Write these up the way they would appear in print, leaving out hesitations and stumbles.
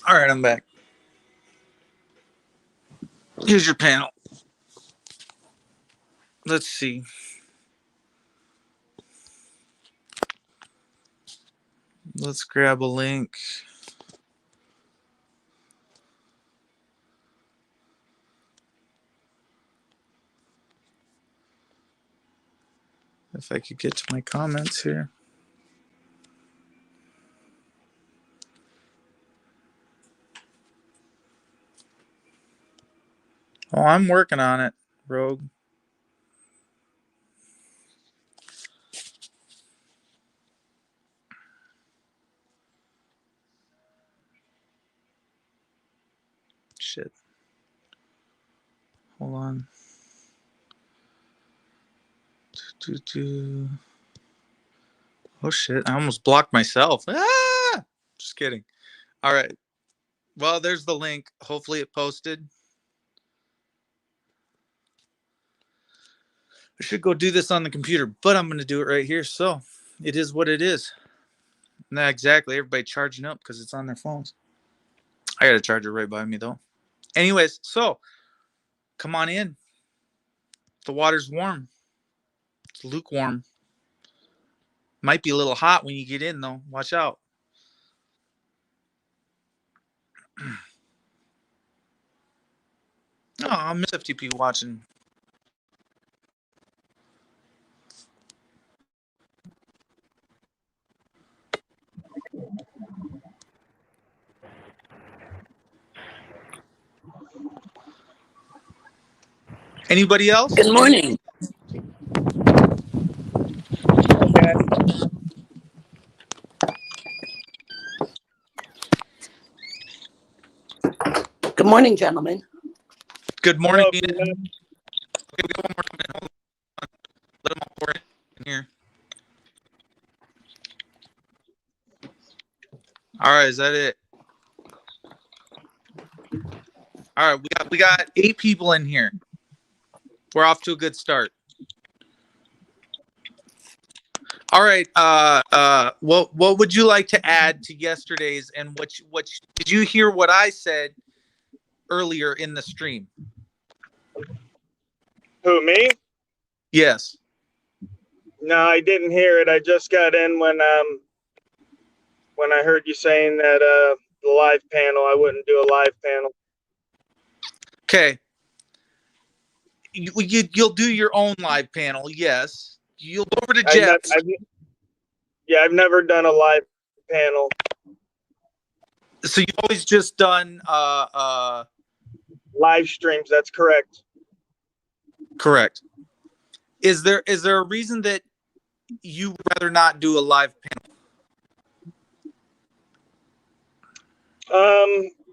All right, I'm back. Here's your panel. Let's see. Let's grab a link. If I could get to my comments here. Oh, I'm working on it, Rogue. Shit. Hold on. Oh shit, I almost blocked myself. Ah! Just kidding. All right. Well, there's the link. Hopefully it posted. I should go do this on the computer, but I'm going to do it right here. So it is what it is. Not exactly. Everybody charging up because it's on their phones. I got a charger right by me, though. Anyways, so come on in. The water's warm. It's lukewarm. Might be a little hot when you get in, though. Watch out. Oh, I miss FTP watching. Anybody else? Good morning. Okay. Good morning, gentlemen. Good morning. Hello, Okay, we got one more coming in. Hold on. Let them all pour it in here. All right, is that it? All right, we got 8 people in here. We're off to a good start. All right. What would you like to add to yesterday's and what did you hear what I said earlier in the stream? Who, me? Yes. No, I didn't hear it. I just got in when I heard you saying that the live panel, I wouldn't do a live panel. Okay. You'll do your own live panel, yes. You'll go over to Jeff's. I've never done a live panel. So you've always just done Live streams, that's correct. Correct. Is there a reason that you rather not do a live panel?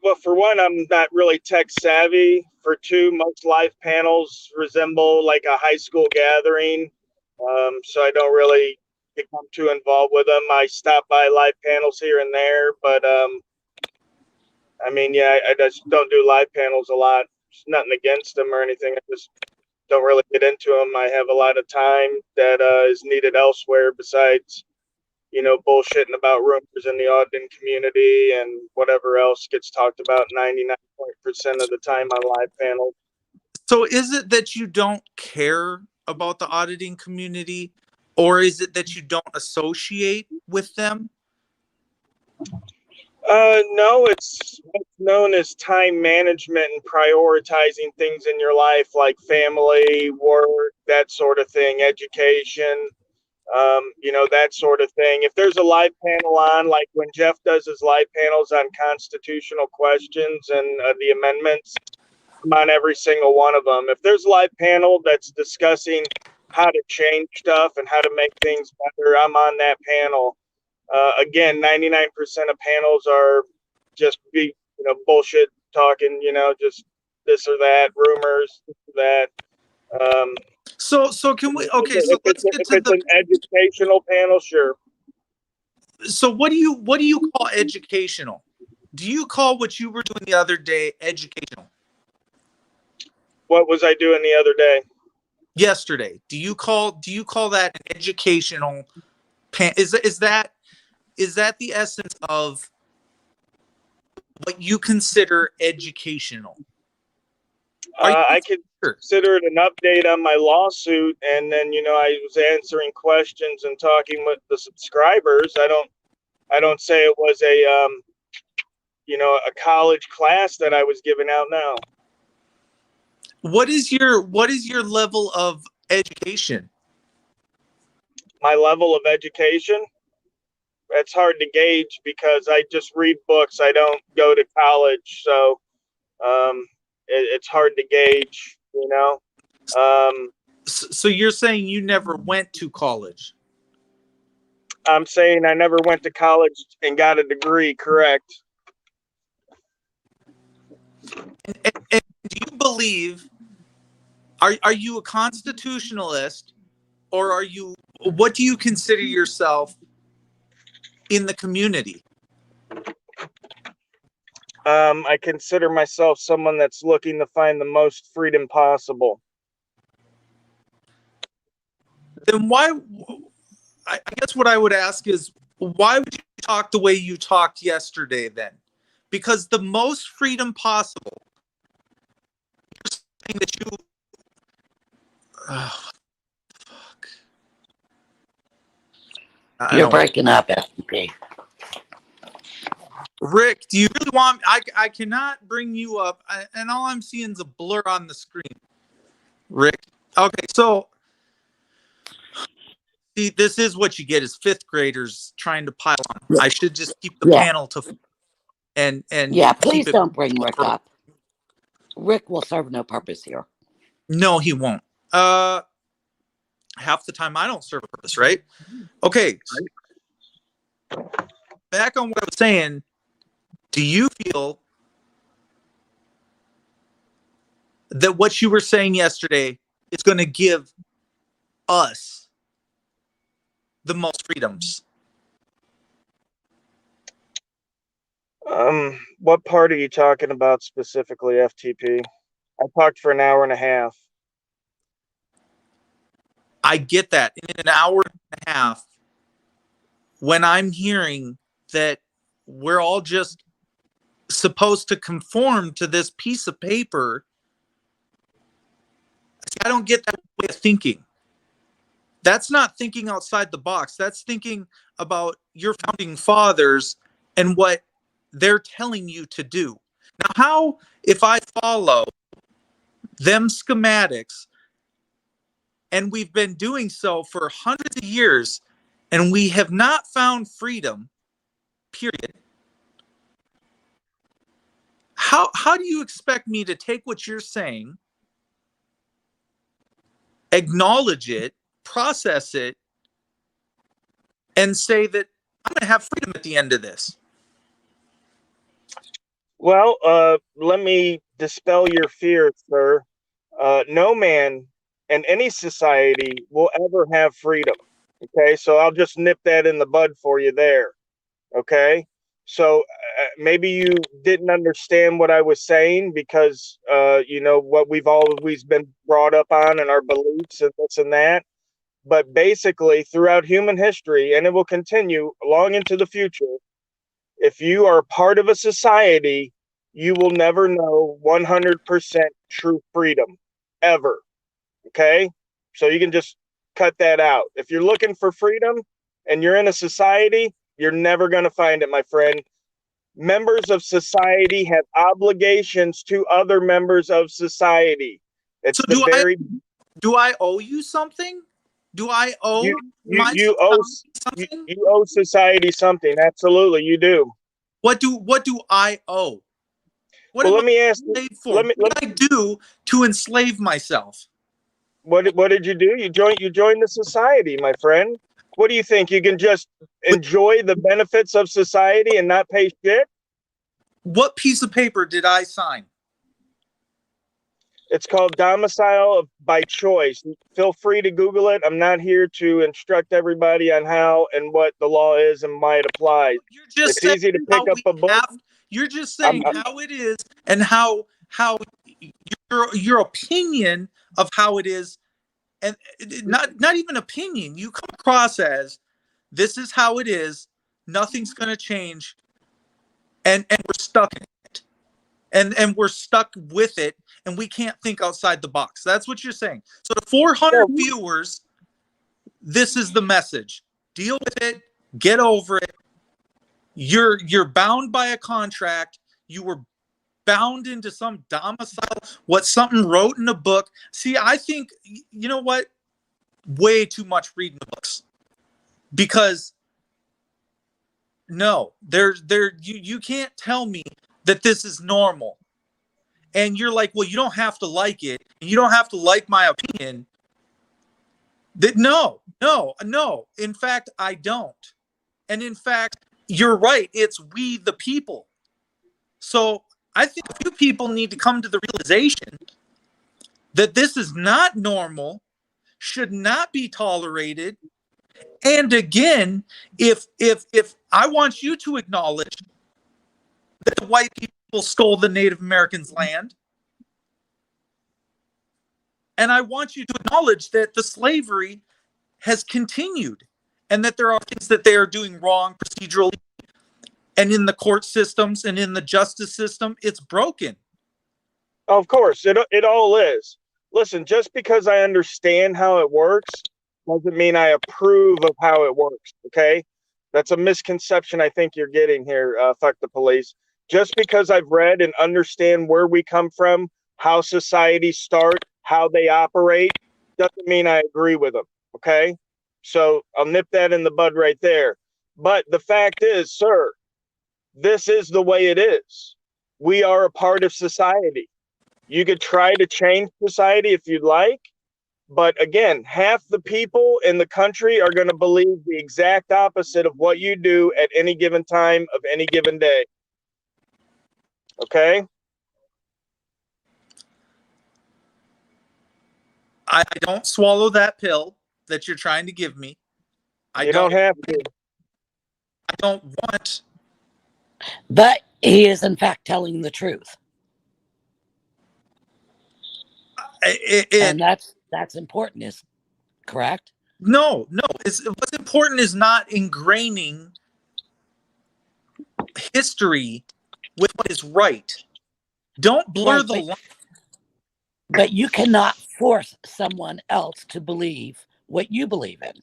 Well, for one, I'm not really tech savvy. For two, most live panels resemble like a high school gathering. So I don't really become too involved with them. I stop by live panels here and there, but I mean, yeah, I just don't do live panels a lot. There's nothing against them or anything. I just don't really get into them. I have a lot of time that is needed elsewhere besides, bullshitting about rumors in the auditing community and whatever else gets talked about 99% of the time on live panels. So is it that you don't care about the auditing community, or is it that you don't associate with them? No, it's known as time management and prioritizing things in your life like family, work, that sort of thing, education, that sort of thing. If there's a live panel on, like when Jeff does his live panels on constitutional questions and the amendments, I'm on every single one of them. If there's a live panel that's discussing how to change stuff and how to make things better, I'm on that panel. Again, 99% of panels are just bullshit talking, just this or that, rumors, this or that. So can we? Okay, so let's get to an educational panel, sure. So what do you call educational? Do you call what you were doing the other day educational? What was I doing the other day? Yesterday. Do you call that an educational Is that the essence of what you consider educational? Are you I could sure? consider it an update on my lawsuit, and then I was answering questions and talking with the subscribers. I don't say it was a college class that I was giving out now. What is your level of education? My level of education, that's hard to gauge because I just read books. I don't go to college, so it's hard to gauge. So you're saying you never went to college? I'm saying I never went to college and got a degree. Correct. And do you believe? Are you a constitutionalist, or are you? What do you consider yourself in the community? I consider myself someone that's looking to find the most freedom possible. Then why? I guess what I would ask is, why would you talk the way you talked yesterday then? Because the most freedom possible, you're saying that you. Oh, fuck. You're breaking up, FTP. Rick, do you really want? I cannot bring you up, and all I'm seeing is a blur on the screen. Rick, okay, so see, this is what you get: is fifth graders trying to pile on. I should just keep the panel to, and yeah. Please don't bring Rick up. Rick will serve no purpose here. No, he won't. Half the time I don't serve a purpose, right? Okay. Back on what I was saying. Do you feel that what you were saying yesterday is going to give us the most freedoms? What part are you talking about specifically, FTP? I talked for an hour and a half. I get that. In an hour and a half, when I'm hearing that we're all just supposed to conform to this piece of paper, I don't get that way of thinking. That's not thinking outside the box. That's thinking about your founding fathers and what they're telling you to do. Now, how, if I follow them schematics, and we've been doing so for hundreds of years, and we have not found freedom, period. How do you expect me to take what you're saying, acknowledge it, process it, and say that I'm going to have freedom at the end of this? Well, let me dispel your fears, sir. No man in any society will ever have freedom. Okay, so I'll just nip that in the bud for you there. Okay, so maybe you didn't understand what I was saying because what we've always been brought up on and our beliefs and this and that. But basically, throughout human history, and it will continue long into the future, if you are part of a society, you will never know 100% true freedom ever. Okay, so you can just cut that out. If you're looking for freedom and you're in a society, you're never going to find it, my friend. Members of society have obligations to other members of society. It's So do I owe you something? Do I owe you owe something? You owe society something. Absolutely, you do. What do I owe? What Well, let me ask you. What did I do to enslave myself? What did you do? You joined the society, my friend. What do you think? You can just enjoy the benefits of society and not pay shit? What piece of paper did I sign? It's called domicile by choice. Feel free to Google it. I'm not here to instruct everybody on how and what the law is and why it applies. It's easy to pick up a book. You're just saying how it is and how your opinion of how it is, and not even opinion. You come across as this is how it is. Nothing's going to change. and we're stuck in it, and we're stuck with it, and we can't think outside the box. That's what you're saying. So to 400 viewers, this is the message: deal with it, get over it. You're bound by a contract. You were bound into some domicile, what something wrote in a book. See, I think, you know what? Way too much reading the books. Because no, you can't tell me that this is normal. And you're like, well, you don't have to like it, and you don't have to like my opinion. That no. In fact, I don't. And in fact, you're right. It's we the people. So I think a few people need to come to the realization that this is not normal, should not be tolerated. And again, if I want you to acknowledge that the white people stole the Native Americans' land, and I want you to acknowledge that the slavery has continued, and that there are things that they are doing wrong procedurally, and in the court systems and in the justice system, it's broken. Of course, it all is. Listen, just because I understand how it works doesn't mean I approve of how it works, okay? That's a misconception I think you're getting here, fuck the police. Just because I've read and understand where we come from, how societies start, how they operate, doesn't mean I agree with them, okay? So I'll nip that in the bud right there. But the fact is, sir, this is the way it is. We are a part of society. You could try to change society if you'd like, but again, half the people in the country are going to believe the exact opposite of what you do at any given time of any given day. Okay? I don't swallow that pill that you're trying to give me. You don't have to. I don't want. But he is, in fact, telling the truth. And that's important, is correct? No. What's important is not ingraining history with what is right. Don't blur the line. But you cannot force someone else to believe what you believe in.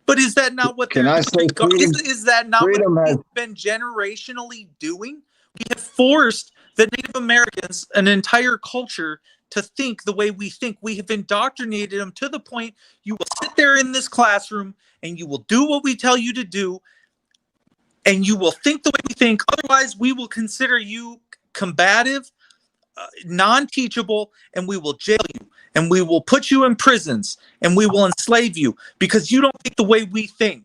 But is that not what Can I say freedom? Is that not Freedom what has we've been generationally doing? We have forced the Native Americans, an entire culture, to think the way we think. We have indoctrinated them to the point you will sit there in this classroom and you will do what we tell you to do, and you will think the way we think. Otherwise, we will consider you combative, non-teachable, and we will jail you, and we will put you in prisons, and we will enslave you because you don't think the way we think.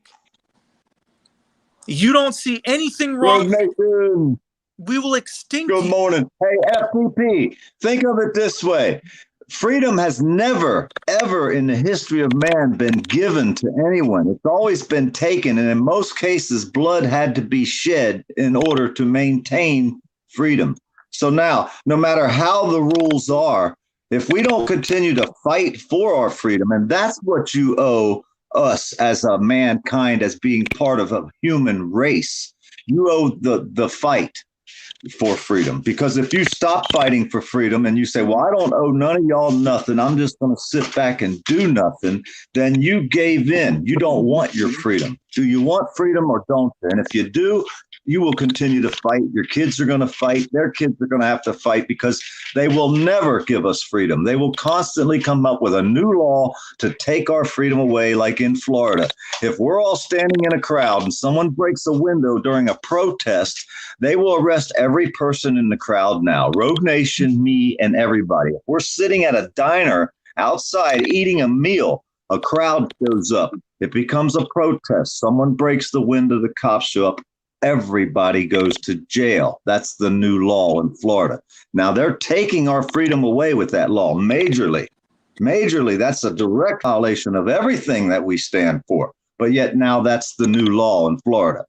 You don't see anything wrong. Nation. We will extinct Good you. morning. Hey, FTP, think of it this way. Freedom has never, ever in the history of man been given to anyone. It's always been taken, and in most cases, blood had to be shed in order to maintain freedom. So now, no matter how the rules are, if we don't continue to fight for our freedom, and that's what you owe us as a mankind, as being part of a human race, you owe the fight for freedom. Because if you stop fighting for freedom and you say, well, I don't owe none of y'all nothing, I'm just going to sit back and do nothing, then you gave in. You don't want your freedom. Do you want freedom or don't you? And if you do, you will continue to fight. Your kids are going to fight. Their kids are going to have to fight, because they will never give us freedom. They will constantly come up with a new law to take our freedom away, like in Florida. If we're all standing in a crowd and someone breaks a window during a protest, they will arrest every person in the crowd now. Rogue Nation, me, and everybody. If we're sitting at a diner outside eating a meal, a crowd shows up. It becomes a protest. Someone breaks the window, the cops show up. Everybody goes to jail. That's the new law in Florida. Now they're taking our freedom away with that law, majorly. Majorly, that's a direct violation of everything that we stand for. But yet now that's the new law in Florida.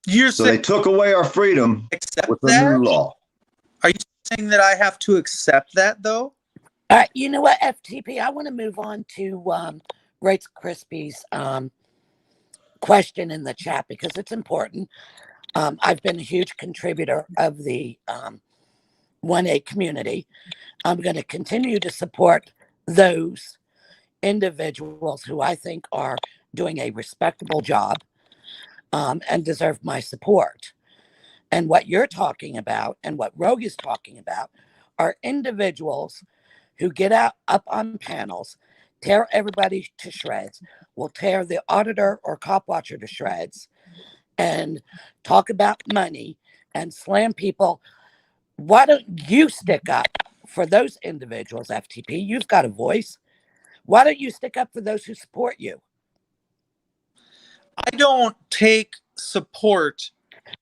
So they took away our freedom with the new law. Are you saying that I have to accept that, though? All right, you know what, FTP, I want to move on to Rice Krispies question in the chat because it's important. I've been a huge contributor of the 1A community. I'm going to continue to support those individuals who I think are doing a respectable job and deserve my support. And what you're talking about and what Rogue is talking about are individuals who get out up on panels, tear everybody to shreds, will tear the auditor or cop watcher to shreds, and talk about money and slam people. Why don't you stick up for those individuals, FTP? You've got a voice. Why don't you stick up for those who support you? I don't take support.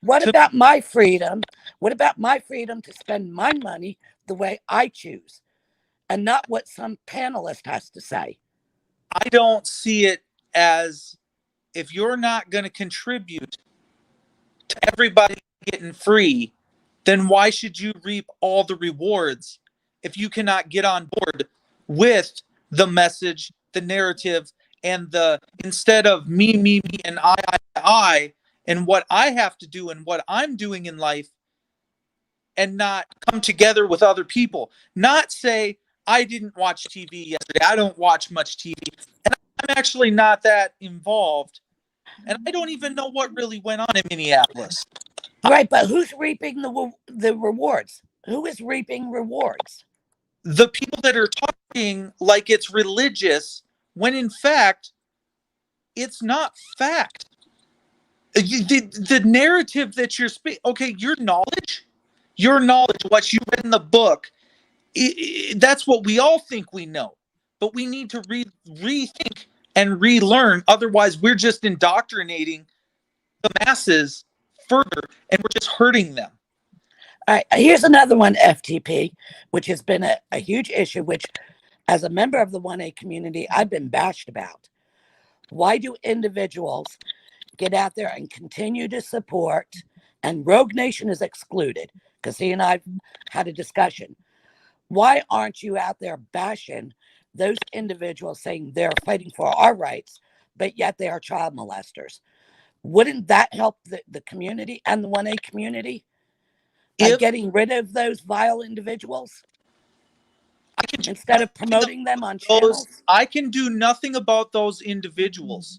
What about my freedom? What about my freedom to spend my money the way I choose and not what some panelist has to say? I don't see it as, if you're not going to contribute to everybody getting free, then why should you reap all the rewards if you cannot get on board with the message, the narrative, and the, instead of me, and I, and what I have to do and what I'm doing in life, and not come together with other people. Not say, I didn't watch TV yesterday. I don't watch much TV. And I'm actually not that involved. And I don't even know what really went on in Minneapolis. Right, but who's reaping the rewards? Who is reaping rewards? The people that are talking like it's religious, when in fact, it's not fact. The narrative that you're speaking, okay, your knowledge, what you read in the book, that's what we all think we know. But we need to rethink and relearn. Otherwise, we're just indoctrinating the masses further, and we're just hurting them. All right, here's another one, FTP, which has been a huge issue, which as a member of the 1A community, I've been bashed about. Why do individuals get out there and continue to support, and Rogue Nation is excluded, because he and I've had a discussion. Why aren't you out there bashing those individuals saying they're fighting for our rights, but yet they are child molesters? Wouldn't that help the community and the 1A community by getting rid of those vile individuals instead of promoting them on channels? I can do nothing about those individuals.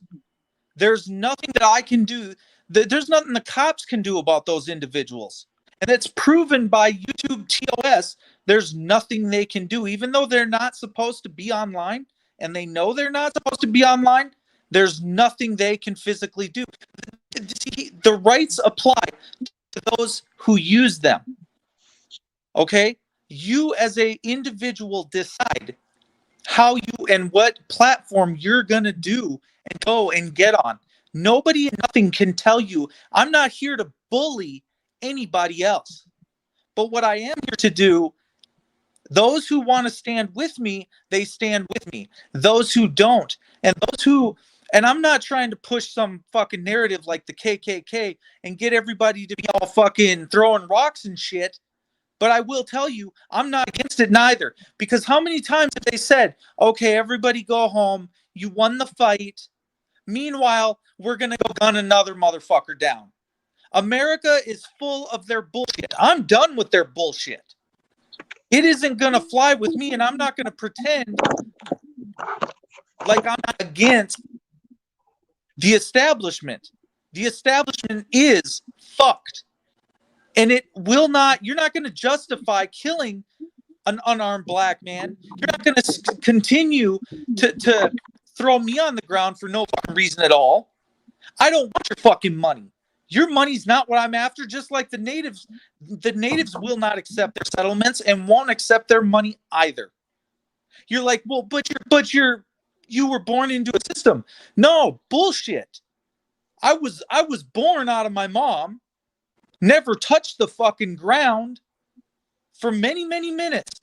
There's nothing that I can do. There's nothing the cops can do about those individuals. And it's proven by YouTube TOS. There's nothing they can do. Even though they're not supposed to be online, and they know they're not supposed to be online, there's nothing they can physically do. The rights apply to those who use them. Okay? You as an individual decide how you and what platform you're going to do and go and get on. Nobody and nothing can tell you. I'm not here to bully anybody else. But what I am here to do, those who want to stand with me, they stand with me. Those who don't, and those who, and I'm not trying to push some fucking narrative like the KKK and get everybody to be all fucking throwing rocks and shit. But I will tell you, I'm not against it neither. Because how many times have they said, okay, everybody go home, you won the fight. Meanwhile, we're going to go gun another motherfucker down. America is full of their bullshit. I'm done with their bullshit. It isn't going to fly with me, and I'm not going to pretend like I'm not against the establishment. The establishment is fucked. And it will not, you're not going to justify killing an unarmed black man. You're not going to continue to throw me on the ground for no fucking reason at all. I don't want your fucking money. Your money's not what I'm after, just like the natives. The natives will not accept their settlements and won't accept their money either. You're like, well, you were born into a system. No, bullshit. I was born out of my mom, never touched the fucking ground for many, many minutes.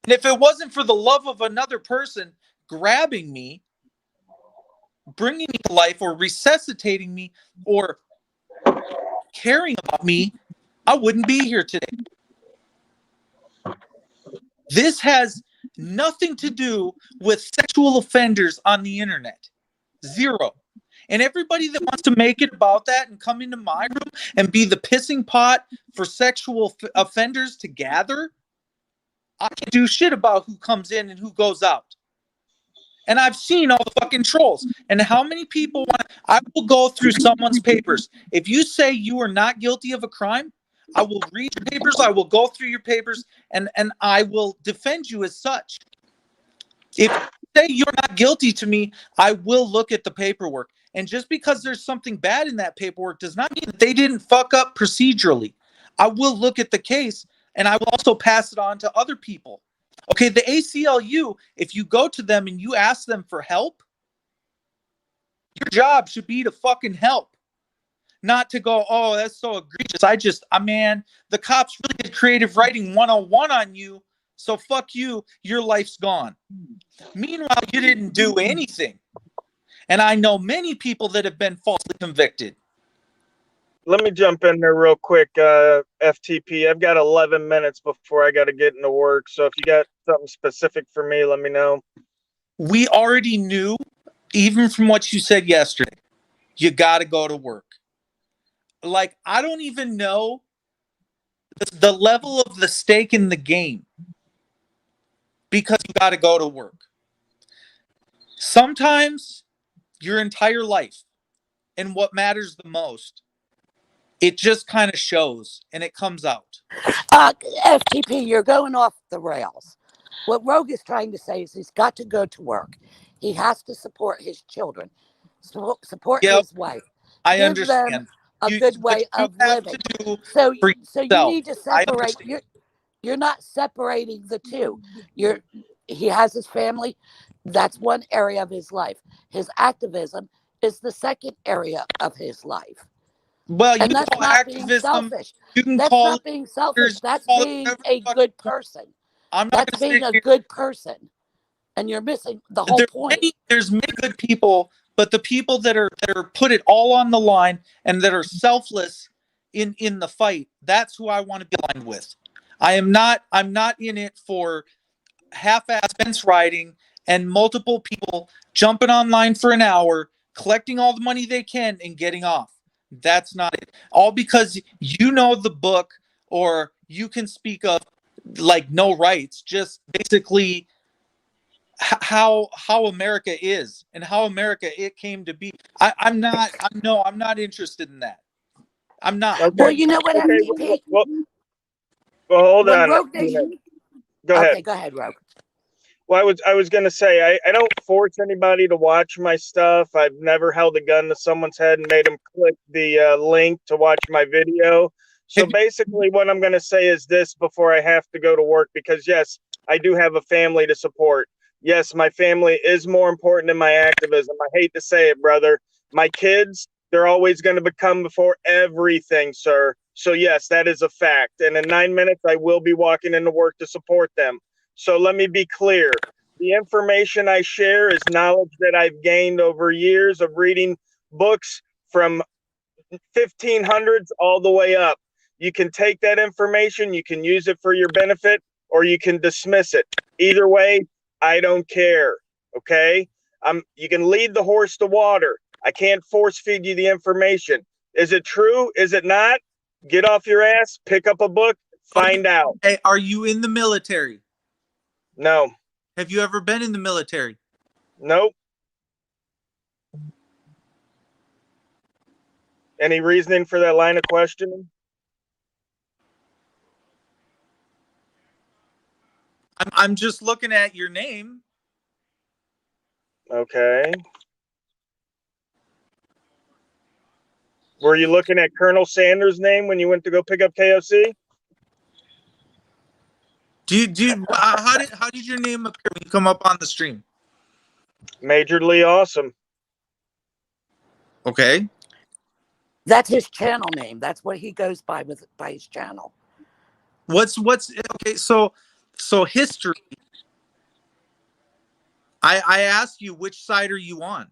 And if it wasn't for the love of another person grabbing me, bringing me to life, or resuscitating me, or caring about me, I wouldn't be here today. This has nothing to do with sexual offenders on the internet. Zero. And everybody that wants to make it about that and come into my room and be the pissing pot for sexual offenders to gather, I can do shit about who comes in and who goes out. And I've seen all the fucking trolls. And how many people want to, I will go through someone's papers. If you say you are not guilty of a crime, I will read your papers, I will go through your papers, and I will defend you as such. If you say you're not guilty to me, I will look at the paperwork. And just because there's something bad in that paperwork does not mean that they didn't fuck up procedurally. I will look at the case, and I will also pass it on to other people. Okay, the ACLU, if you go to them and you ask them for help, your job should be to fucking help. Not to go, oh, that's so egregious. Man, the cops really did creative writing 101 on you, so fuck you, your life's gone. Meanwhile, you didn't do anything. And I know many people that have been falsely convicted. Let me jump in there real quick, FTP. I've got 11 minutes before I got to get into work. So if you got something specific for me, let me know. We already knew, even from what you said yesterday, you got to go to work. Like, I don't even know the level of the stake in the game because you got to go to work. Sometimes your entire life and what matters the most, it just kind of shows and it comes out. FTP, you're going off the rails. What Rogue is trying to say is he's got to go to work. He has to support his children, support his wife. I give understand. Them a good way of living. So you need to separate. You're not separating the two. He has his family. That's one area of his life. His activism is the second area of his life. Well, and that's not being selfish. That's not being selfish. That's being a good person. That's being a good person. And you're missing the whole point. There's many good people, but the people that are put it all on the line and that are selfless in the fight, that's who I want to be aligned with. I'm not in it for half-ass fence riding and multiple people jumping online for an hour, collecting all the money they can and getting off. That's not it. All because you know the book or you can speak of like no rights, just basically how America is and how America it came to be. I'm not interested in that. I'm not. Okay. Well, you know what, FTP? Well, hold on. Rogue Nation, go ahead. Okay, go ahead, Rogue. Well, I was going to say, I don't force anybody to watch my stuff. I've never held a gun to someone's head and made them click the link to watch my video. So basically what I'm going to say is this before I have to go to work, because yes, I do have a family to support. Yes, my family is more important than my activism. I hate to say it, brother. My kids, they're always going to become before everything, sir. So yes, that is a fact. And in 9 minutes, I will be walking into work to support them. So let me be clear. The information I share is knowledge that I've gained over years of reading books from 1500s all the way up. You can take that information, you can use it for your benefit, or you can dismiss it. Either way, I don't care. Okay? You can lead the horse to water. I can't force feed you the information. Is it true? Is it not? Get off your ass, pick up a book, find out. Hey, are you in the military? No. Have you ever been in the military? Nope. Any reasoning for that line of questioning? I'm just looking at your name. Okay. Were you looking at Colonel Sanders' name when you went to go pick up KOC? How did your name appear when you come up on the stream? Majorly awesome. Okay. That's his channel name. That's what he goes by his channel. What's okay? So history. I ask you, which side are you on?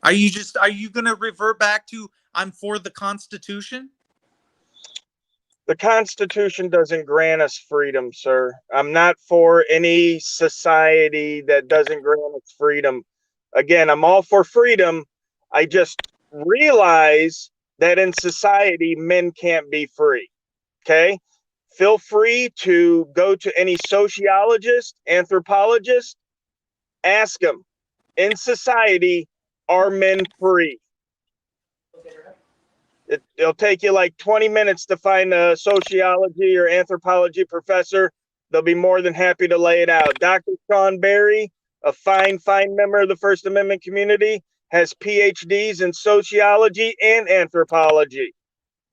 Are you gonna revert back to I'm for the Constitution? The Constitution doesn't grant us freedom, sir. I'm not for any society that doesn't grant us freedom. Again, I'm all for freedom. I just realize that in society, men can't be free. Okay? Feel free to go to any sociologist, anthropologist, ask them, in society, are men free? It'll take you like 20 minutes to find a sociology or anthropology professor. They'll be more than happy to lay it out. Dr. Sean Berry, a fine member of the First Amendment community, has PhDs in sociology and anthropology.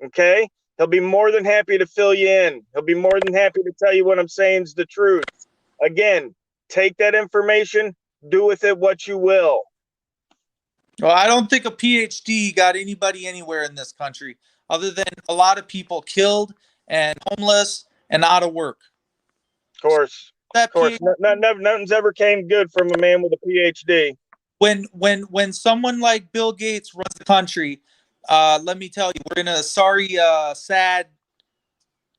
Okay? He'll be more than happy to fill you in. He'll be more than happy to tell you what I'm saying is the truth. Again, take that information, do with it what you will. Well, I don't think a PhD got anybody anywhere in this country other than a lot of people killed and homeless and out of work. Of course. That Of course. Nothing's ever came good from a man with a PhD. When someone like Bill Gates runs the country, let me tell you, we're in a sad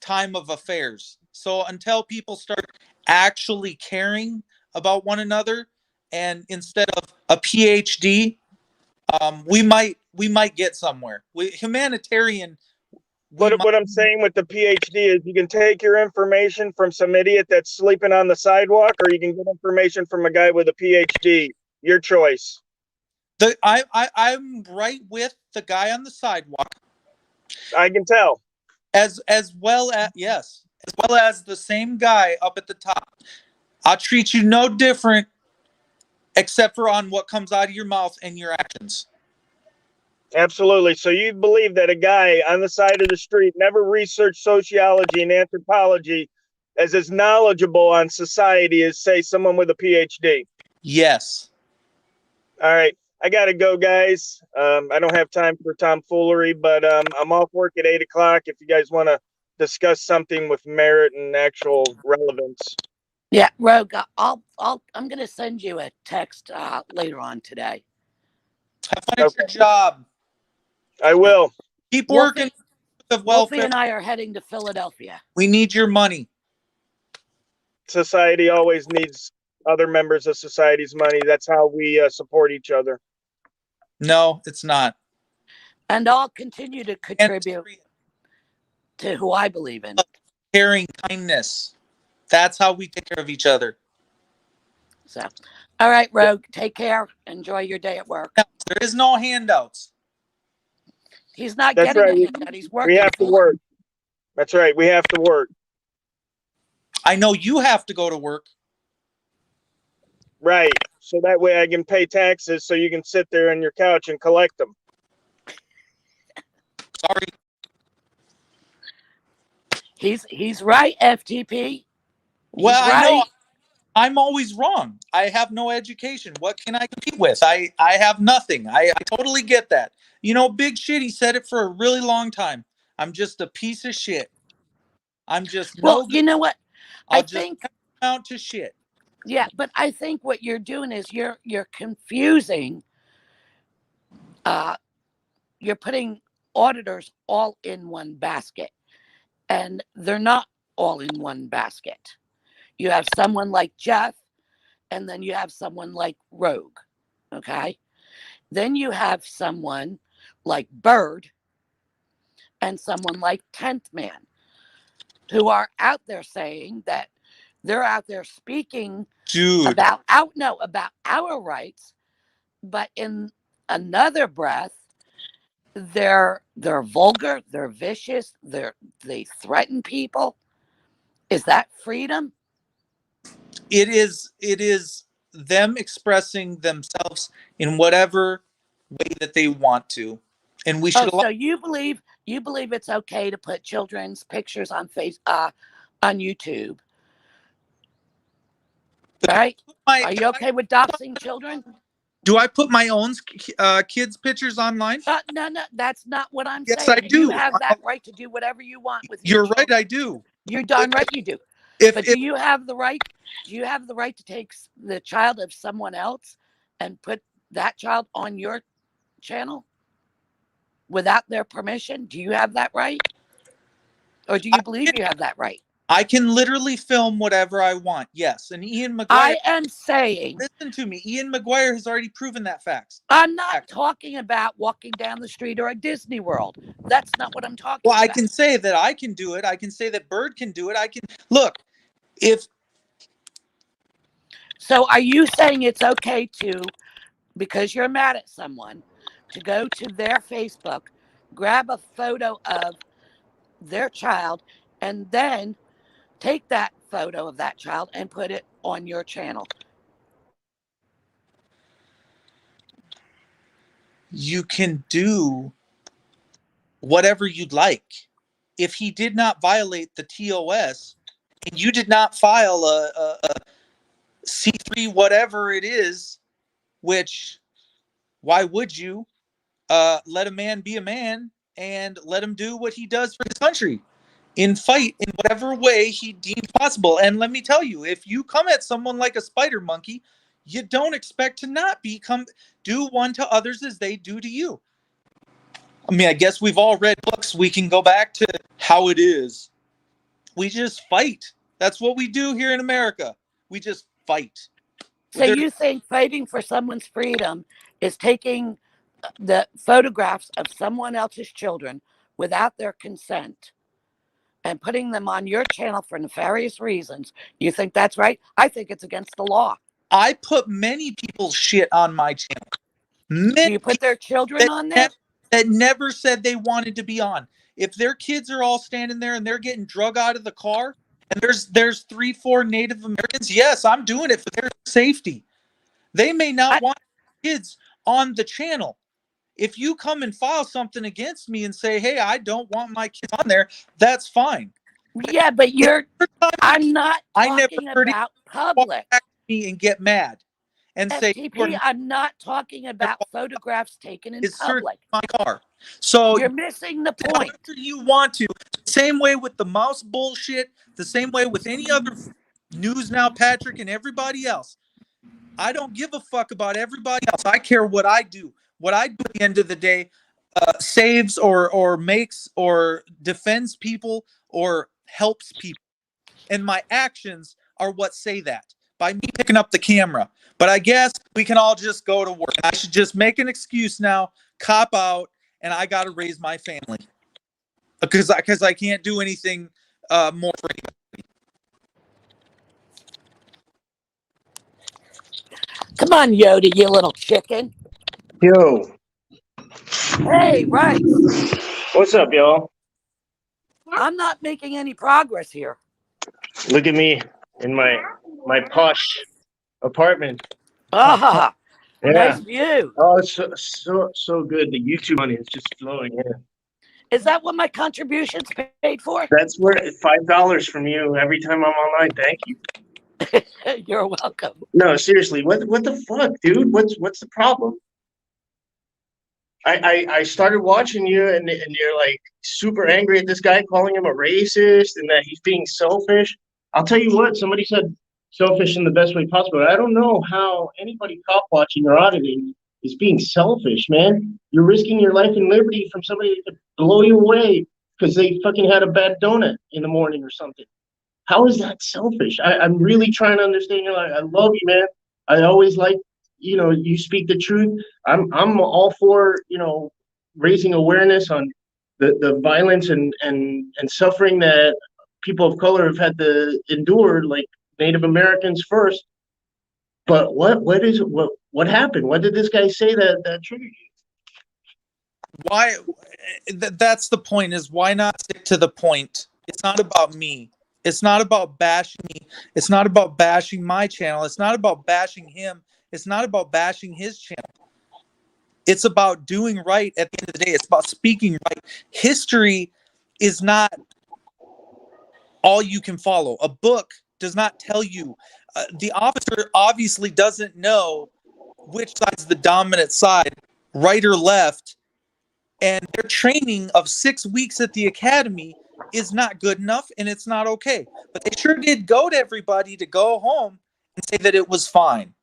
time of affairs. So until people start actually caring about one another, and instead of a PhD, we might get somewhere. Humanitarian. What I'm saying with the PhD is you can take your information from some idiot that's sleeping on the sidewalk, or you can get information from a guy with a PhD. Your choice. I'm right with the guy on the sidewalk. I can tell. As well as the same guy up at the top. I'll treat you no different, except for on what comes out of your mouth and your actions. Absolutely. So you believe that a guy on the side of the street never researched sociology and anthropology as knowledgeable on society as, say, someone with a PhD? Yes. All right. I got to go, guys. I don't have time for tomfoolery, but I'm off work at 8 o'clock if you guys want to discuss something with merit and actual relevance. Yeah, Rogue, I'm going to send you a text later on today. Have fun at your job. I will. Keep working with welfare. Wolfie and I are heading to Philadelphia. We need your money. Society always needs other members of society's money. That's how we support each other. No, it's not. And I'll continue to contribute to who I believe in. Caring, kindness. That's how we take care of each other. So, all right, Rogue, take care. Enjoy your day at work. There is no handouts. He's not That's getting right. a handout. He's working. We have to work. That's right. We have to work. I know you have to go to work. Right. So that way I can pay taxes so you can sit there on your couch and collect them. Sorry. He's right, FTP. Well, I know I'm always wrong. I have no education. What can I compete with? I have nothing. I totally get that. You know, Big Shit, he said it for a really long time. I'm just a piece of shit. I'm just well, you know what? I think out to shit. Yeah, but I think what you're doing is you're confusing. You're putting auditors all in one basket, and they're not all in one basket. You have someone like Jeff, and then you have someone like Rogue. Okay, then you have someone like Bird, and someone like 10th Man, who are out there saying that they're out there speaking about our rights, but in another breath, they're vulgar, they're vicious, they threaten people. Is that freedom? It is them expressing themselves in whatever way that they want to, and we should. So you believe it's okay to put children's pictures on on YouTube, right? Are you okay with doxing children? Do I put my own kids' pictures online? No, that's not what I'm saying. Yes, I do. You have that right to do whatever you want with your You're children. right, I do. You're darn right you do. But do you have the right? Do you have the right to take the child of someone else and put that child on your channel without their permission? Do you have that right? Or do you believe you have that right? I can literally film whatever I want. Yes. And Ian McGuire. I am saying. Listen to me. Ian McGuire has already proven that fact. I'm not talking about walking down the street or a Disney World. That's not what I'm talking Well, I about. can say that I can do it. I can say that Bird can do it. I can look. If So are you saying it's okay to, because you're mad at someone, to go to their Facebook, grab a photo of their child, and then take that photo of that child and put it on your channel? you can do whatever you'd like. If he did not violate the TOS and you did not file a C3 whatever it is, which why would you let a man be a man and let him do what he does for his country in fight in whatever way he deems possible? And let me tell you, if you come at someone like a spider monkey, you don't expect to not do one to others as they do to you. I mean, I guess we've all read books. We can go back to how it is. We just fight. That's what we do here in America. We just fight. So you think fighting for someone's freedom is taking the photographs of someone else's children without their consent and putting them on your channel for nefarious reasons? You think that's right? I think it's against the law. I put many people's shit on my channel. Do you put their children on there? That never said they wanted to be on. If their kids are all standing there and they're getting drug out of the car, and there's 3-4 Native Americans, yes, I'm doing it for their safety. They may not want kids on the channel. If you come and file something against me and say, hey, I don't want my kids on there, that's fine. Yeah, but I'm not talking about public. Me and get mad and FTP, say, I'm not talking about photographs taken in public. My car. So you're missing the point. You want to, same way with the mouse bullshit, the same way with any other News Now, Patrick, and everybody else. I don't give a fuck about everybody else. I care what I do. What I do at the end of the day saves or makes or defends people or helps people. And my actions are what say that. By me picking up the camera. But I guess we can all just go to work. I should just make an excuse now, cop out, and I got to raise my family. Because I can't do anything more for anybody. Come on, Yoda, you little chicken. Yo. Hey, Rice. What's up, y'all? I'm not making any progress here. Look at me in my posh apartment. Ah, yeah. Nice view. Oh, it's so good. The YouTube money is just flowing in. Is that what my contributions paid for? That's where $5 from you every time I'm online. Thank you. You're welcome. No, seriously, what the fuck, dude? What's the problem? I started watching you and you're like super angry at this guy, calling him a racist and that he's being selfish. I'll tell you what, somebody said selfish in the best way possible. I don't know how anybody cop watching or auditing is being selfish, man. You're risking your life and liberty from somebody that could blow you away because they fucking had a bad donut in the morning or something. How is that selfish? I'm really trying to understand your life. I love you, man. I always like, you speak the truth. I'm all for, raising awareness on the violence and suffering that people of color have had to endure, like Native Americans first. But what happened? What did this guy say that triggered you? Why? That's the point. Is why not stick to the point? It's not about me. It's not about bashing me. It's not about bashing my channel. It's not about bashing him. It's not about bashing his channel. It's about doing right at the end of the day. It's about speaking right. History is not all you can follow. A book does not tell you. The officer obviously doesn't know which side's the dominant side, right or left. And their training of 6 weeks at the academy is not good enough, and it's not okay. But they sure did goad everybody to go home and say that it was fine.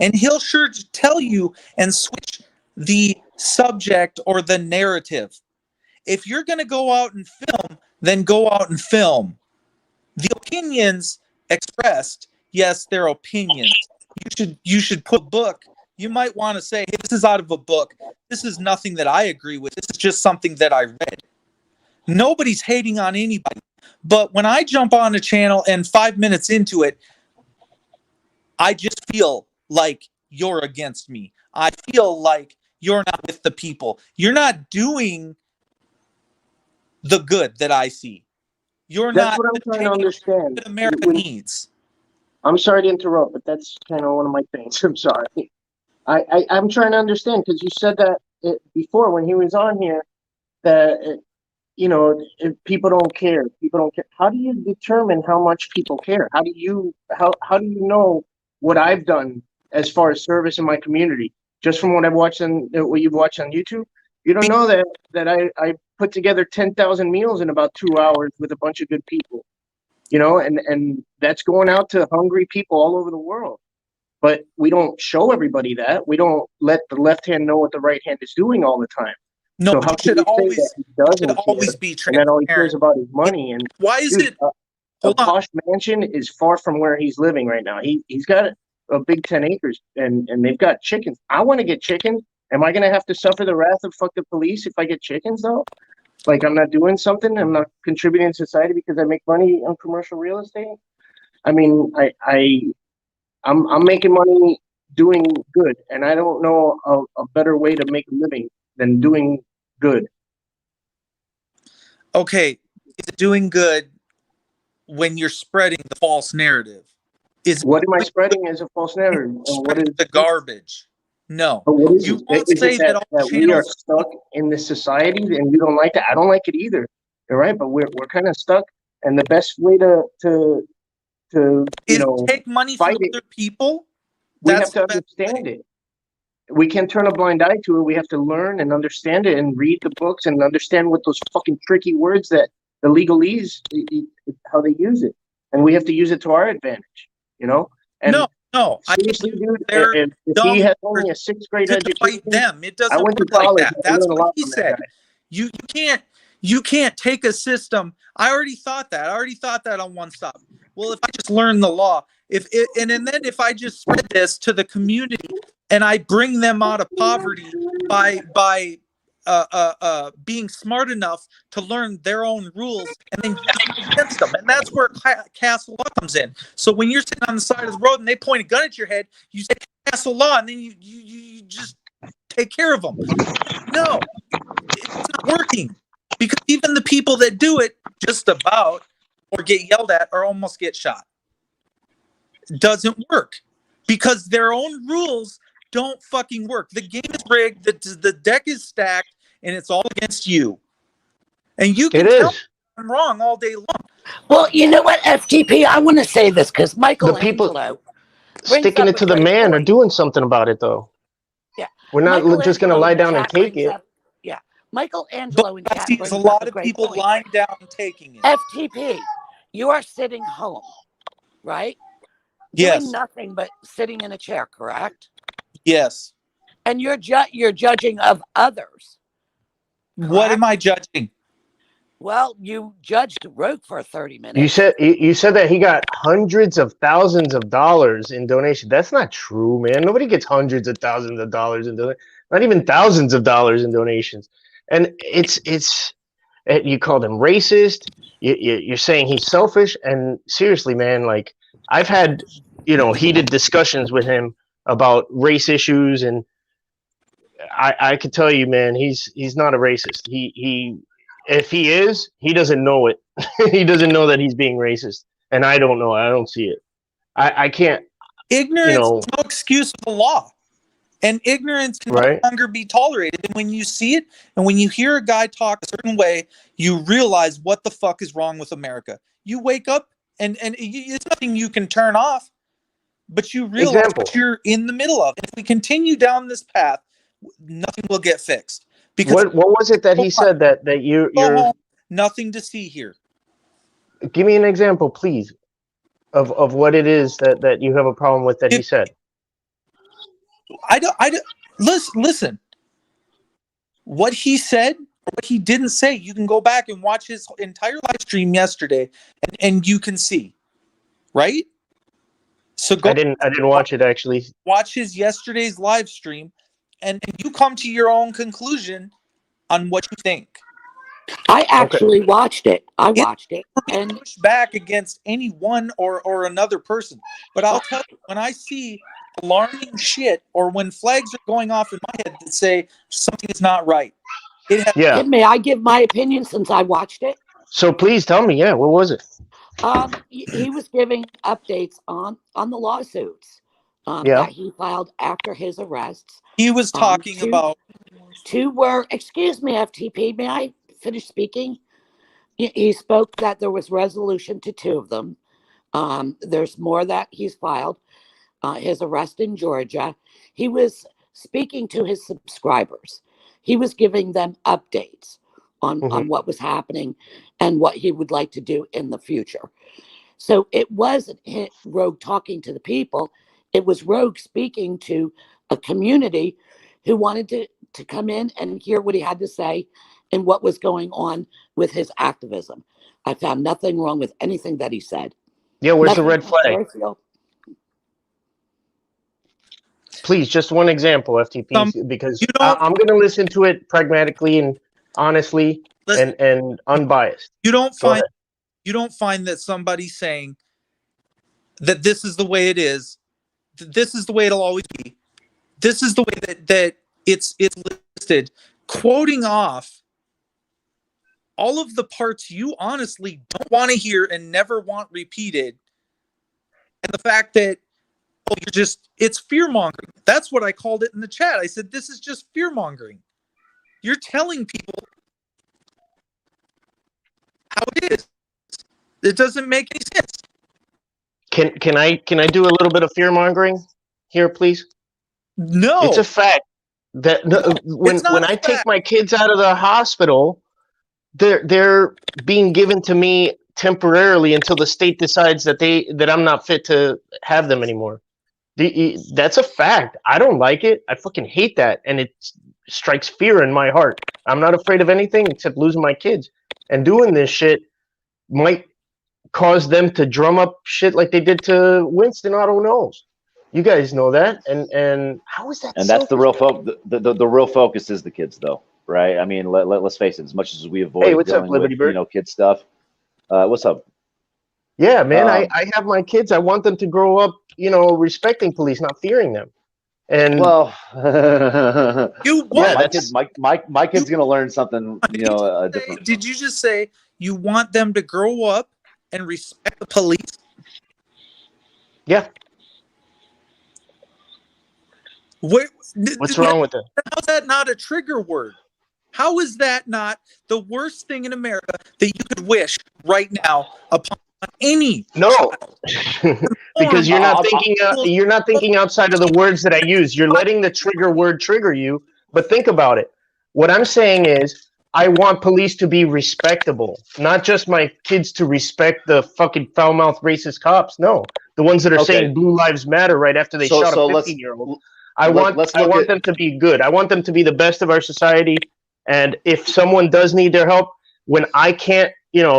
And he'll sure tell you and switch the subject or the narrative. If you're going to go out and film, then go out and film. The opinions expressed, yes, they're opinions. You should put a book. You might want to say, hey, this is out of a book. This is nothing that I agree with. This is just something that I read. Nobody's hating on anybody. But when I jump on a channel and 5 minutes into it, I just feel like you're against me. I feel like you're not with the people. You're not doing the good that I see. You're That's not what I'm trying to understand. that America needs. I'm sorry to interrupt, but that's kind of one of my things. I'm sorry. I'm trying to understand because you said that before when he was on here that you know if people don't care. People don't care. How do you determine how much people care? How do you know what I've done as far as service in my community? Just from what I've watched and what you've watched on YouTube, you don't know that I put together 10,000 meals in about 2 hours with a bunch of good people. You know, and that's going out to hungry people all over the world. But we don't show everybody that. We don't let the left hand know what the right hand is doing all the time. No, So how you should always be and that all he cares transparent. about is money? And Why is dude, it? a Hold on. posh mansion is far from where he's living right now. He's got a big 10 acres and they've got chickens. I want to get chickens. Am I gonna have to suffer the wrath of fuck the police if I get chickens though? Like I'm not doing something. I'm not contributing to society because I make money on commercial real estate. I mean, I'm making money doing good, and I don't know a better way to make a living than doing good. Okay, is it doing good when you're spreading the false narrative? Is What am I spreading as a false narrative? And what is the garbage? No. But what is You it? won't Is say it that all that we are channels. stuck in this society and you don't like that? I don't like it either. All right, but we're kind of stuck, and the best way to Is take money from fight it. other people? We That's have to the best way. understand it. We can't turn a blind eye to it. We have to learn and understand it and read the books and understand what those fucking tricky words that the legalese, how they use it. And we have to use it to our advantage, you know? And No. seriously, dude, They're if dumb he has or only a 6th grade to fight education, them. It I doesn't went to work like college. that. I That's learned a what lot he from that said. guy. You can't take a system. I already thought that. On one stop. Well, if I just learn the law, and then if I just spread this to the community and I bring them out of poverty by being smart enough to learn their own rules and then use them against them, and that's where castle law comes in. So when you're sitting on the side of the road and they point a gun at your head, you say castle law, and then you just take care of them. No, it's not working, because even the people that do it just about or get yelled at or almost get shot. It doesn't work because their own rules don't fucking work. The game is rigged, the deck is stacked, and it's all against you. And you can tell I'm wrong all day long. Well, you know what, FTP, I want to say this because The people Michelangelo sticking it to the man are doing something about it, though. Yeah. We're not just going to lie down and take it. Yeah. Michelangelo in chat There's brings a up lot a of great people point. lying down and taking it. FTP, you are sitting home, right? Yes. Doing nothing but sitting in a chair, correct? Yes. And you're judging of others. Correct? What am I judging? Well, you judged Rogue for 30 minutes. You said that he got hundreds of thousands of dollars in donation. That's not true, man. Nobody gets hundreds of thousands of dollars in donations. Not even thousands of dollars in donations. And you called him racist. You're saying he's selfish. And seriously, man, like I've had heated discussions with him about race issues, and I could tell you, man, he's not a racist. If he is, he doesn't know it. He doesn't know that he's being racist, and I don't know. I don't see it. I can't. Ignorance is no excuse for the law, and ignorance can no longer be tolerated. And when you see it, and when you hear a guy talk a certain way, you realize what the fuck is wrong with America. You wake up, and it's nothing you can turn off, but you realize what you're in the middle of. And if we continue down this path, nothing will get fixed. Because what was it that he said that you're home, nothing to see here? Give me an example, please, of what it is that you have a problem with that he said. I don't listen. What he said, or what he didn't say. You can go back and watch his entire live stream yesterday, and you can see, right? So go I didn't watch it actually. watch his yesterday's live stream, and you come to your own conclusion on what you think. I actually watched it. I It's watched it, and push back against any one or another person. But I'll tell you, when I see alarming shit or when flags are going off in my head that say something is not right, it has, Yeah. may I give my opinion since I watched it? So please tell me. Yeah. What was it? He was giving updates on the lawsuits Yeah. that he filed after his arrests. he was talking about. Two were, excuse me, FTP, may I finish speaking? He spoke that there was resolution to two of them. There's more that he's filed. His arrest in Georgia. He was speaking to his subscribers. He was giving them updates on what was happening and what he would like to do in the future. So it wasn't Rogue talking to the people. It was Rogue speaking to a community who wanted to come in and hear what he had to say and what was going on with his activism. I found nothing wrong with anything that he said. Yeah. Where's the Nothing red flag? controversial. Please, just one example, FTP, because I'm going to listen to it pragmatically and honestly and unbiased. You don't find that somebody saying that this is the way it is, this is the way it'll always be, this is the way that it's listed, quoting off all of the parts you honestly don't want to hear and never want repeated, and the fact that it's fear mongering. That's what I called it in the chat. I said, this is just fear mongering. You're telling people how it is. It doesn't make any sense. Can I do a little bit of fear mongering here, please? No, it's a fact that when I take my kids out of the hospital, they're being given to me temporarily until the state decides that I'm not fit to have them anymore. That's a fact. I don't like it. I fucking hate that, and it strikes fear in my heart. I'm not afraid of anything except losing my kids, and doing this shit might cause them to drum up shit like they did to Winston Otto Knowles. You guys know that, and how is that? And that's the real focus. The real focus is the kids, though, right? I mean, let's face it. As much as we avoid dealing with kid stuff, what's up? Yeah, man, I have my kids. I want them to grow up, respecting police, not fearing them. And well, my kid's gonna learn something, different. Did you just say you want them to grow up and respect the police? Yeah. What's wrong with it? How's that not a trigger word? How is that not the worst thing in America that you could wish right now upon any? No, because you're not thinking. You're not thinking outside of the words that I use. You're letting the trigger word trigger you. But think about it. What I'm saying is, I want police to be respectable, not just my kids to respect the fucking foul-mouthed racist cops. No, the ones that are saying Blue Lives Matter right after they shot a 15-year-old. I want them to be good. I want them to be the best of our society. And if someone does need their help, when I can't,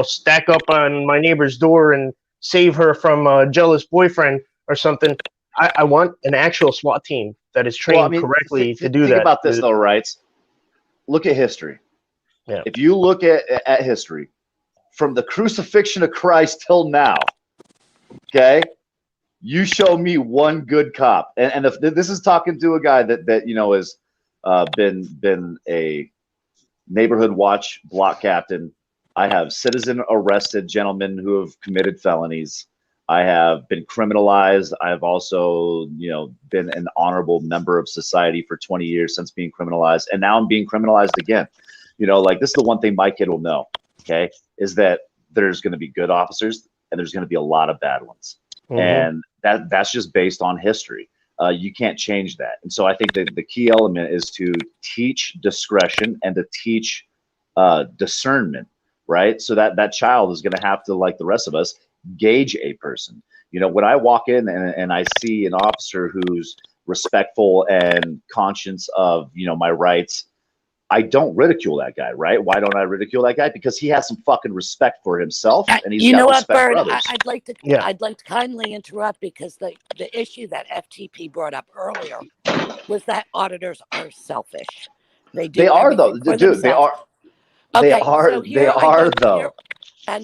stack up on my neighbor's door and save her from a jealous boyfriend or something, I want an actual SWAT team that is trained correctly to do that. Think about this, though, right? Look at history. Yeah. If you look at history, from the crucifixion of Christ till now, okay, you show me one good cop, and this is talking to a guy that has been a neighborhood watch block captain. I have citizen arrested gentlemen who have committed felonies. I have been criminalized. I've also, been an honorable member of society for 20 years since being criminalized, and now I'm being criminalized again. This is the one thing my kid will know, okay, is that there's going to be good officers and there's going to be a lot of bad ones. And that's just based on history. You can't change that. And so I think that the key element is to teach discretion and to teach discernment, right? So that child is going to have to, like the rest of us, gauge a person. When I walk in and I see an officer who's respectful and conscious of, my rights, I don't ridicule that guy, right? Why don't I ridicule that guy? Because he has some fucking respect for himself, and he's You know got what, respect for Bird? others. I'd like to kindly interrupt because the issue that FTP brought up earlier was that auditors are selfish. They do They are though, everything for dude. They themselves. are. They are. So They are though.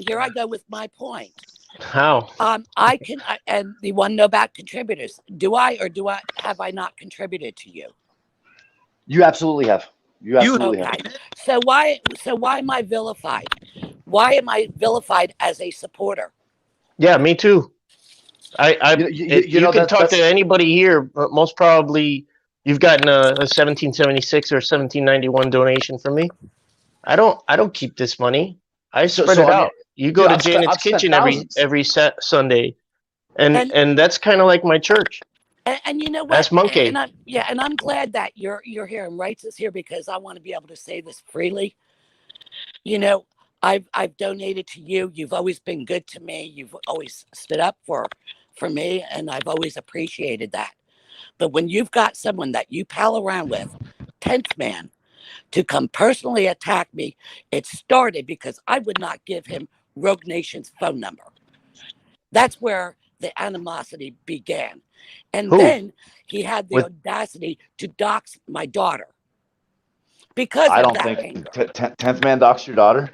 here I go with my point. How? And the one know about contributors. Do I have I not contributed to you? You absolutely have. You absolutely Okay. have. So why am I vilified? Why am I vilified as a supporter? Yeah, me too. You can talk to anybody here, but most probably you've gotten a 1776 or 1791 donation from me. I don't keep this money. I spread it out. You go to Janet's Kitchen every Sunday, and that's kind of like my church. And you know what? That's Monkey. And I'm glad that you're here and Wrights is here because I want to be able to say this freely. You know, I've donated to you. You've always been good to me. You've always stood up for me, and I've always appreciated that. But when you've got someone that you pal around with, 10th man, to come personally attack me, it started because I would not give him Rogue Nation's phone number. That's where the animosity began. And then he had the audacity to dox my daughter. Because I of don't that think anger. 10th man doxed your daughter.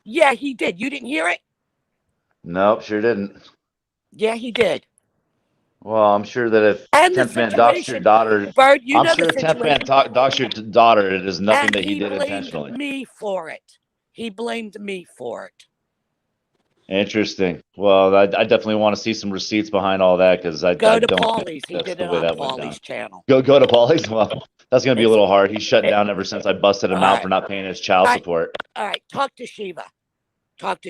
Yeah, he did. You didn't hear it? Nope, sure didn't. Yeah, he did. Well, I'm sure that if And 10th man doxed your daughter, Bird, I'm sure if 10th man doxed your daughter, it is nothing that he did intentionally. He blamed me for it. He blamed me for it. Interesting. Well, I definitely want to see some receipts behind all that because I go to don't Paulie's. He did it on Paulie's channel. Go to Paulie's. Well, that's gonna be a little hard. He's shut down ever since I busted him out for not paying his child support. All right, talk to Shiva.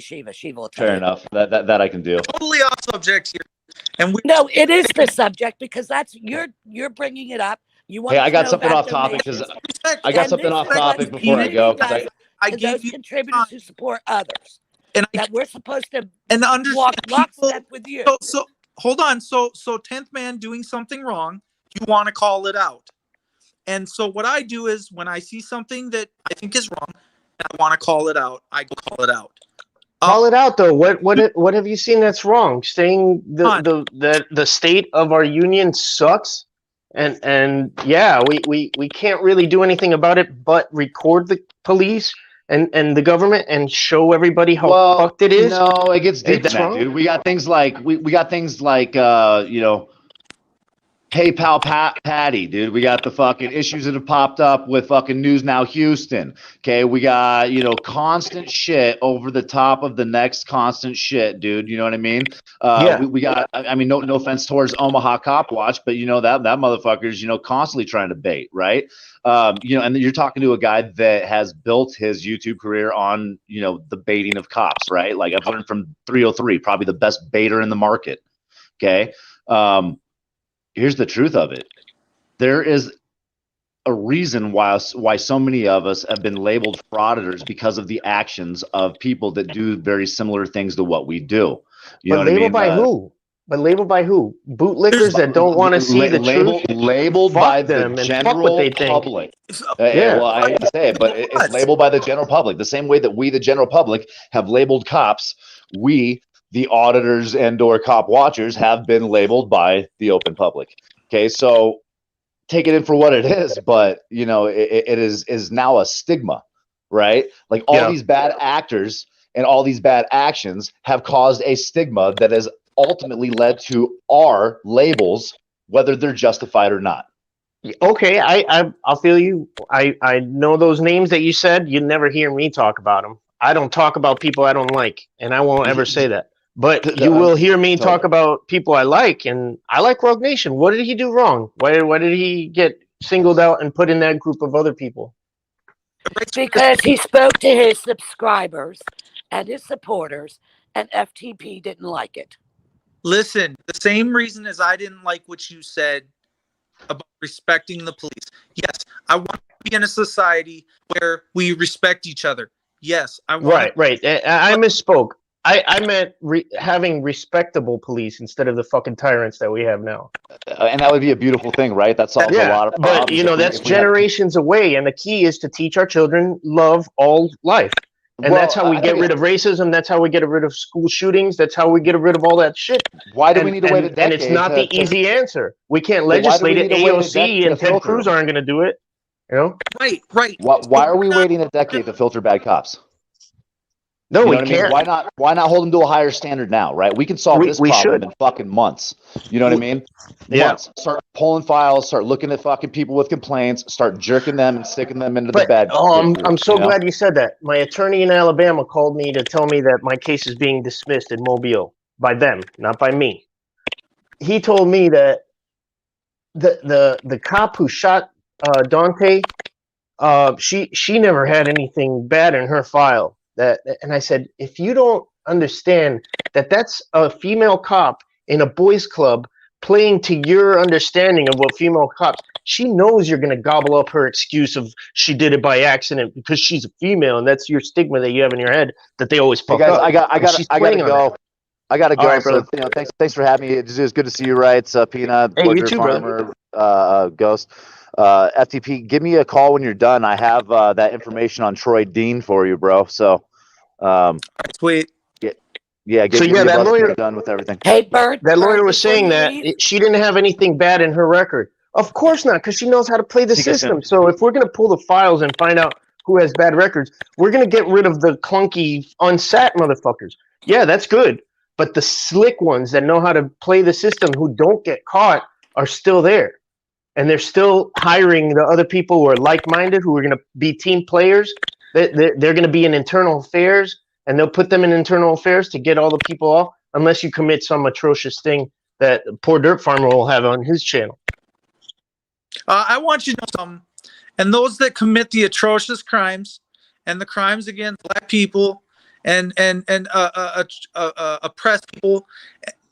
Shiva will tell Fair enough. That I can do. Totally off subject here. And no, it is the subject because that's you're bringing it up. You want? Hey, I got something off topic because I got something off topic before I go. I gave you contributors who support others, and that we're supposed to walk lockstep with you. So hold on. So 10th man doing something wrong, you want to call it out. And so what I do is when I see something that I think is wrong and I want to call it out, I call it out. Call it out though. What have you seen that's wrong? Saying the state of our union sucks, and yeah, we can't really do anything about it but record the police and the government and show everybody how fucked it is. No, it gets deep than that, dude. We got things like PayPal Patty, dude. We got the fucking issues that have popped up with fucking News Now Houston. Okay, we got constant shit over the top of the next constant shit, dude. You know what I mean? We got. I mean, no offense towards Omaha Cop Watch, but that motherfucker's constantly trying to bait, right? And you're talking to a guy that has built his YouTube career on the baiting of cops, right? Like I've learned from 303, probably the best baiter in the market. Okay. Here's the truth of it. There is a reason why so many of us have been labeled frauditors because of the actions of people that do very similar things to what we do. You know what I mean? By who? But labeled by who? Bootlickers that don't want to see the truth? Labeled by the general public. Well, I hate to say it, but it's labeled by the general public. The same way that we, the general public, have labeled cops, we, the auditors and or cop watchers, have been labeled by the open public. Okay, so take it in for what it is, but it is now a stigma, right? Like all these bad actors and all these bad actions have caused a stigma that has ultimately led to our labels, whether they're justified or not. Okay, I'll feel you. I know those names that you said. You never hear me talk about them. I don't talk about people I don't like, and I won't ever say that. But you will hear me talk about people I like, and I like Rogue Nation. What did he do wrong? Why did he get singled out and put in that group of other people? Because he spoke to his subscribers and his supporters, and FTP didn't like it. Listen, the same reason as I didn't like what you said about respecting the police. Yes, I want to be in a society where we respect each other. Yes, I want. Right. I misspoke. I meant having respectable police instead of the fucking tyrants that we have now. And that would be a beautiful thing, right? That solves a lot of problems. But you know, that's generations away, and the key is to teach our children love all life. And that's how we get rid of racism. That's how we get rid of school shootings. That's how we get rid of all that shit. Why do we need to wait a decade? And it's not the easy answer. We can't legislate it. AOC and Ted Cruz aren't going to do it. You know? Right. Why are we waiting a decade to filter bad cops? No, we can't. Why not hold them to a higher standard now, right? We can solve this problem in fucking months. You know what I mean? Months. Start pulling files, start looking at fucking people with complaints, start jerking them and sticking them into the bed. I'm so glad you said that. My attorney in Alabama called me to tell me that my case is being dismissed in Mobile by them, not by me. He told me that the cop who shot Dante, she never had anything bad in her file. And I said, if you don't understand that that's a female cop in a boys' club playing to your understanding of what female cops, she knows you're going to gobble up her excuse of she did it by accident because she's a female, and that's your stigma that you have in your head that they always fuck up. I gotta go. I gotta go. Right, so, thanks for having me. It's good to see you. Right, Peanut, hey, Butcher, you too, Farmer, Ghost. FTP, give me a call when you're done. I have that information on Troy Dean for you, bro. So, sweet. That lawyer done with everything. Hey, Bert. That lawyer was saying that she didn't have anything bad in her record. Of course not, because she knows how to play the system. So if we're going to pull the files and find out who has bad records, we're going to get rid of the clunky, unsat motherfuckers. Yeah, that's good. But the slick ones that know how to play the system who don't get caught are still there. And they're still hiring the other people who are like-minded, who are going to be team players. They're going to be in internal affairs, and they'll put them in internal affairs to get all the people off, unless you commit some atrocious thing that Poor Dirt Farmer will have on his channel. I want you to know something. And those that commit the atrocious crimes and the crimes against black people and oppressed people,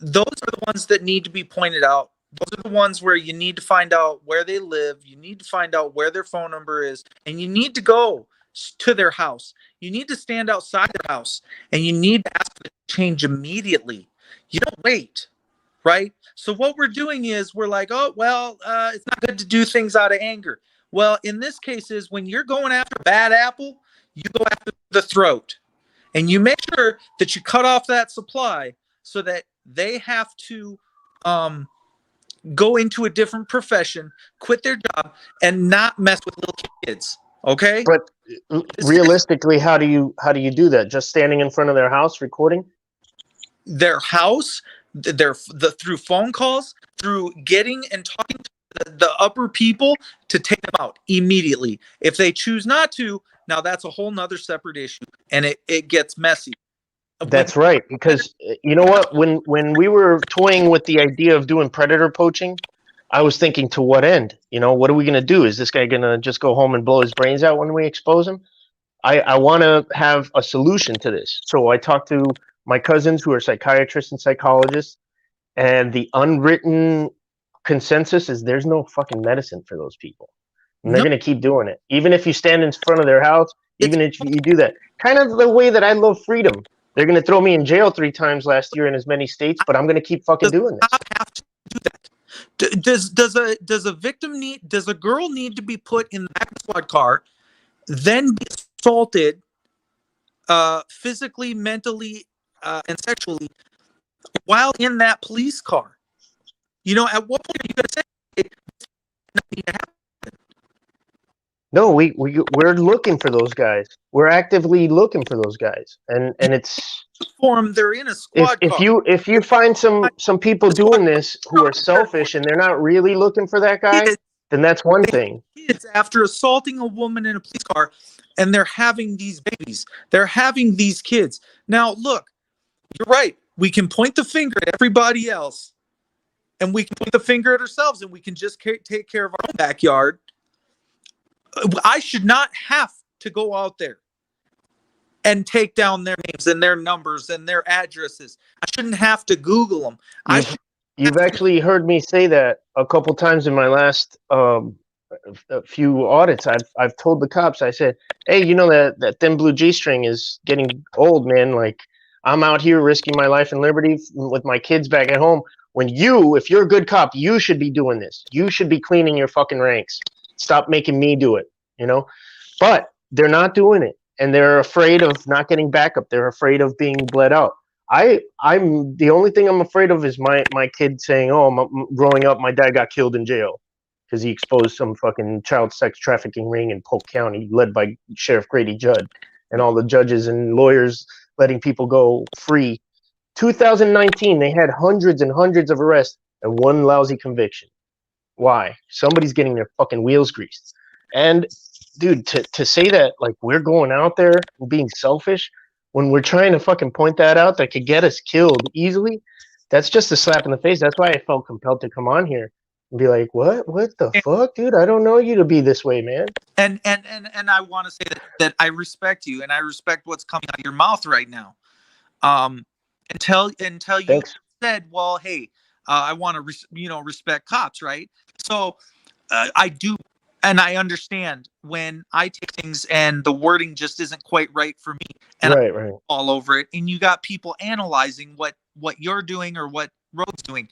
those are the ones that need to be pointed out. Those are the ones where you need to find out where they live. You need to find out where their phone number is, and you need to go to their house. You need to stand outside their house, and you need to ask for the change immediately. You don't wait, right? So what we're doing is we're like, oh, well, it's not good to do things out of anger. Well, in this case is when you're going after a bad apple, you go after the throat, and you make sure that you cut off that supply so that they have to go into a different profession, quit their job, and not mess with little kids. Okay. But realistically, how do you do that? Just standing in front of their house recording? Their house, through phone calls, through getting and talking to the upper people to take them out immediately. If they choose not to, now that's a whole nother separate issue, and it gets messy. That's right, because you know what? When we were toying with the idea of doing predator poaching, I was thinking, to what end? You know, what are we going to do? Is this guy going to just go home and blow his brains out when we expose him? I want to have a solution to this. So I talked to my cousins who are psychiatrists and psychologists, and the unwritten consensus is there's no fucking medicine for those people. And they're going to keep doing it. Even if you stand in front of their house, even if you do that. Kind of the way that I love freedom. They're going to throw me in jail 3 times last year in as many states, but I'm going to keep fucking doing this. I have to do that. Does a girl need to be put in the back of the squad car, then be assaulted physically, mentally, and sexually while in that police car? You know, at what point are you going to say it doesn't need to happen? No, we're looking for those guys. We're actively looking for those guys, and it's form. They're in a squad car. If you find some people doing this who are selfish and they're not really looking for that guy, then that's one thing. Kids after assaulting a woman in a police car, and they're having these babies. They're having these kids. Now, look, you're right. We can point the finger at everybody else, and we can point the finger at ourselves, and we can just take care of our own backyard. I should not have to go out there and take down their names and their numbers and their addresses. I shouldn't have to Google them. You've actually heard me say that a couple times in my last a few audits. I've told the cops, I said, hey, you know that thin blue G-string is getting old, man. Like, I'm out here risking my life and liberty with my kids back at home. When if you're a good cop, you should be doing this. You should be cleaning your fucking ranks. Stop making me do it, you know? But they're not doing it. And they're afraid of not getting backup. They're afraid of being bled out. I'm the only thing I'm afraid of is my kid saying, "Oh, growing up, my dad got killed in jail because he exposed some fucking child sex trafficking ring in Polk County, led by Sheriff Grady Judd, and all the judges and lawyers letting people go free." 2019, they had hundreds and hundreds of arrests and one lousy conviction. Why? Somebody's getting their fucking wheels greased. And dude, to say that like we're going out there and being selfish when we're trying to fucking point that out that could get us killed easily, that's just a slap in the face. That's why I felt compelled to come on here and be like, what the fuck, dude? I don't know you to be this way, man. And I want to say that I respect you, and I respect what's coming out of your mouth right now. Until you Thanks. said, well, hey, I want to respect cops, right? So I do, and I understand when I take things and the wording just isn't quite right for me, and Right. I'm all over it, and you got people analyzing what you're doing or what Rogue's doing,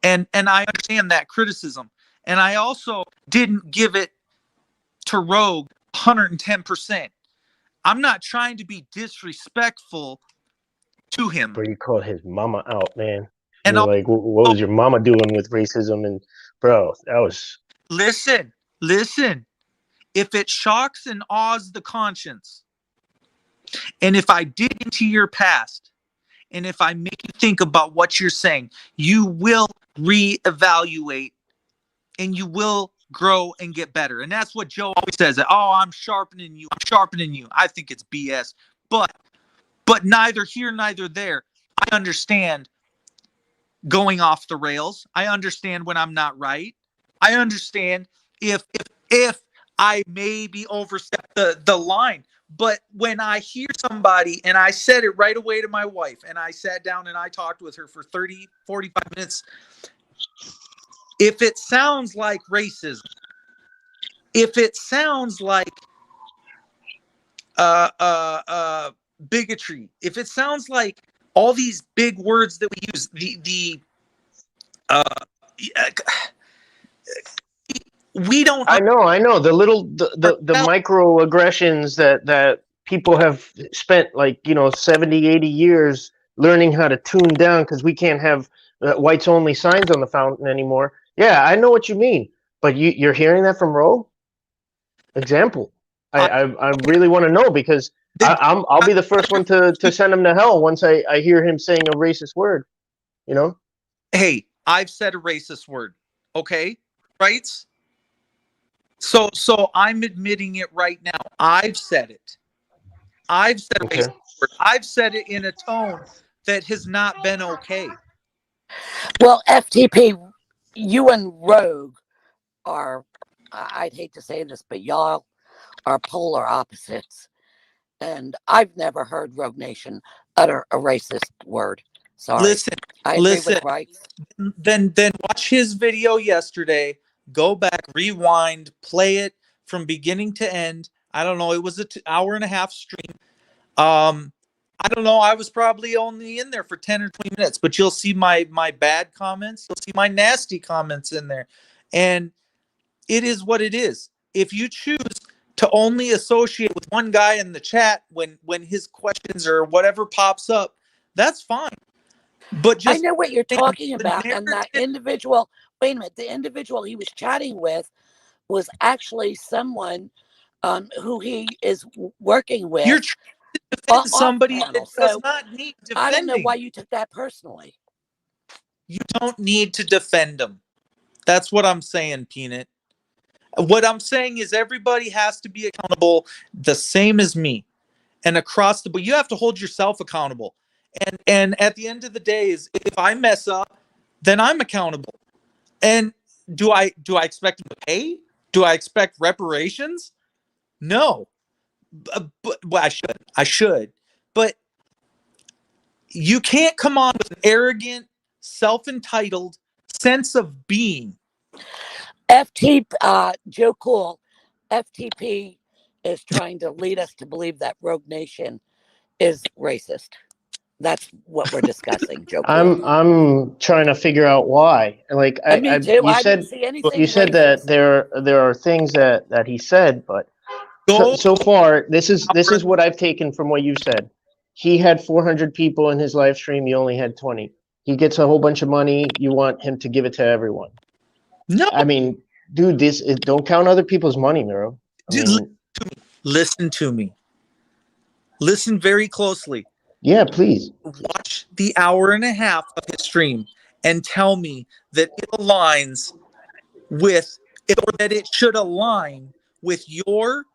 and I understand that criticism, and I also didn't give it to Rogue 110%. I'm not trying to be disrespectful to him. Bro, you called his mama out, man. And you're like, what was your mama doing with racism? And bro, that was... Listen. If it shocks and awes the conscience, and if I dig into your past, and if I make you think about what you're saying, you will reevaluate and you will grow and get better. And that's what Joe always says. Oh, I'm sharpening you. I think it's BS. But neither here, neither there. I understand going off the rails. I understand when I'm not right. I understand if I maybe overstep the line. But when I hear somebody, and I said it right away to my wife, and I sat down and I talked with her for 30, 45 minutes. If it sounds like racism, if it sounds like bigotry, if it sounds like all these big words that we use, we don't. I know the little the microaggressions that people have spent 70, 80 years learning how to tune down because we can't have whites only signs on the fountain anymore. Yeah, I know what you mean, but you're hearing that from Roe? Example. I really want to know because I'll be the first one to send him to hell once I hear him saying a racist word. You know? Hey, I've said a racist word. Okay, right? So I'm admitting it right now. I've said it. I've said a racist word. I've said it in a tone that has not been okay. Well, FTP, you and Rogue are, I'd hate to say this, but y'all are polar opposites. And I've never heard Rogue Nation utter a racist word. Sorry. Listen. With rights. Then watch his video yesterday. Go back, rewind, play it from beginning to end. I don't know. It was an hour and a half stream. I don't know. I was probably only in there for 10 or 20 minutes, but you'll see my bad comments. You'll see my nasty comments in there. And it is what it is. If you choose to only associate with one guy in the chat when his questions or whatever pops up, that's fine. But just I know what you're talking about. And that individual, wait a minute, the individual he was chatting with was actually someone who he is working with. You're trying to defend somebody that does not need defending. I don't know why you took that personally. You don't need to defend them. That's what I'm saying, Peanut. What I'm saying is everybody has to be accountable the same as me. And across the board, you have to hold yourself accountable. And at the end of the day, is if I mess up, then I'm accountable. And do I expect them to pay? Do I expect reparations? No. But well, I should. But you can't come on with an arrogant, self-entitled sense of being. Joe Cool, FTP is trying to lead us to believe that Rogue Nation is racist. That's what we're discussing, Joe. I'm trying to figure out why. Like Me too. you I didn't said see anything you said that racist. there are things that he said, but Go so far this is what I've taken from what you've said. He had 400 people in his live stream. You only had 20. He gets a whole bunch of money. You want him to give it to everyone. no, I mean, dude, don't count other people's money, Miro. I dude, mean, listen to me. Listen very closely. yeah, please. Watch the hour and a half of his stream and tell me that it aligns with, or that it should align with your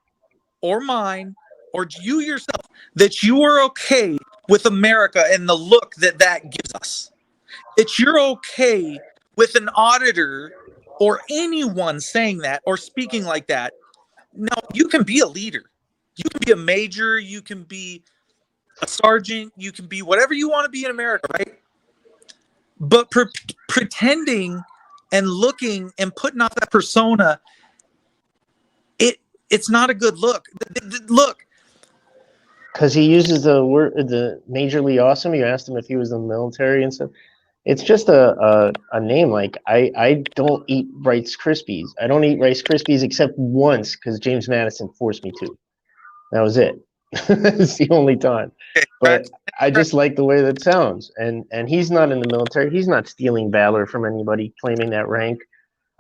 or mine or you yourself, that you are okay with America and the look that that gives us. That you're okay with an auditor or anyone saying that or speaking like that. No, you can be a leader. You can be a major. You can be a sergeant. You can be whatever you want to be in America, right? But pretending and looking and putting off that persona, it's not a good look. Look, Because he uses the word, the majorly awesome. You asked him if he was in the military and stuff. It's just a name. Like I don't eat Rice Krispies. I don't eat Rice Krispies except once because James Madison forced me to. That was it. It's the only time. But I just like the way that sounds. And he's not in the military. He's not stealing valor from anybody, claiming that rank.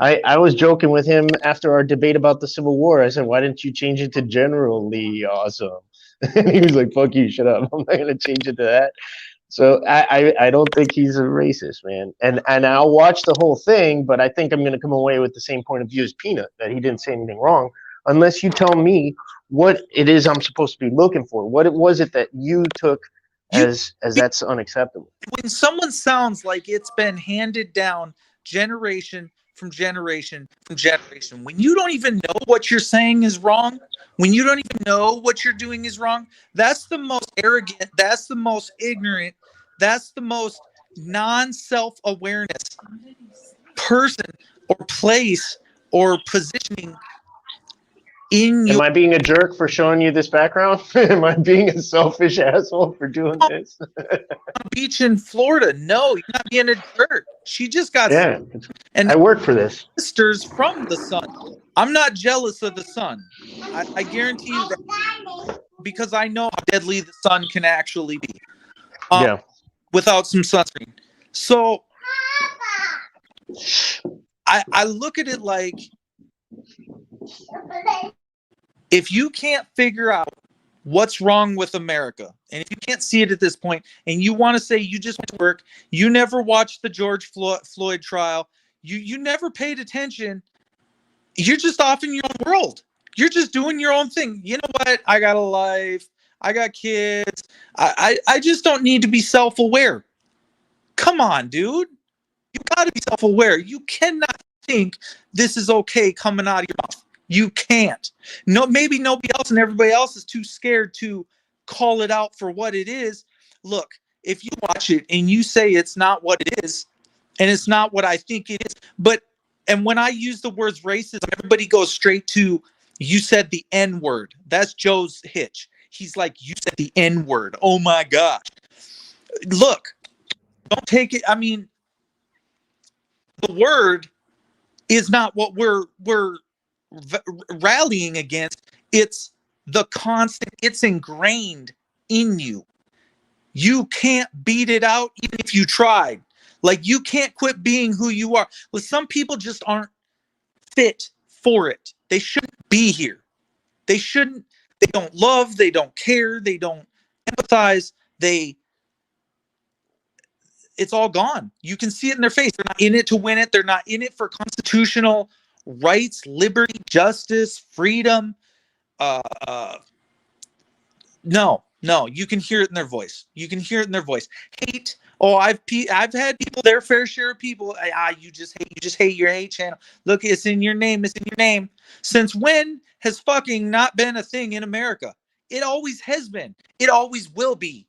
I was joking with him after our debate about the Civil War. I said, why didn't you change it to generally awesome? And he was like, fuck you, shut up. I'm not going to change it to that. So I don't think he's a racist, man. And I'll watch the whole thing, but I think I'm going to come away with the same point of view as Peanut, that he didn't say anything wrong, unless you tell me what it is I'm supposed to be looking for. What was it that you took as that's unacceptable? When someone sounds like it's been handed down generation from generation from generation, when you don't even know what you're saying is wrong, when you don't even know what you're doing is wrong, that's the most arrogant, that's the most ignorant, that's the most non-self-awareness person or place or positioning in Am your I being a jerk for showing you this background? Am I being a selfish asshole for doing this? beach in Florida. No, you're not being a jerk. She just got Yeah, and I work for this. sisters from the sun. I'm not jealous of the sun. I guarantee you that, because I know how deadly the sun can actually be Yeah. without some sunscreen. So I look at it like, if you can't figure out what's wrong with America, and if you can't see it at this point, and you want to say you just went to work, you never watched the George Floyd trial, you never paid attention, you're just off in your own world. You're just doing your own thing. You know what? I got a life. I got kids. I just don't need to be self-aware. Come on, dude. You got to be self-aware. You cannot think this is okay coming out of your mouth. You can't. No, maybe nobody else and everybody else is too scared to call it out for what it is. Look, if you watch it and you say it's not what it is, and it's not what I think it is, and when I use the words racism, everybody goes straight to, you said the N word. That's Joe's hitch. He's like, you said the N word. Oh my gosh. Look, don't take it. I mean, the word is not what we're rallying against. It's the constant, it's ingrained in you. You can't beat it out even if you tried. Like, you can't quit being who you are. Well, some people just aren't fit for it. They shouldn't be here. They shouldn't, they don't love, they don't care, they don't empathize, it's all gone. You can see it in their face. They're not in it to win it. They're not in it for constitutional rights, liberty, justice, freedom. No, you can hear it in their voice. You can hear it in their voice. Hate. Oh, I've had people, their fair share of people. You just hate your hate channel. Look, it's in your name. It's in your name. Since when has fucking not been a thing in America? It always has been. It always will be.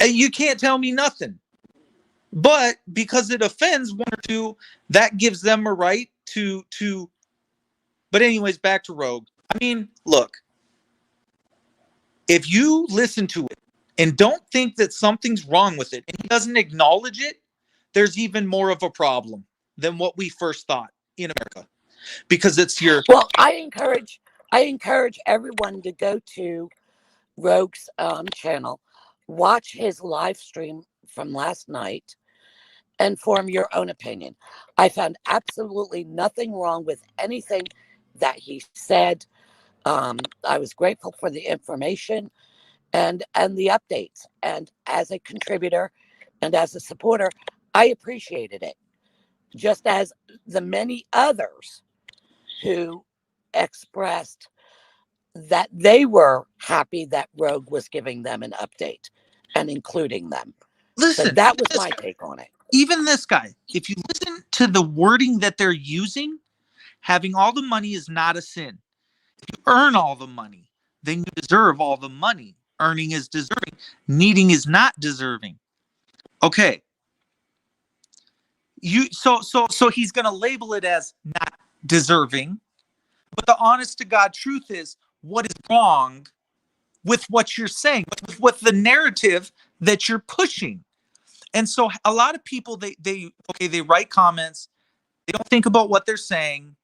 You can't tell me nothing. But because it offends one or two, that gives them a right to. But anyways, back to Rogue. I mean, look. If you listen to it and don't think that something's wrong with it, and he doesn't acknowledge it, there's even more of a problem than what we first thought in America. Because it's your Well, I encourage everyone to go to Rogue's channel, watch his live stream from last night, and form your own opinion. I found absolutely nothing wrong with anything that he said. I was grateful for the information and the updates. And as a contributor and as a supporter, I appreciated it, just as the many others who expressed that they were happy that Rogue was giving them an update and including them. listen. So that was my take on it. Even this guy, if you listen to the wording that they're using, having all the money is not a sin. If you earn all the money, then you deserve all the money. Earning is deserving. Needing is not deserving. Okay. So he's gonna label it as not deserving. But the honest to God truth is, what is wrong with what you're saying, with the narrative that you're pushing? And so a lot of people they write comments, they don't think about what they're saying.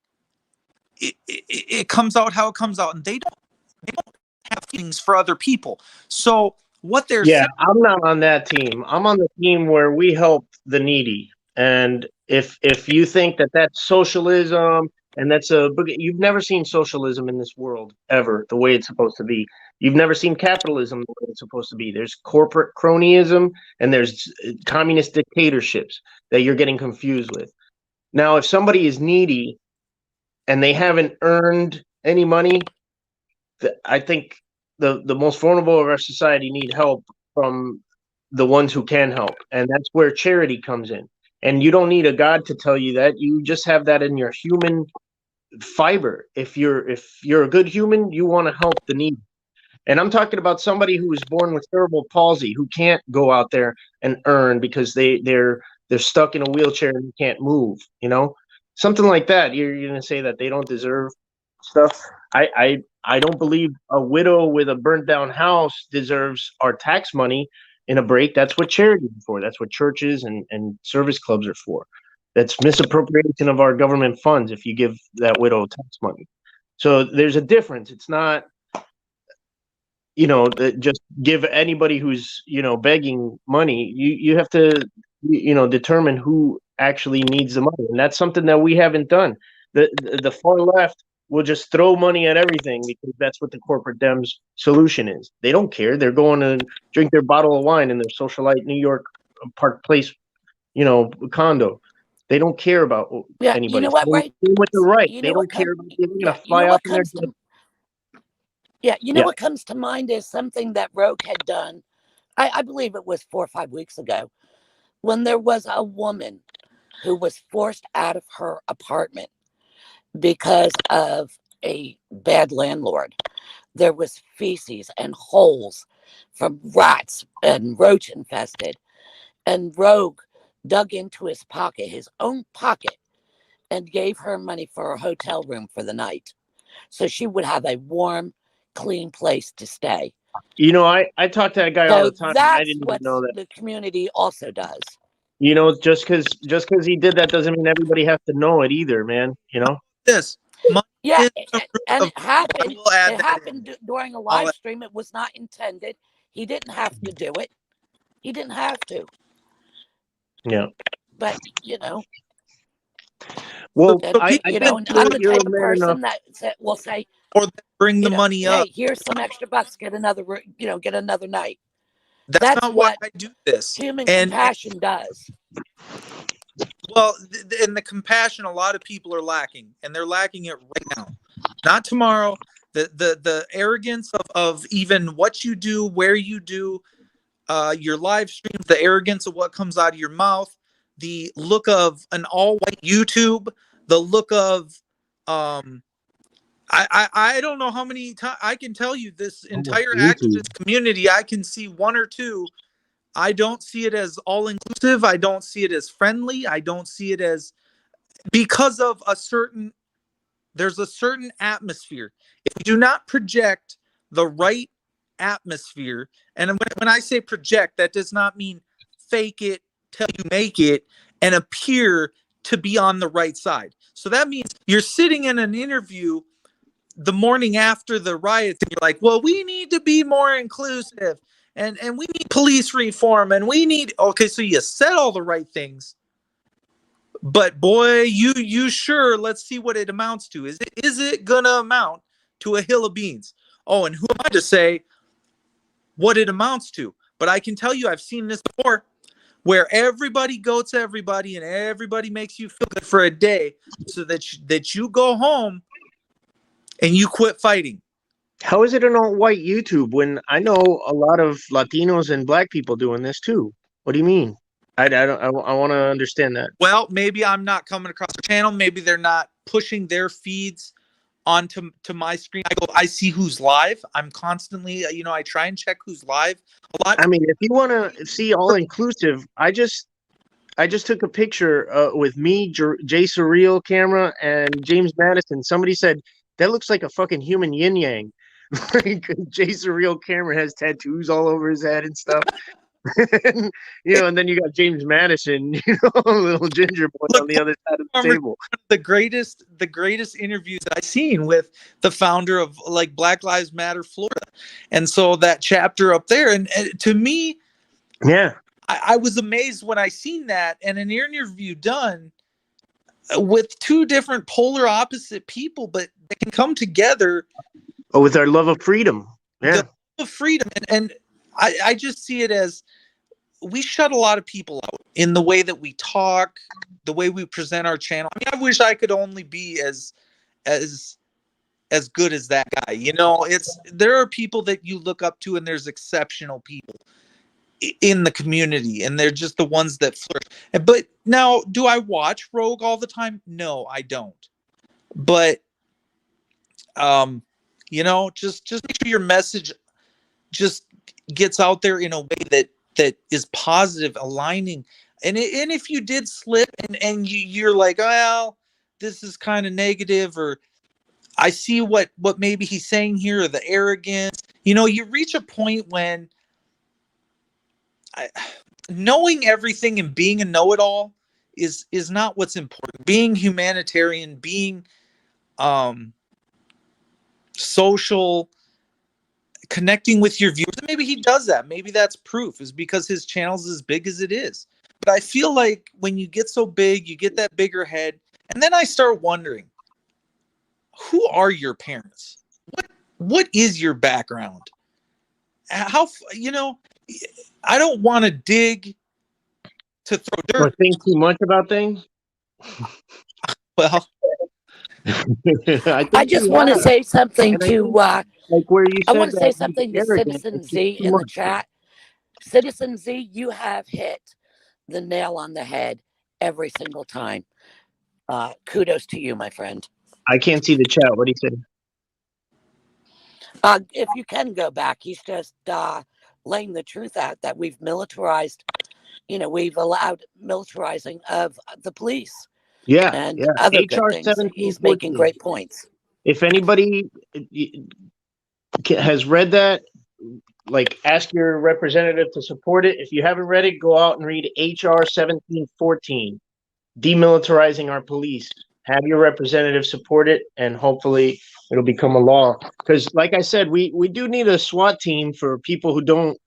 It comes out how it comes out, and they don't have feelings for other people. So what they're Yeah, saying, I'm not on that team. I'm on the team where we help the needy. And if you think that that's socialism and you've never seen socialism in this world ever the way it's supposed to be. You've never seen capitalism the way it's supposed to be. There's corporate cronyism and there's communist dictatorships that you're getting confused with. Now, if somebody is needy and they haven't earned any money, I think the most vulnerable of our society need help from the ones who can help, and that's where charity comes in. And you don't need a God to tell you that. You just have that in your human fiber. If you're a good human, you want to help the needy. And I'm talking about somebody who was born with cerebral palsy, who can't go out there and earn because they're stuck in a wheelchair and can't move. Something like that. You're gonna say that they don't deserve stuff. I don't believe a widow with a burnt down house deserves our tax money in a break. That's what charity is for. That's what churches and service clubs are for. That's misappropriation of our government funds if you give that widow tax money. So there's a difference. It's not, just give anybody who's, begging money. You have to, determine who actually needs the money. And that's something that we haven't done. The far left will just throw money at everything because that's what the corporate Dems solution is. They don't care. They're going to drink their bottle of wine in their socialite New York Park Place, condo. They don't care about anybody. You know what, right? With the right, they don't care about they're going to fly off in their jet. What comes to mind is something that Rogue had done. I believe it was 4 or 5 weeks ago, when there was a woman who was forced out of her apartment because of a bad landlord. There was feces and holes from rats and roach infested. And Rogue dug into his own pocket, and gave her money for a hotel room for the night, so she would have a warm, clean place to stay. I talk to that guy all the time. That's I didn't even know that the community also does. Just because he did that doesn't mean everybody has to know it either, man. this. Yeah, Is the root and of- it happened. I will add It that happened during a live stream. It was not intended. He didn't have to do it. He didn't have to. Yeah. But Well, So I people- think and I'm the you're type of man person enough. that will say, or bring the money up. hey, here's some extra bucks. Get another night. That's not why what I do this. human And compassion does. well, and the compassion a lot of people are lacking, and they're lacking it right now, not tomorrow. The arrogance of even what you do, where you do your live streams, the arrogance of what comes out of your mouth, the look of an all white YouTube, the look of I don't know how many times I can tell you this entire activist community. I can see one or two. I don't see it as all inclusive. I don't see it as friendly. I don't see it as, because of there's a certain atmosphere. If you do not project the right atmosphere. And when I say project, that does not mean fake it till you make it and appear to be on the right side. So that means you're sitting in an interview the morning after the riots and you're like, well, we need to be more inclusive and we need police reform and we need, okay, so you said all the right things, but boy, you sure, let's see what it amounts to. Is it gonna amount to a hill of beans? Oh, and who am I to say what it amounts to? But I can tell you, I've seen this before, where everybody goes to everybody and everybody makes you feel good for a day, so that you go home and you quit fighting. How is it an alt-white YouTube when I know a lot of Latinos and Black people doing this too? What do you mean? I want to understand that. Well, maybe I'm not coming across the channel. Maybe they're not pushing their feeds onto my screen. I see who's live. I'm constantly, I try and check who's live a lot. I mean, if you want to see all inclusive, I just took a picture with me, Jay Surreal camera, and James Madison. Somebody said that looks like a fucking human yin yang. Like Jay Surreal camera has tattoos all over his head and stuff. And, and then you got James Madison, a little ginger boy on the other side of the table. The greatest interviews I've seen with the founder of like Black Lives Matter Florida, and so that chapter up there, and to me, yeah, I was amazed when I seen that, and an interview done with two different polar opposite people, but they can come together. Oh, with our love of freedom, yeah, the love of freedom, and I just see it as we shut a lot of people out in the way that we talk, the way we present our channel. I mean, I wish I could only be as good as that guy. There are people that you look up to, and there's exceptional people in the community, and they're just the ones that flourish. But now, do I watch Rogue all the time? No, I don't. But just make sure your message just gets out there in a way that is positive, aligning. And if you did slip and you're like, well, this is kind of negative, or I see what maybe he's saying here, or the arrogance, you reach a point when knowing everything and being a know-it-all is not what's important. Being humanitarian, being social, connecting with your viewers. Maybe he does that. Maybe that's proof, is because his channel's as big as it is. But I feel like when you get so big, you get that bigger head. And then I start wondering, who are your parents? What is your background? How, I don't want to dig to throw dirt. Or think too much about things. Well, I just want to say something to like where you said I want to say that something to arrogant, Citizen it's Z too in the much. chat. Citizen Z, you have hit the nail on the head every single time. Kudos to you, my friend. I can't see the chat. What do you say? If you can go back, he's just laying the truth out that we've militarized, we've allowed militarizing of the police. Yeah, and other good HR things. 1714. He's making great points. If anybody has read that, like, ask your representative to support it. If you haven't read it, go out and read HR 1714, demilitarizing our police. Have your representative support it, and hopefully it'll become a law. Because, like I said, we do need a SWAT team for people who don't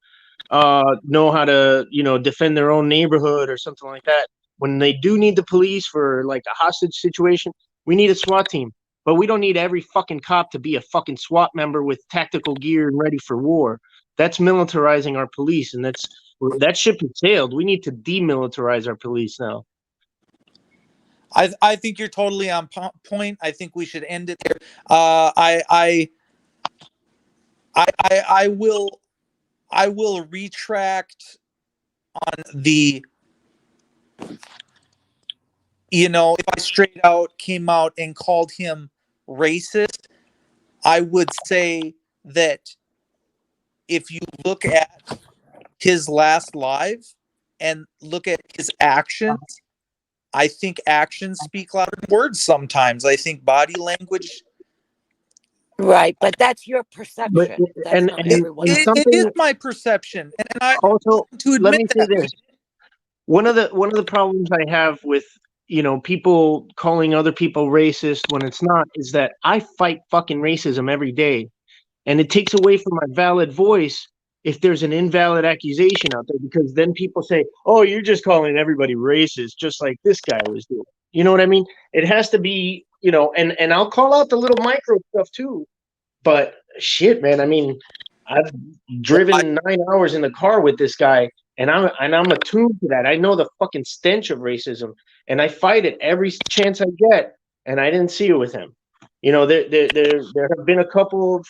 know how to, defend their own neighborhood or something like that. When they do need the police for like a hostage situation, we need a SWAT team. But we don't need every fucking cop to be a fucking SWAT member with tactical gear and ready for war. That's militarizing our police, and that ship has sailed. We need to demilitarize our police now. I think you're totally on point. I think we should end it there. I will retract on the, if I straight out came out and called him racist, I would say that if you look at his last live and look at his actions, I think actions speak louder than words sometimes. I think body language Right, but that's your But perception. That's and not and everyone and else's. It is something my perception, and I'm also. willing to Let admit me say that. this: one of the problems I have with people calling other people racist when it's not is that I fight fucking racism every day, and it takes away from my valid voice if there's an invalid accusation out there, because then people say, "Oh, you're just calling everybody racist, just like this guy was doing." You know what I mean? It has to be, and I'll call out the little micro stuff too. But shit, man, I mean, I've Well, driven 9 hours in the car with this guy, and I'm attuned to that. I know the fucking stench of racism, and I fight it every chance I get. And I didn't see it with him. There have been a couple of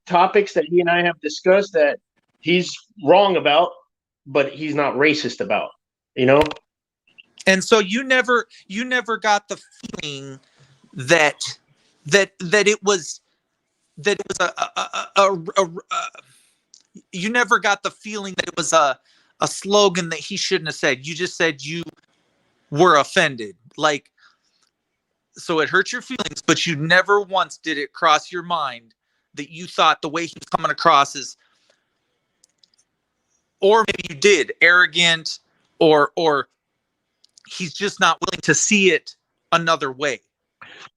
topics that he and I have discussed that he's wrong about, but he's not racist about. You know? and so you never got the feeling that it was you never got the feeling that it was a slogan that he shouldn't have said. You just said you were offended, like, so it hurt your feelings, but you never once did it cross your mind that you thought the way he was coming across is, or maybe you did, arrogant, or he's just not willing to see it another way.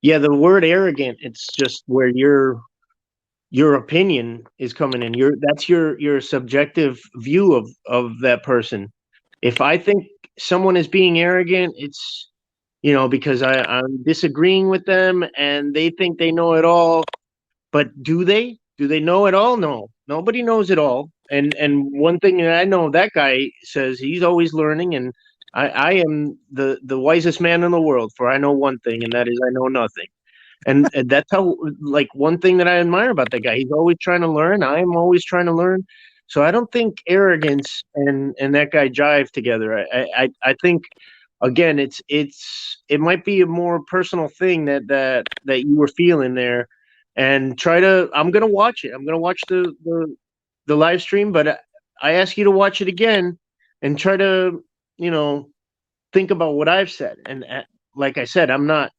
Yeah, the word arrogant, it's just where your opinion is coming in. That's your subjective view of that person. If I think someone is being arrogant, it's because I'm disagreeing with them and they think they know it all. But do they? Do they know it all? No. Nobody knows it all. And one thing that I know, that guy says he's always learning, and I am the wisest man in the world, for I know one thing, and that is I know nothing. And that's how, like, one thing that I admire about that guy. He's always trying to learn. I'm always trying to learn. So I don't think arrogance and that guy jive together. I think, again, it might be a more personal thing that you were feeling there, and I'm gonna watch it. I'm gonna watch the live stream, but I ask you to watch it again and try to think about what I've said. And like I said, I'm not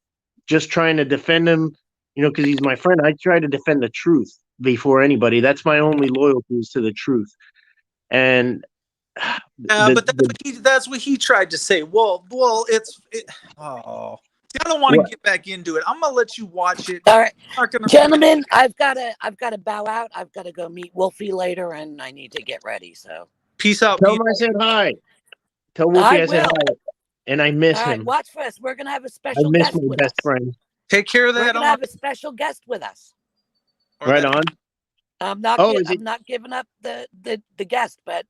just trying to defend him, because he's my friend. I try to defend the truth before anybody. That's my only loyalty, is to the truth. And But that's what he tried to say. Well, oh, see, I don't want to get back into it. I'm gonna let you watch it. All right, I'm not gonna gentlemen, I've got to bow out. I've got to go meet Wolfie later, and I need to get ready. So peace out. tell him I said hi. Tell Wolfie I said hi, and I miss all right, him. watch for us. We're gonna have a I special miss guest my with best us. friend. Take care of We're that. gonna have a special guest with us. Right on. I'm not. Oh, I'm not giving up the guest, but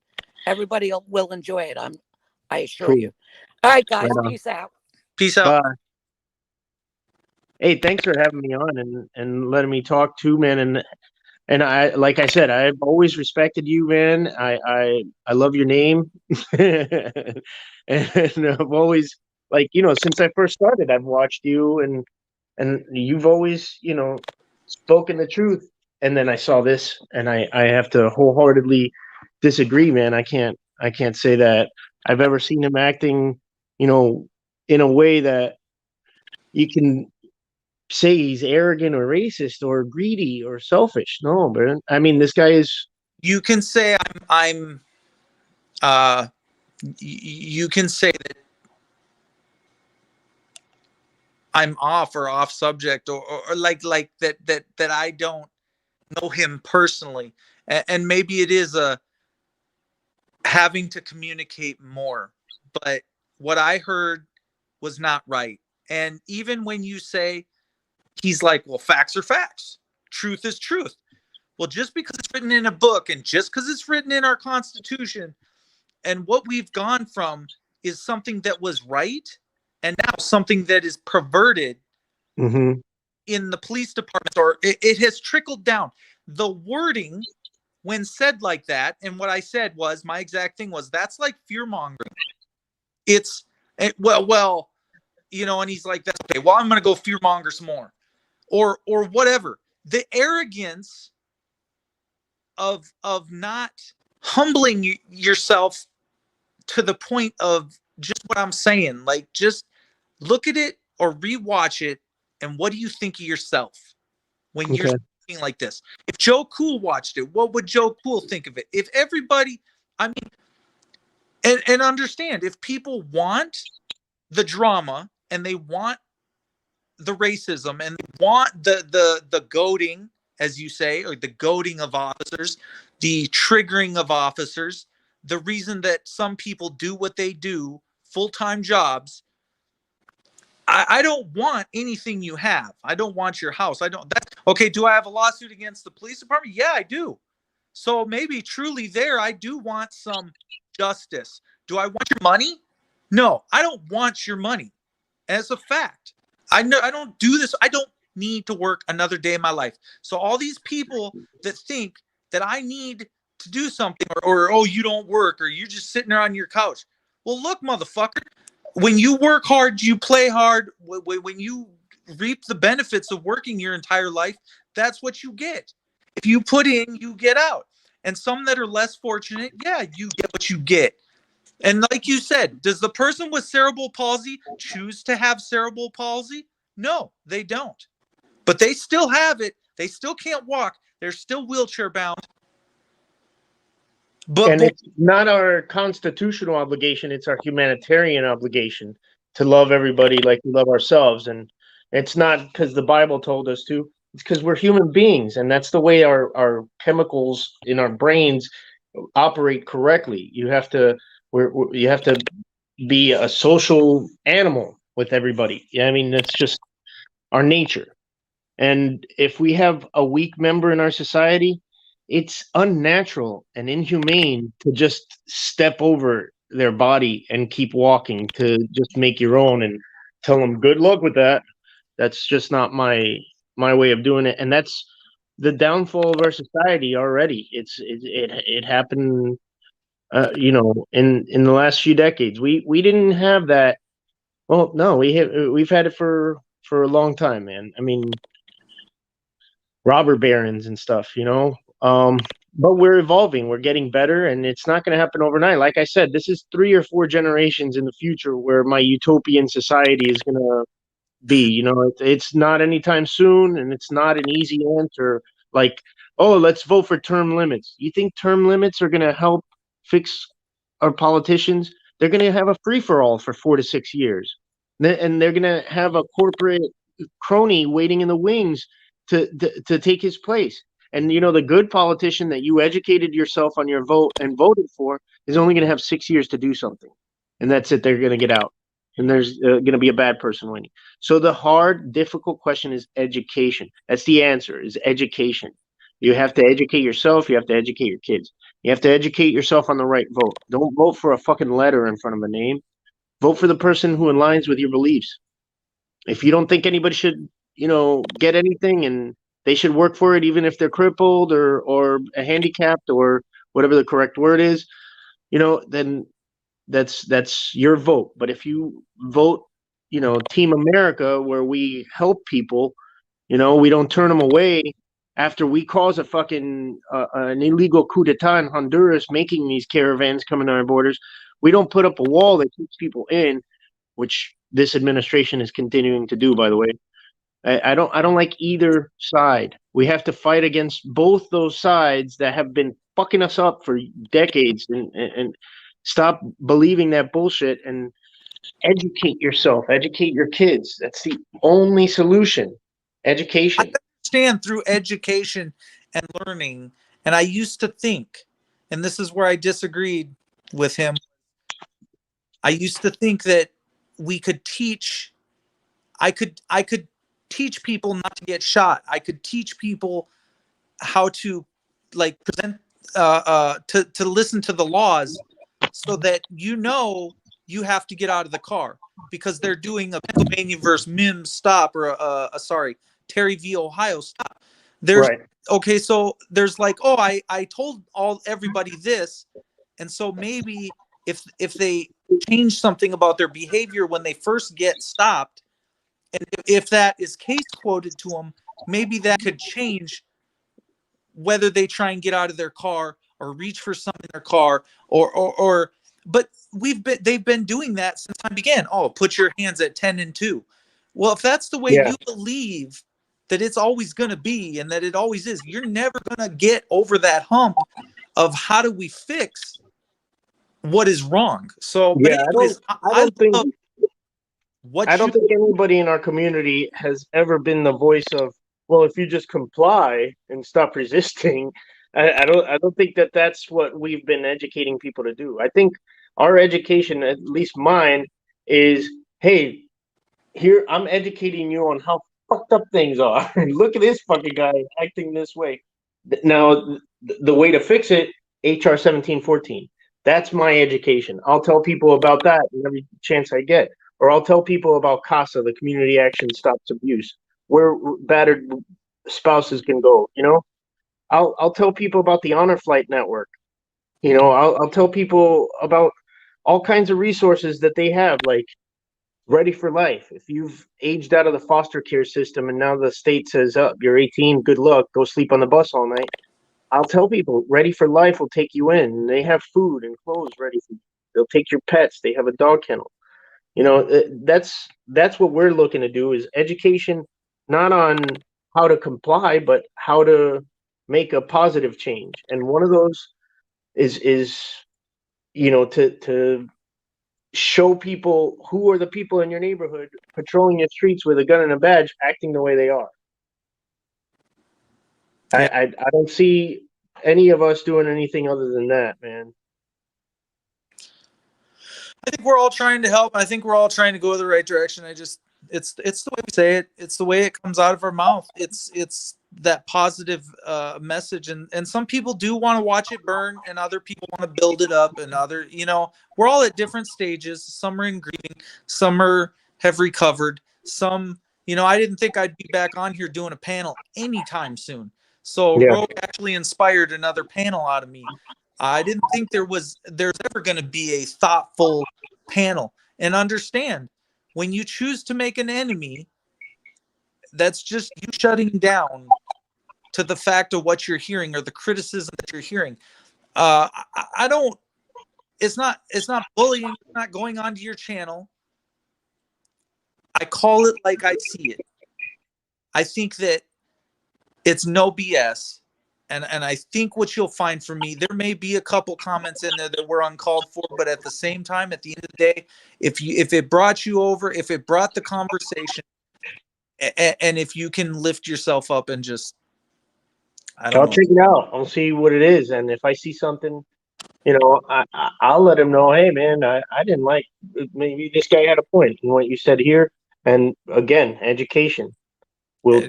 everybody will enjoy it. I assure Cool. you. All right, guys. Right on. Peace out. Peace out. Bye. Hey, thanks for having me on and letting me talk too, man. And I, like I said, I've always respected you, man. I love your name, and I've always, like, since I first started, I've watched you, and you've always, spoken the truth. And then I saw this, and I have to wholeheartedly disagree, man. I can't say that I've ever seen him acting, in a way that you can say he's arrogant or racist or greedy or selfish. No, man. I mean, this guy is. You can say you can say that I'm off subject, or like that I don't know him personally, and maybe it is a having to communicate more. But what I heard was not right. And even when you say, he's like, well, facts are facts, truth is truth. Well, just because it's written in a book, and just because it's written in our Constitution, and what we've gone from is something that was right, and now something that is perverted in the police department, or it has trickled down. The wording, when said like that, and what I said was, my exact thing was, that's like fear mongering. It's well, and he's like, that's okay. Well, I'm gonna go fear monger some more, or whatever. The arrogance of not humbling yourself to the point of just what I'm saying. Like, just look at it or rewatch it, and what do you think of yourself when you're like this. If Joe Cool watched it, what would Joe Cool think of it? If everybody, I mean, and understand, if people want the drama and they want the racism and they want the goading, as you say, or the goading of officers, the triggering of officers, the reason that some people do what they do, full-time jobs. I don't want anything you have. I don't want your house. I don't. That's okay. Do I have a lawsuit against the police department? Yeah, I do. So maybe truly there, I do want some justice. Do I want your money? No, I don't want your money. As a fact, I know I don't do this. I don't need to work another day in my life. So all these people that think that I need to do something, or oh, you don't work, or you're just sitting there on your couch. Well, look, motherfucker, when you work hard, you play hard. When you reap the benefits of working your entire life, that's what you get. If you put in, you get out. And some that are less fortunate, yeah, you get what you get. And like you said, does the person with cerebral palsy choose to have cerebral palsy? No, they don't. But they still have it. They still can't walk. They're still wheelchair bound. And it's not our constitutional obligation, it's our humanitarian obligation to love everybody like we love ourselves. And it's not because the Bible told us to, it's because we're human beings, and that's the way our chemicals in our brains operate correctly. You have to you have to be a social animal with everybody. Yeah, I mean, that's just our nature. And if we have a weak member in our society, it's unnatural and inhumane to just step over their body and keep walking, to just make your own and tell them good luck with that. That's just not my way of doing it. And that's the downfall of our society already. It happened, in the last few decades. We didn't have that. Well, no, we've had it for a long time, man. I mean, robber barons and stuff, but we're evolving, we're getting better, and it's not going to happen overnight. Like I said, this is 3 or 4 generations in the future where my utopian society is going to be. It's not anytime soon, and it's not an easy answer like, oh, let's vote for term limits. You think term limits are going to help fix our politicians? They're going to have a free-for-all for 4 to 6 years, and they're going to have a corporate crony waiting in the wings to take his place. And the good politician that you educated yourself on your vote and voted for is only going to have 6 years to do something, and that's it. They're going to get out, and there's going to be a bad person winning. So the hard, difficult question is education. That's the answer, is education. You have to educate yourself. You have to educate your kids. You have to educate yourself on the right vote. Don't vote for a fucking letter in front of a name. Vote for the person who aligns with your beliefs. If you don't think anybody should get anything, and they should work for it, even if they're crippled or handicapped or whatever the correct word is, then that's your vote. But if you vote, Team America, where we help people, we don't turn them away after we cause a fucking an illegal coup d'etat in Honduras, making these caravans come into our borders. We don't put up a wall that keeps people in, which this administration is continuing to do, by the way. I don't like either side. We have to fight against both those sides that have been fucking us up for decades, and stop believing that bullshit and educate yourself, educate your kids. That's the only solution. Education. I understand through education and learning. And I used to think, and this is where I disagreed with him. I used to think that we could teach. I could teach people not to get shot. I could teach people how to present to listen to the laws, so that you have to get out of the car because they're doing a Pennsylvania versus Mims stop, or Terry v. Ohio stop. There's right. Okay, so there's I told everybody this, and so maybe if they change something about their behavior when they first get stopped, and if that is case quoted to them, maybe that could change whether they try and get out of their car or reach for something in their car, or but they've been doing that since time began. Oh, put your hands at 10 and 2. Well, if that's the way you believe that it's always going to be, and that it always is. You're never going to get over that hump of how do we fix what is wrong. So, but Yeah, anyways, I don't think love what I don't you. think anybody in our community has ever been the voice of, well, if you just comply and stop resisting. I don't think that that's what we've been educating people to do. I think our education, at least mine, is, hey, here I'm educating you on how fucked up things are. Look at this fucking guy acting this way. Now, the way to fix it, HR 1714. That's my education. I'll tell people about that every chance I get. Or I'll tell people about CASA, the Community Action Stops Abuse, where battered spouses can go. I'll tell people about the Honor Flight Network. I'll tell people about all kinds of resources that they have, like Ready for Life. If you've aged out of the foster care system and now the state says, "Up, you're 18, good luck, go sleep on the bus all night." I'll tell people Ready for Life will take you in. They have food and clothes ready for you. They'll take your pets. They have a dog kennel. That's what we're looking to do, is education, not on how to comply, but how to make a positive change. And one of those is to show people who are the people in your neighborhood patrolling your streets with a gun and a badge, acting the way they are. Yeah. I don't see any of us doing anything other than that, man. I think we're all trying to help. I think we're all trying to go the right direction. It's the way we say it. It's the way it comes out of our mouth. It's that positive message, and some people do want to watch it burn, and other people want to build it up, and we're all at different stages. Some are in grieving, some have recovered. Some, I didn't think I'd be back on here doing a panel anytime soon. So Yeah. Rogue actually inspired another panel out of me. I didn't think there's ever going to be a thoughtful panel. And understand, when you choose to make an enemy, that's just you shutting down to the fact of what you're hearing or the criticism that you're hearing. I don't. It's not bullying. It's not going onto your channel. I call it like I see it. I think that it's no BS. And I think what you'll find from me, there may be a couple comments in there that were uncalled for, but at the same time, at the end of the day, if it brought you over, if it brought the conversation, and if you can lift yourself up and just, I'll check it out. I'll see what it is, and if I see something, I'll let him know. Hey, man, I didn't like. Maybe this guy had a point in what you said here. And again, education will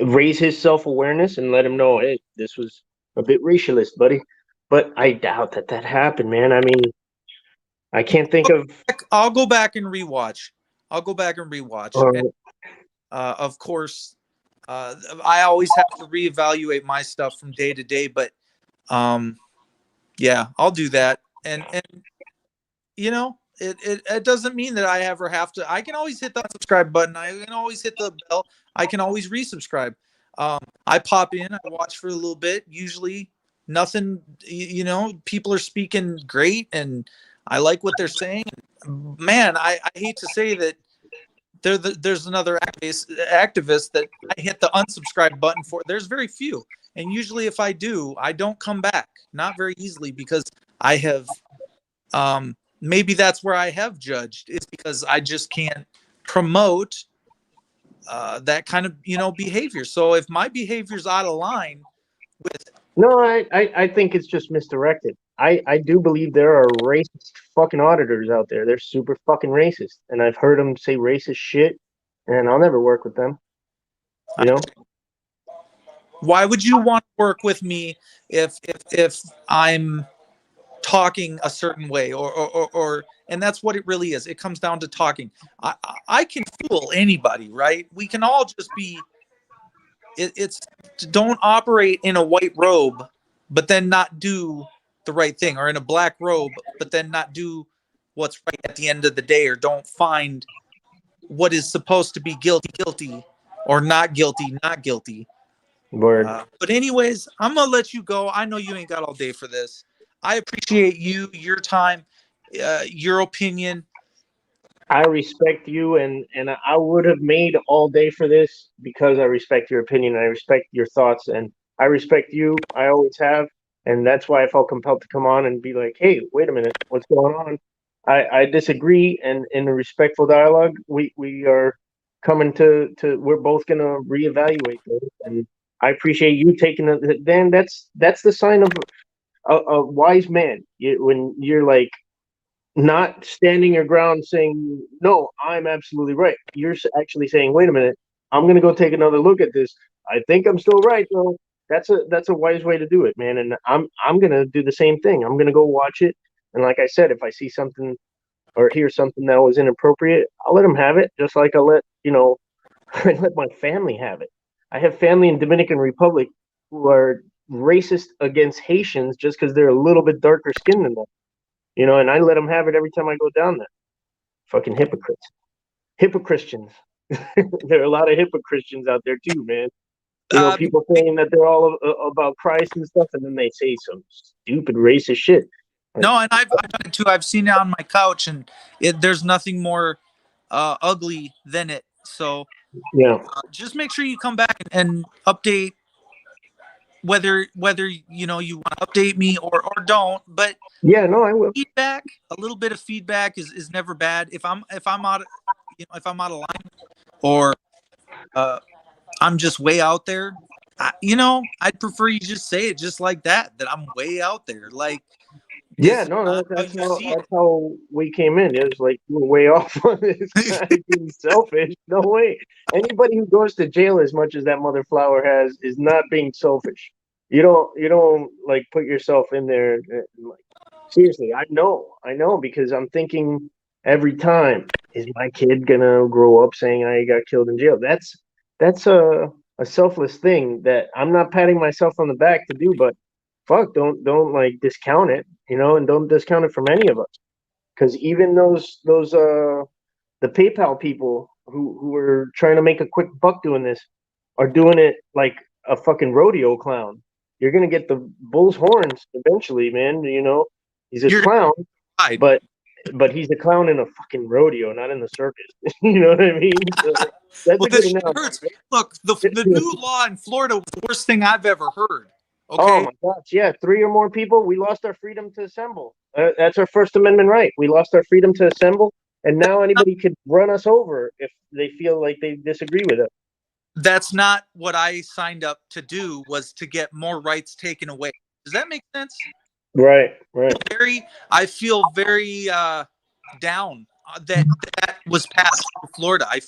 raise his self-awareness and let him know, hey, this was a bit racialist, buddy. But I doubt that happened, man. I mean, I can't think of. I'll go back and rewatch. And, of course, I always have to reevaluate my stuff from day to day, but yeah, I'll do that. And it doesn't mean that I ever have to. I can always hit the subscribe button. I can always hit the bell. I can always resubscribe. I pop in, I watch for a little bit. Usually nothing, people are speaking great and I like what they're saying. Man, I hate to say that there's another activist that I hit the unsubscribe button for. There's very few. And usually if I do, I don't come back. Not very easily, because I have, maybe that's where I have judged. It's because I just can't promote that kind of behavior. So if my behavior's out of line with, no, I think it's just misdirected. I do believe there are racist fucking auditors out there. They're super fucking racist, and I've heard them say racist shit, and I'll never work with them. Why would you want to work with me if I'm talking a certain way, or and that's what it really is. It comes down to talking. I can fool anybody, right? We can all just be. It's don't operate in a white robe, but then not do the right thing, or in a black robe, but then not do what's right at the end of the day, or don't find what is supposed to be guilty, or not guilty. Word. But anyways, I'm gonna let you go. I know you ain't got all day for this. I appreciate your time, your opinion. I respect you, and I would have made all day for this because I respect your opinion, I respect your thoughts, and I respect you. I always have, and that's why I felt compelled to come on and be like, "Hey, wait a minute, what's going on?" I disagree, and in a respectful dialogue, we are coming to we're both gonna reevaluate this, and I appreciate you taking it. Then that's the sign of a wise man. When you're like not standing your ground saying, no, I'm absolutely right. You're actually saying, wait a minute, I'm going to go take another look at this. I think I'm still right, though. That's a wise way to do it, man. And I'm going to do the same thing. I'm going to go watch it. And like I said, if I see something or hear something that was inappropriate, I'll let them have it, just like I let, I let my family have it. I have family in Dominican Republic who are racist against Haitians just because they're a little bit darker skinned than them. And I let them have it every time I go down there. Fucking hypocrites. Hypocristians. There are a lot of hypocristians out there too, man. Uh, People saying that they're all about Christ and stuff, and then they say some stupid racist shit. no, and I've done it too. I've seen it on my couch, and there's nothing more ugly than it. So Yeah. just make sure you come back and update whether you want to update me or don't. But Yeah, no, I will. feedback, a little bit of feedback is never bad. If I'm out, if I'm out of line, or I'm just way out there, I'd prefer you just say it just like that I'm way out there. Like, Yeah, this is no, not how that's you how see it. we came in. It was like you were way off on this guy being selfish. No way. Anybody who goes to jail as much as that mother flower has is not being selfish. You don't like put yourself in there. Like, seriously, I know because I'm thinking every time, is my kid gonna grow up saying I got killed in jail? That's a selfless thing that I'm not patting myself on the back to do, but fuck, don't like discount it, and don't discount it from any of us. Because even those the PayPal people who are trying to make a quick buck doing this are doing it like a fucking rodeo clown. You're gonna get the bull's horns eventually, man. He's a You're clown, gonna hide. but he's a clown in a fucking rodeo, not in the circus. You know what I mean? So that's Well, a good this shit analogy. hurts. Look, the new law in Florida was the worst thing I've ever heard. Oh Okay, my gosh, yeah, three or more people, we lost our freedom to assemble. That's our First Amendment right. We lost our freedom to assemble, and now anybody could run us over if they feel like they disagree with us. that's not what I signed up to do. Was to get more rights taken away. Does that make sense? Right, right. I feel very down that was passed in Florida. I'm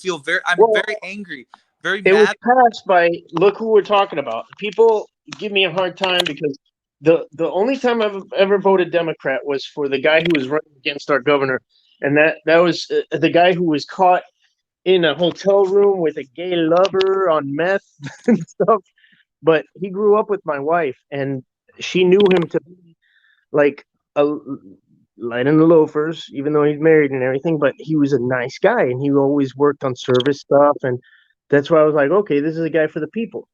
Well, very angry, very it was mad. passed by, look who we're talking about. People give me a hard time because the only time I've ever voted Democrat was for the guy who was running against our governor, and that was the guy who was caught in a hotel room with a gay lover on meth and stuff. But he grew up with my wife, and she knew him to be like a light in the loafers, even though he's married and everything. But he was a nice guy, and he always worked on service stuff, and that's why I was like, okay, this is a guy for the people.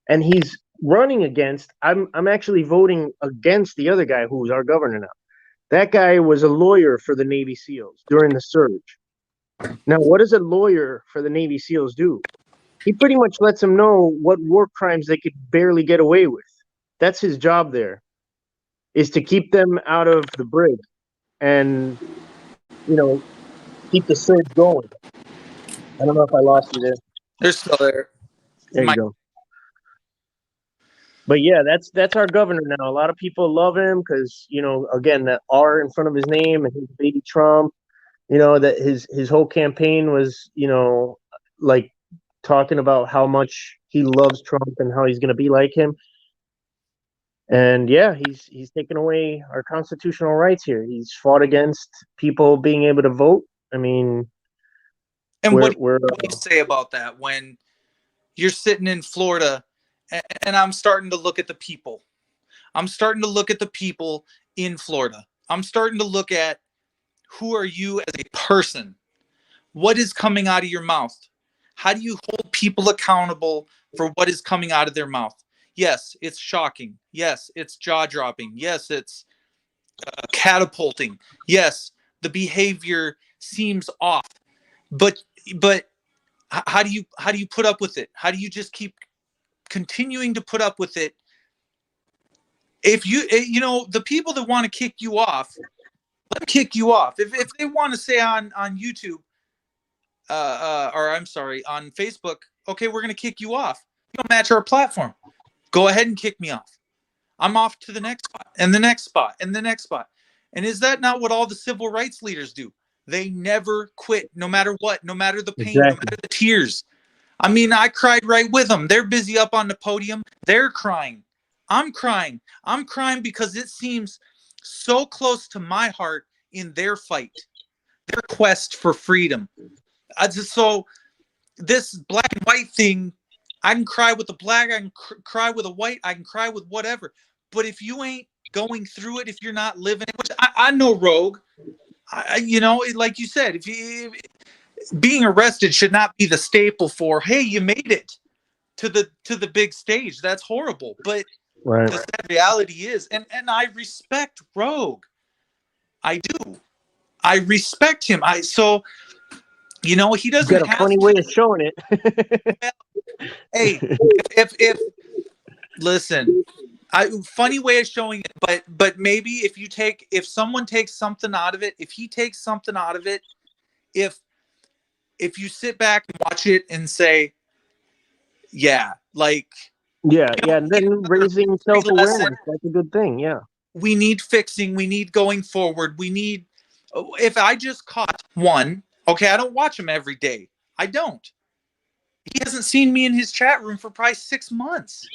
And he's running against. I'm actually voting against the other guy who's our governor now. That guy was a lawyer for the Navy SEALs during the surge. Now, what does a lawyer for the Navy SEALs do? He pretty much lets them know what war crimes they could barely get away with. That's his job there, is to keep them out of the brig and, you know, keep the surge going. I don't know if I lost you there. They're still there. There you go. But yeah, that's our governor now. A lot of people love him because, again, that R in front of his name and his baby Trump, that his whole campaign was, like talking about how much he loves Trump and how he's going to be like him. And yeah, he's taken away our constitutional rights here. He's fought against people being able to vote. I mean, And what we're do you say about that when you're sitting in Florida and I'm starting to look at the people? I'm starting to look at the people in Florida. I'm starting to look at who are you as a person? What is coming out of your mouth? How do you hold people accountable for what is coming out of their mouth? Yes, it's shocking. Yes, it's jaw dropping. Yes, it's catapulting. Yes, the behavior seems off. But how do you put up with it? How do you just keep continuing to put up with it? If you the people that want to kick you off, let them kick you off. If they want to say on YouTube, or I'm sorry, on Facebook, okay, we're gonna kick you off. You don't match our platform. Go ahead and kick me off. I'm off to the next spot and the next spot and the next spot. And is that not what all the civil rights leaders do? They never quit, no matter what, no matter the pain, no matter the tears. I mean, I cried right with them. They're busy up on the podium. They're crying. I'm crying. I'm crying because it seems so close to my heart in their fight, their quest for freedom. So this black and white thing, I can cry with the black, I can cry with a white, I can cry with whatever. But if you ain't going through it, if you're not living it, which I know Rogue, like you said, being arrested should not be the staple for, hey, you made it to the big stage. That's horrible. But the sad reality is, and I respect Rogue. I do. I respect him. He doesn't He's got a funny way of showing it. Hey, if listen, funny way of showing it, but maybe if someone takes something out of it, if he takes something out of it, if you sit back and watch it and say, yeah, like, and then raising self-awareness, that's a good thing. Yeah, we need fixing, we need going forward, we need. If I just caught one, okay, I don't watch him every day. I don't. He hasn't seen me in his chat room for probably 6 months.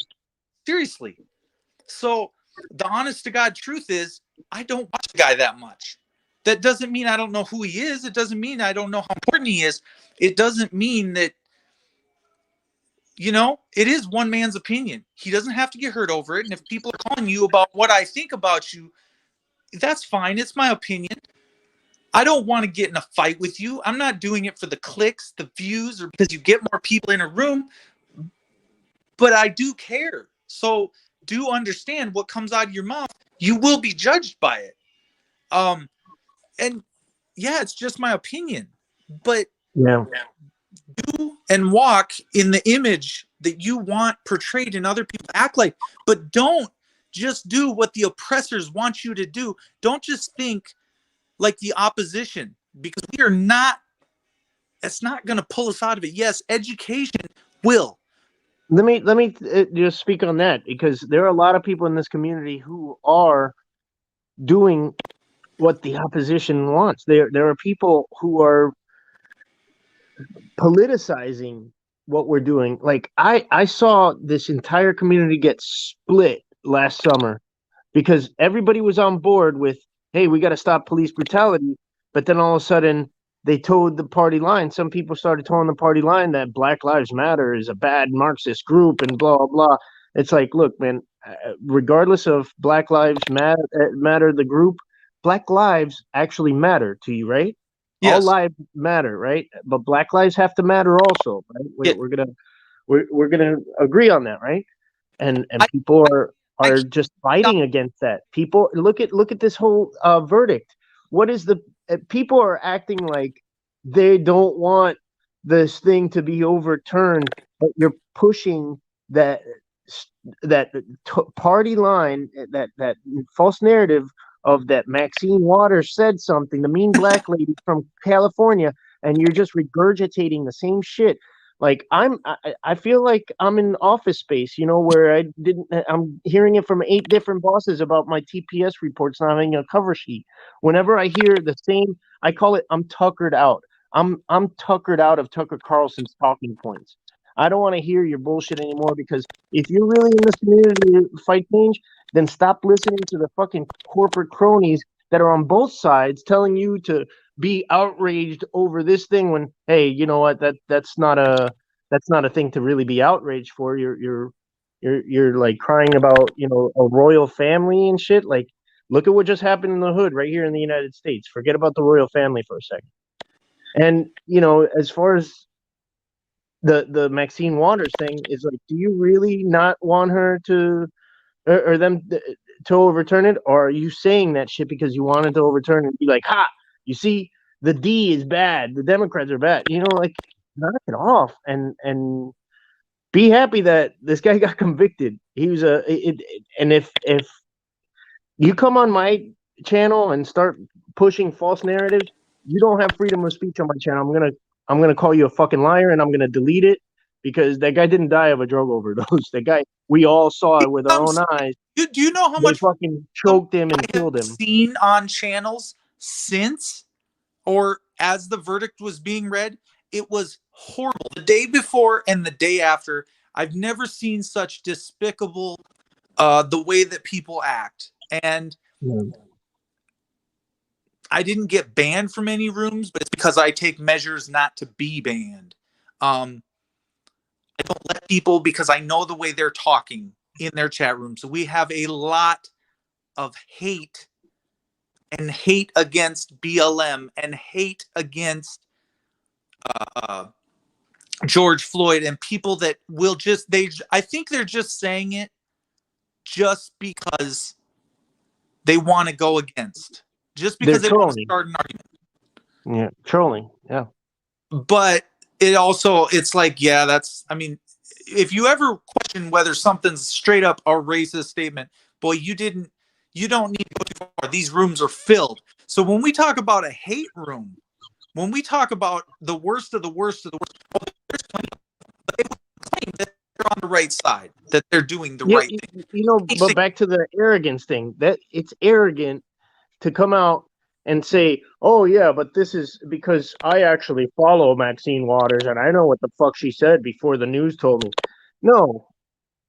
Seriously. So the honest to God truth is, I don't watch the guy that much. That doesn't mean I don't know who he is. It doesn't mean I don't know how important he is. It doesn't mean that, it is one man's opinion. He doesn't have to get hurt over it. And if people are calling you about what I think about you, that's fine. It's my opinion. I don't want to get in a fight with you. I'm not doing it for the clicks, the views, or because you get more people in a room. But I do care. So do understand what comes out of your mouth. You will be judged by it. And yeah, it's just my opinion. But do and walk in the image that you want portrayed in other people act like. But don't just do what the oppressors want you to do. Don't just think like the opposition, because we are not, it's not going to pull us out of it. Yes, education will. Let me just speak on that, because there are a lot of people in this community who are doing what the opposition wants. There are people who are politicizing what we're doing. Like I saw this entire community get split last summer because everybody was on board with, hey, we got to stop police brutality. But then all of a sudden they towed the party line. Some people started towing the party line that Black Lives Matter is a bad Marxist group and blah, blah. It's like, look, man, regardless of Black Lives Matter, the group, Black lives actually matter to you, right? Yes. All lives matter, right? But Black lives have to matter also, right? We're gonna agree on that, right? And people are just fighting against that. People look at this whole verdict. What is the people are acting like they don't want this thing to be overturned, but you're pushing that party line, that false narrative of that Maxine Waters said something, the mean black lady from California, and you're just regurgitating the same shit. Like I feel like I'm in Office Space, where I'm hearing it from 8 different bosses about my TPS reports not having a cover sheet. Whenever I hear the same, I call it, I'm tuckered out. I'm tuckered out of Tucker Carlson's talking points. I don't want to hear your bullshit anymore, because if you're really in this community to fight change, then stop listening to the fucking corporate cronies that are on both sides telling you to be outraged over this thing when, hey, you know what, that's not a thing to really be outraged for. You're like crying about, a royal family and shit. Like, look at what just happened in the hood right here in the United States. Forget about the royal family for a second. And as far as the Maxine Waters thing is, like, do you really not want her to or them to overturn it, or are you saying that shit because you wanted to overturn it and be like, ha, you see, the D is bad, the Democrats are bad. You know, like knock it off and be happy that this guy got convicted. He was and if you come on my channel and start pushing false narratives, you don't have freedom of speech on my channel. I'm gonna call you a fucking liar and I'm gonna delete it because that guy didn't die of a drug overdose. That guy, we all saw it with our own eyes. Do you know how They much fucking choked him and I killed have him. seen on channels since, or as the verdict was being read? It was horrible. The day before and the day after, I've never seen such despicable the way that people act. And I didn't get banned from any rooms, but it's because I take measures not to be banned. I don't let people, because I know the way they're talking in their chat room. So we have a lot of hate and hate against BLM and hate against George Floyd, and people that will just, I think they're just saying it just because they want to go against, just because they want to start an argument. Yeah, trolling. Yeah. But it's like, yeah, that's, I mean, if you ever question whether something's straight up a racist statement, boy, you don't need to go too far. These rooms are filled. So when we talk about a hate room, when we talk about the worst of the worst of the worst, there's plenty of them, but they will claim that they're on the right side, that they're doing the right thing. You know, but back to the arrogance thing, that it's arrogant to come out and say, oh yeah, but this is because I actually follow Maxine Waters and I know what the fuck she said before the news told me. No,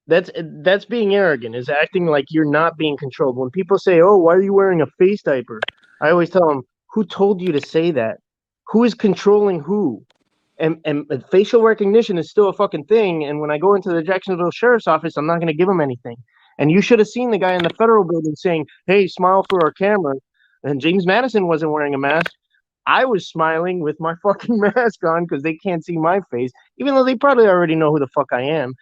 that's being arrogant, is acting like you're not being controlled. When people say, oh, why are you wearing a face diaper? I always tell them, who told you to say that? Who is controlling who? And facial recognition is still a fucking thing. And when I go into the Jacksonville Sheriff's Office, I'm not going to give them anything. And you should have seen the guy in the federal building saying, hey, smile for our camera. And James Madison wasn't wearing a mask. I was smiling with my fucking mask on because they can't see my face, even though they probably already know who the fuck I am.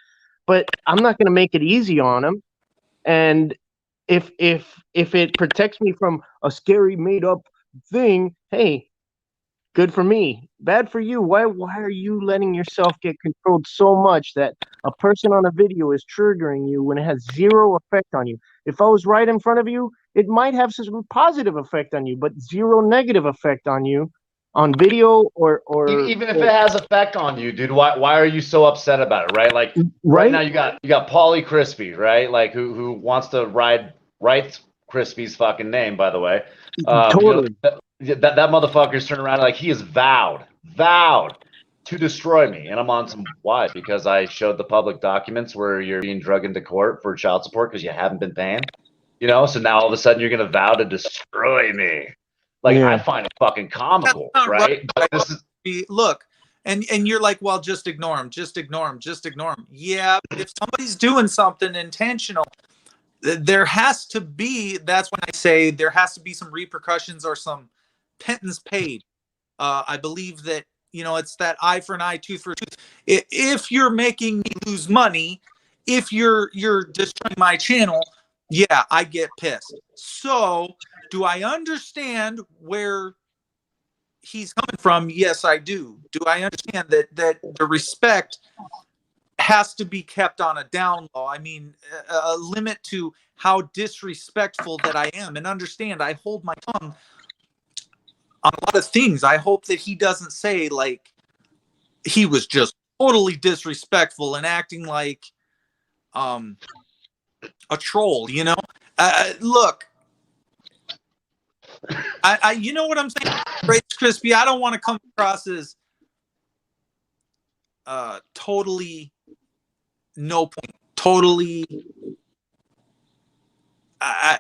But I'm not going to make it easy on them. And if it protects me from a scary made up thing, hey, good for me. Bad for you. Why are you letting yourself get controlled so much that a person on a video is triggering you when it has zero effect on you? If I was right in front of you, it might have some positive effect on you, but zero negative effect on you on video or even if it has effect on you, dude, why are you so upset about it, right? Like right now you got Paulie Crispy, right? Like who wants to ride Crispy's fucking name, by the way. Totally. You know, that motherfucker's turning around like he is vowed to destroy me. And I'm on some, why? Because I showed the public documents where you're being drugged into court for child support because you haven't been paying. You know, so now all of a sudden you're gonna vow to destroy me. Like, I find it fucking comical, right? But this is, look, and you're like, well, just ignore them, just ignore them, just ignore them. Yeah, if somebody's doing something intentional, there has to be, that's when I say there has to be some repercussions or some penance paid. I believe that, you know, it's that eye for an eye, tooth for a tooth. If you're making me lose money, if you're destroying my channel, yeah, I get pissed. So do I understand where he's coming from? Yes, I do. Do I understand that the respect has to be kept on a down low? I mean, a limit to how disrespectful that I am. And understand, I hold my tongue on a lot of things. I hope that he doesn't say, like, he was just totally disrespectful and acting like a troll, you know? Look, I you know what I'm saying, Grace Crispy? I don't want to come across as totally no point, totally.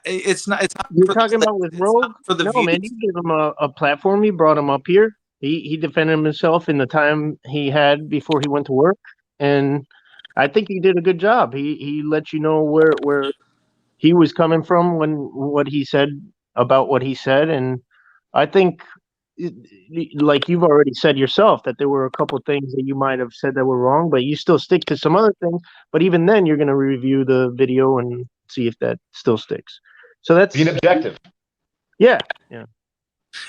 It's not. You're talking about with Rogue? For the no, views. Man, you gave him a platform. You brought him up here. He defended himself in the time he had before he went to work, and I think he did a good job. He let you know where he was coming from when what he said about what he said, and I think, like you've already said yourself, that there were a couple things that you might have said that were wrong, but you still stick to some other things. But even then, you're going to review the video and see if that still sticks. So that's being objective. Yeah.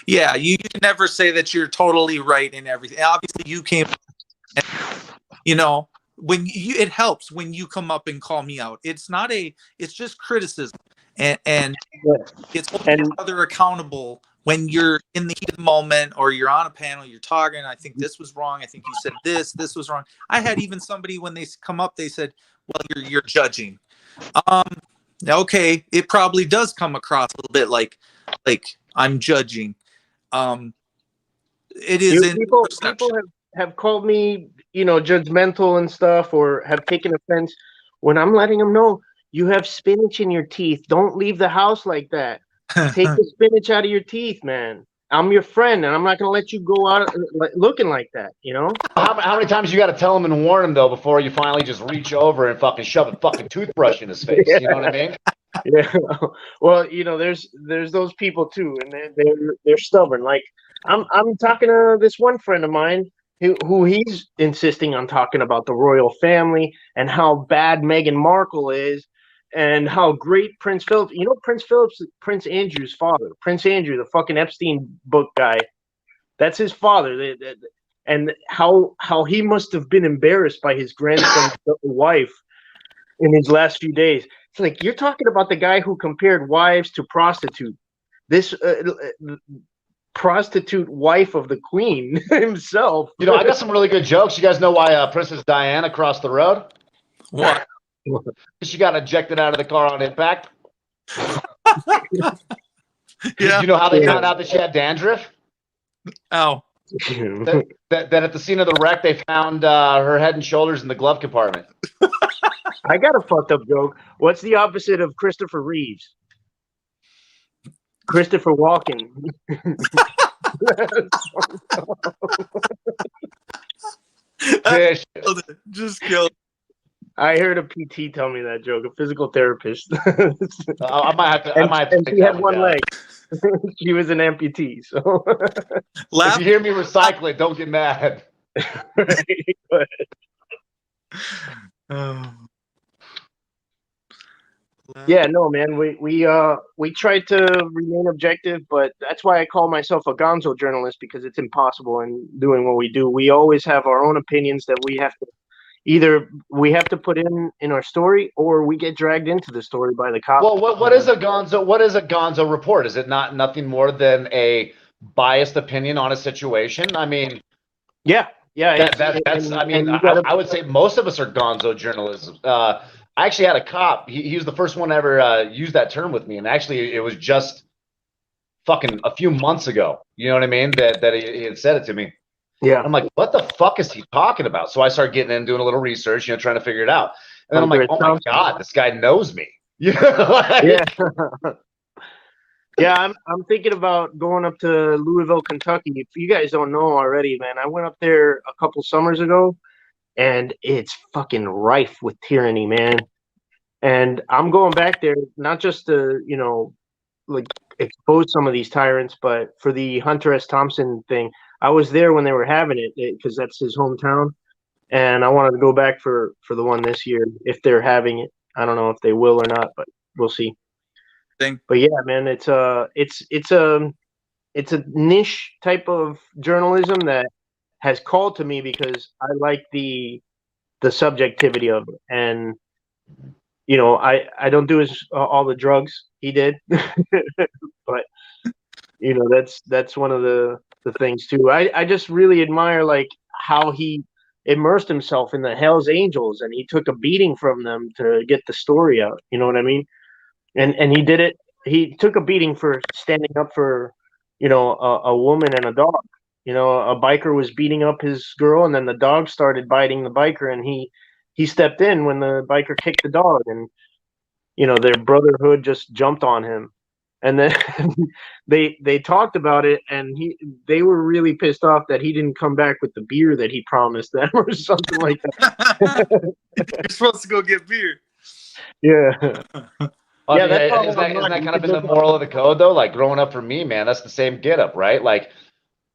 Yeah, you never say that you're totally right in everything. Obviously, you came, and, you know, when you, it helps when you come up and call me out. It's not a, it's just criticism, and it's holding each And other accountable when you're in the heat of the moment or you're on a panel, you're talking. I think this was wrong. I think you said this was wrong. I had even somebody when they come up, they said, "Well, you're judging." Um, okay, it probably does come across a little bit like I'm judging. It is in people perception. have called me, judgmental and stuff, or have taken offense when I'm letting them know you have spinach in your teeth. Don't leave the house like that. Take the spinach out of your teeth, man. I'm your friend, and I'm not gonna let you go out looking like that. How many times you got to tell him and warn him though before you finally just reach over and fucking shove a fucking toothbrush in his face? Yeah. You know what I mean? Yeah. Well, there's those people too, and they're stubborn. Like I'm talking to this one friend of mine who he's insisting on talking about the royal family and how bad Meghan Markle is and how great Prince Philip. Prince Philip's Prince Andrew's father. Prince Andrew, the fucking Epstein book guy. That's his father. And how he must have been embarrassed by his grandson's wife in his last few days. It's like you're talking about the guy who compared wives to prostitute. This prostitute wife of the queen himself. I got some really good jokes. You guys know why Princess Diana crossed the road? What? She got ejected out of the car on impact. Yeah. You know how they found out that she had dandruff? Oh. That at the scene of the wreck, they found her head and shoulders in the glove compartment. I got a fucked up joke. What's the opposite of Christopher Reeves? Christopher Walken. Just killed. I heard a PT tell me that joke, a physical therapist. I might have to and take she that had one down. leg. She was an amputee. So if you hear me recycle it, don't get mad. Yeah, no, man. We tried to remain objective, but that's why I call myself a Gonzo journalist, because it's impossible in doing what we do. We always have our own opinions that we have to put in our story, or we get dragged into the story by the cops. Well, what is a Gonzo? What is a Gonzo report? Is it nothing more than a biased opinion on a situation? I mean, yeah. I would say most of us are Gonzo journalists. I actually had a cop. He was the first one ever used that term with me, and actually, it was just fucking a few months ago. You know what I mean? That he had said it to me. Yeah. I'm like, what the fuck is he talking about? So I started getting in, doing a little research, trying to figure it out. And then I'm like, oh my God, this guy knows me. Yeah. Yeah, I'm thinking about going up to Louisville, Kentucky. If you guys don't know already, man, I went up there a couple summers ago, and it's fucking rife with tyranny, man. And I'm going back there not just to, expose some of these tyrants, but for the Hunter S. Thompson thing. I was there when they were having it because that's his hometown, and I wanted to go back for the one this year if they're having it. I don't know if they will or not, but we'll see. But yeah, man, it's a niche type of journalism that has called to me because I like the subjectivity of it, and I don't do all the drugs he did, but that's one of the things too. I just really admire like how he immersed himself in the Hell's Angels, and he took a beating from them to get the story out. You know what I mean? And he did it. He took a beating for standing up for, a woman and a dog. A biker was beating up his girl, and then the dog started biting the biker, and he stepped in when the biker kicked the dog, and their brotherhood just jumped on him. And then they talked about it, and they were really pissed off that he didn't come back with the beer that he promised them or something like that. You're supposed to go get beer. Yeah. Yeah, isn't that kind of been the moral of the code though? Like growing up for me, man, that's the same get up, right? Like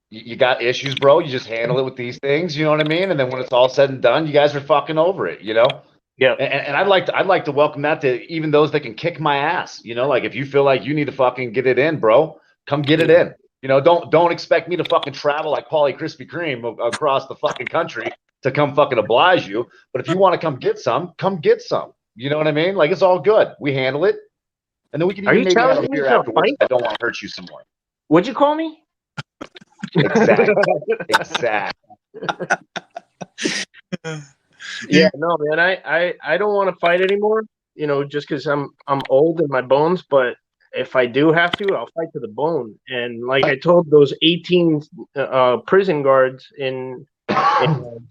you got issues, bro. You just handle it with these things, you know what I mean? And then when it's all said and done, you guys are fucking over it, Yeah. And I'd like to welcome that to even those that can kick my ass. Like if you feel like you need to fucking get it in, bro, come get it in. You know, don't expect me to fucking travel like Paulie Krispy Kreme across the fucking country to come fucking oblige you. But if you want to come get some, come get some. You know what I mean? Like, it's all good. We handle it. And then we can Are even you maybe have a challenging me beer to a afterwards. fight? I don't want to hurt you some more. What'd you call me? Exactly. Exactly. Yeah, no, man. I don't want to fight anymore. You know, just because I'm old in my bones. But if I do have to, I'll fight to the bone. And like I told those 18 prison guards in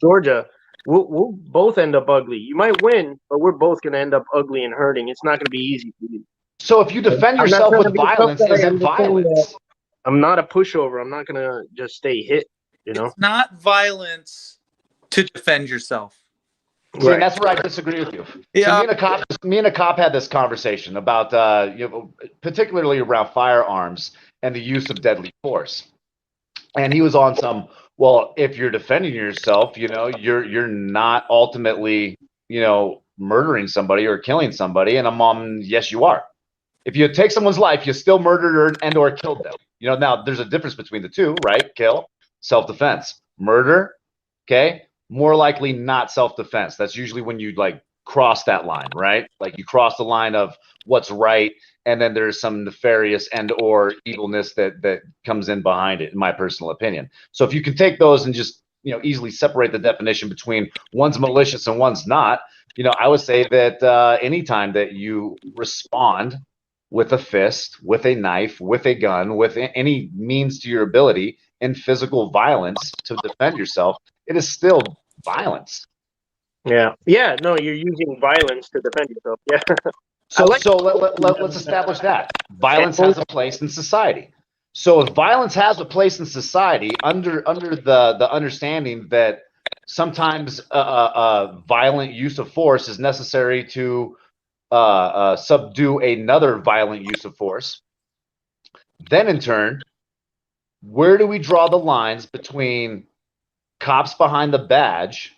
Georgia, we'll both end up ugly. You might win, but we're both going to end up ugly and hurting. It's not going to be easy for you. So if you defend I'm not yourself trying to with be a tough violence, guy. is it I'm just saying that violence? I'm not a pushover. I'm not going to just stay hit, you know? It's not violence to defend yourself. See, and that's where I disagree with you. Yeah. So me and a cop had this conversation about, particularly around firearms and the use of deadly force. And he was on some, well, if you're defending yourself, you know, you're not ultimately, you know, murdering somebody or killing somebody. And I'm on, yes, you are. If you take someone's life, you still murdered or killed them. You know, now there's a difference between the two, right? Kill, self-defense. Murder, okay? More likely not self-defense. That's usually when you like cross that line, right? Like you cross the line of what's right, and then there's some nefarious and or evilness that comes in behind it, in my personal opinion. So if you can take those and just, you know, easily separate the definition between one's malicious and one's not, you know, I would say that anytime that you respond with a fist, with a knife, with a gun, with any means to your ability in physical violence to defend yourself, it is still violence. Yeah. Yeah. No, you're using violence to defend yourself. Yeah. So let's establish that violence has a place in society. So if violence has a place in society, under the understanding that sometimes violent use of force is necessary to subdue another violent use of force, then in turn, where do we draw the lines between cops behind the badge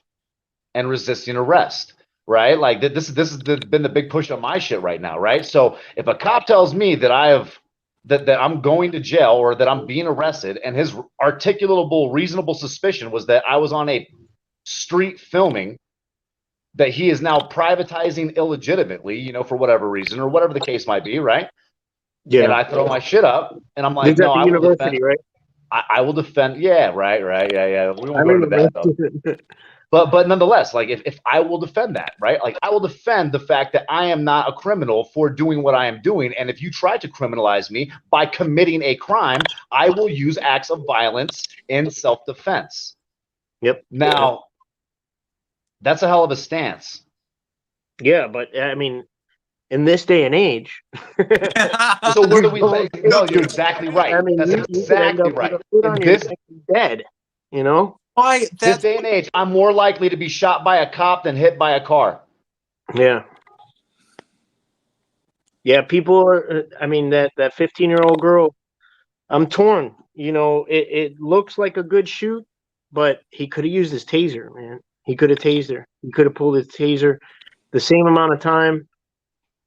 and resisting arrest? Right? Like this has been the big push on my shit right now, right? So if a cop tells me that that I'm going to jail or that I'm being arrested, and his articulable, reasonable suspicion was that I was on a street filming that he is now privatizing illegitimately, you know, for whatever reason or whatever the case might be, right? Yeah. And I throw my shit up, and I'm like, This is at no, the I will university, defend. right? I will defend. Yeah, right. Yeah. We won't I go into remember. that though. But nonetheless, like if I will defend that, right? Like I will defend the fact that I am not a criminal for doing what I am doing. And if you try to criminalize me by committing a crime, I will use acts of violence in self-defense. Yep. Now, that's a hell of a stance. Yeah, but I mean, in this day and age. So where do we? No, you're exactly right. I mean, That's you could end exactly up right. with a foot on In your this neck and dead. You know. Why? this day and age, I'm more likely to be shot by a cop than hit by a car. Yeah. Yeah, people are. I mean, that 15-year-old girl. I'm torn. You know, it looks like a good shoot, but he could have used his taser, man. He could have tased her. He could have pulled his taser the same amount of time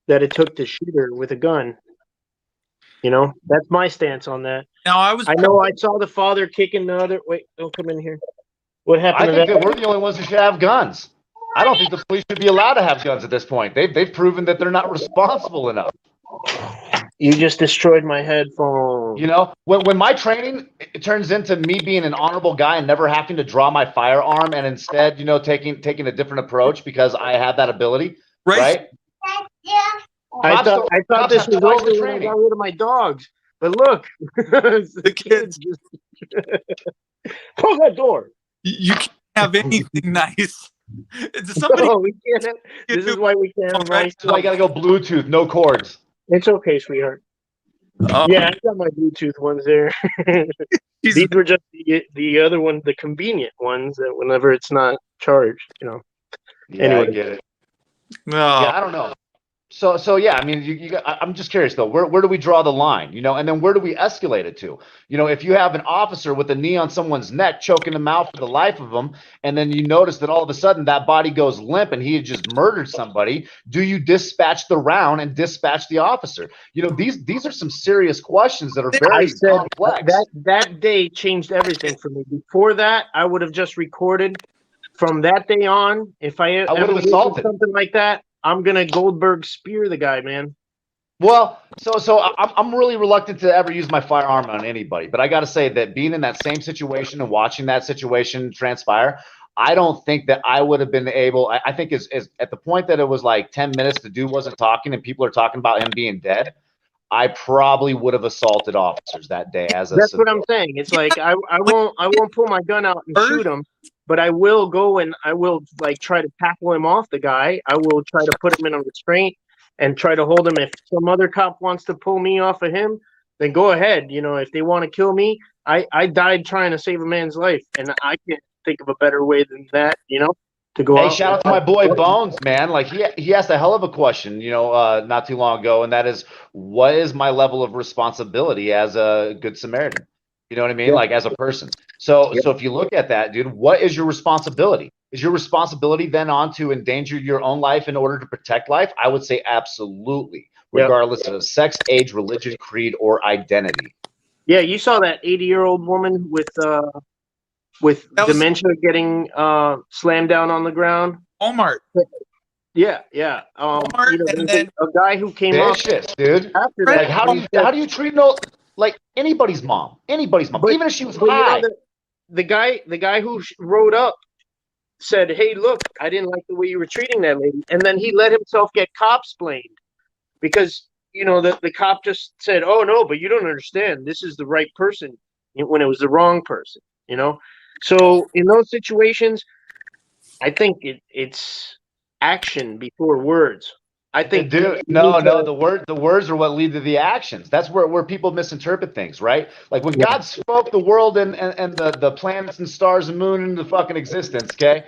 that it took to shoot her with a gun. You know, that's my stance on that. Now I know I saw the father kicking the other. Wait, don't come in here. What happened I to think that? that we're the only ones who should have guns. I don't think the police should be allowed to have guns at this point. They've proven that they're not responsible enough. You just destroyed my headphone. You know, when my training it turns into me being an honorable guy and never having to draw my firearm and instead, you know, taking a different approach because I have that ability, right? I thought this was over when I training. got rid of my dogs. But look, the kids. Close that door. You can't have anything nice. Somebody. No, we can't. This is why we can't have nice. So I gotta go Bluetooth, no cords. It's okay, sweetheart. Oh, Yeah, I got my Bluetooth ones there. These were just the other ones, the convenient ones that whenever it's not charged, you know. Yeah, Anyway. I get it. no. Yeah, I don't know. So yeah, I mean, I'm just curious though, where do we draw the line, you know, and then where do we escalate it to? You know, if you have an officer with a knee on someone's neck, choking them out for the life of them, and then you notice that all of a sudden that body goes limp and he had just murdered somebody, do you dispatch the round and dispatch the officer? You know, these are some serious questions that are I very said complex. that day changed everything for me. Before that, I would have just recorded. From that day on, if I I would ever have do assaulted. something like that, I'm gonna Goldberg spear the guy, man. Well, so I'm really reluctant to ever use my firearm on anybody, but I got to say that being in that same situation and watching that situation transpire, I don't think that I would have been able. I think is at the point that it was like 10 minutes, the dude wasn't talking and people are talking about him being dead. I probably would have assaulted officers that day as a That's what I'm civilian. saying. It's like I won't pull my gun out and shoot him, but I will go and I will like try to tackle him off the guy. I will try to put him in a restraint and try to hold him. If some other cop wants to pull me off of him, then go ahead. You know, if they want to kill me, I died trying to save a man's life, and I can't think of a better way than that. You know, to go Hey, out. shout out to my boy Bones, man. Like he asked a hell of a question, you know, not too long ago, and that is, what is my level of responsibility as a good Samaritan? You know what I mean? Yeah. Like as a person. So Yep. so if you look at that, dude, what is your responsibility? Is your responsibility then on to endanger your own life in order to protect life? I would say absolutely, Yep. regardless of sex, age, religion, creed, or identity. Yeah, you saw that 80-year-old woman with dementia getting slammed down on the ground. Walmart. Yeah. Walmart, You know, and there's then a guy who came up Vicious, dude. after Right. that. Like how do you treat like anybody's mom, But- even if she was But you high. know, the guy who rode up said, "Hey, look, I didn't like the way you were treating that lady," and then he let himself get cops blamed because you know the cop just said, "Oh no, but you don't understand. This is the right person," when it was the wrong person. You know, so in those situations, I think it's action before words. I think Dude, no, the words are what lead to the actions. That's where people misinterpret things, right? Like when God spoke the world and the planets and stars and moon into fucking existence, okay?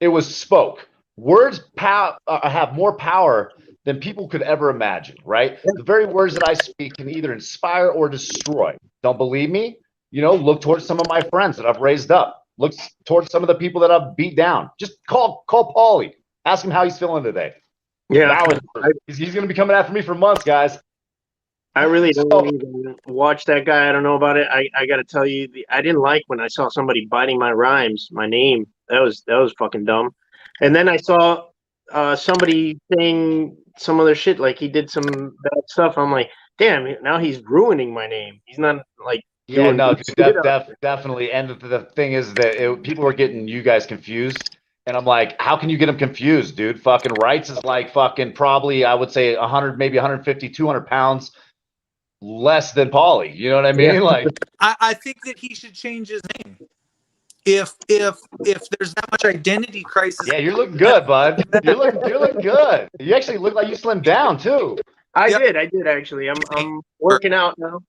It was spoke. Words have more power than people could ever imagine, right? The very words that I speak can either inspire or destroy. Don't believe me? You know, look towards some of my friends that I've raised up. Look towards some of the people that I've beat down. Just call Paulie. Ask him how he's feeling today. Yeah, He's going to be coming after me for months, guys. I really don't even watch that guy. I don't know about it. I got to tell you, I didn't like when I saw somebody biting my rhymes, my name. That was fucking dumb. And then I saw somebody saying some other shit, like he did some bad stuff. I'm like, damn, now he's ruining my name. He's not like Yeah, doing no, good shit. definitely. And the thing is that people were getting you guys confused. And I'm like, how can you get them confused, dude? Fucking Wrights is like fucking probably, I would say 100, maybe 150, 200 pounds less than Paulie. You know what I mean? Yeah. Like, I think that he should change his name. If there's that much identity crisis. yeah, you're looking good, bud. You're looking good. You actually look like you slimmed down too. I Yep. did actually. I'm working out now.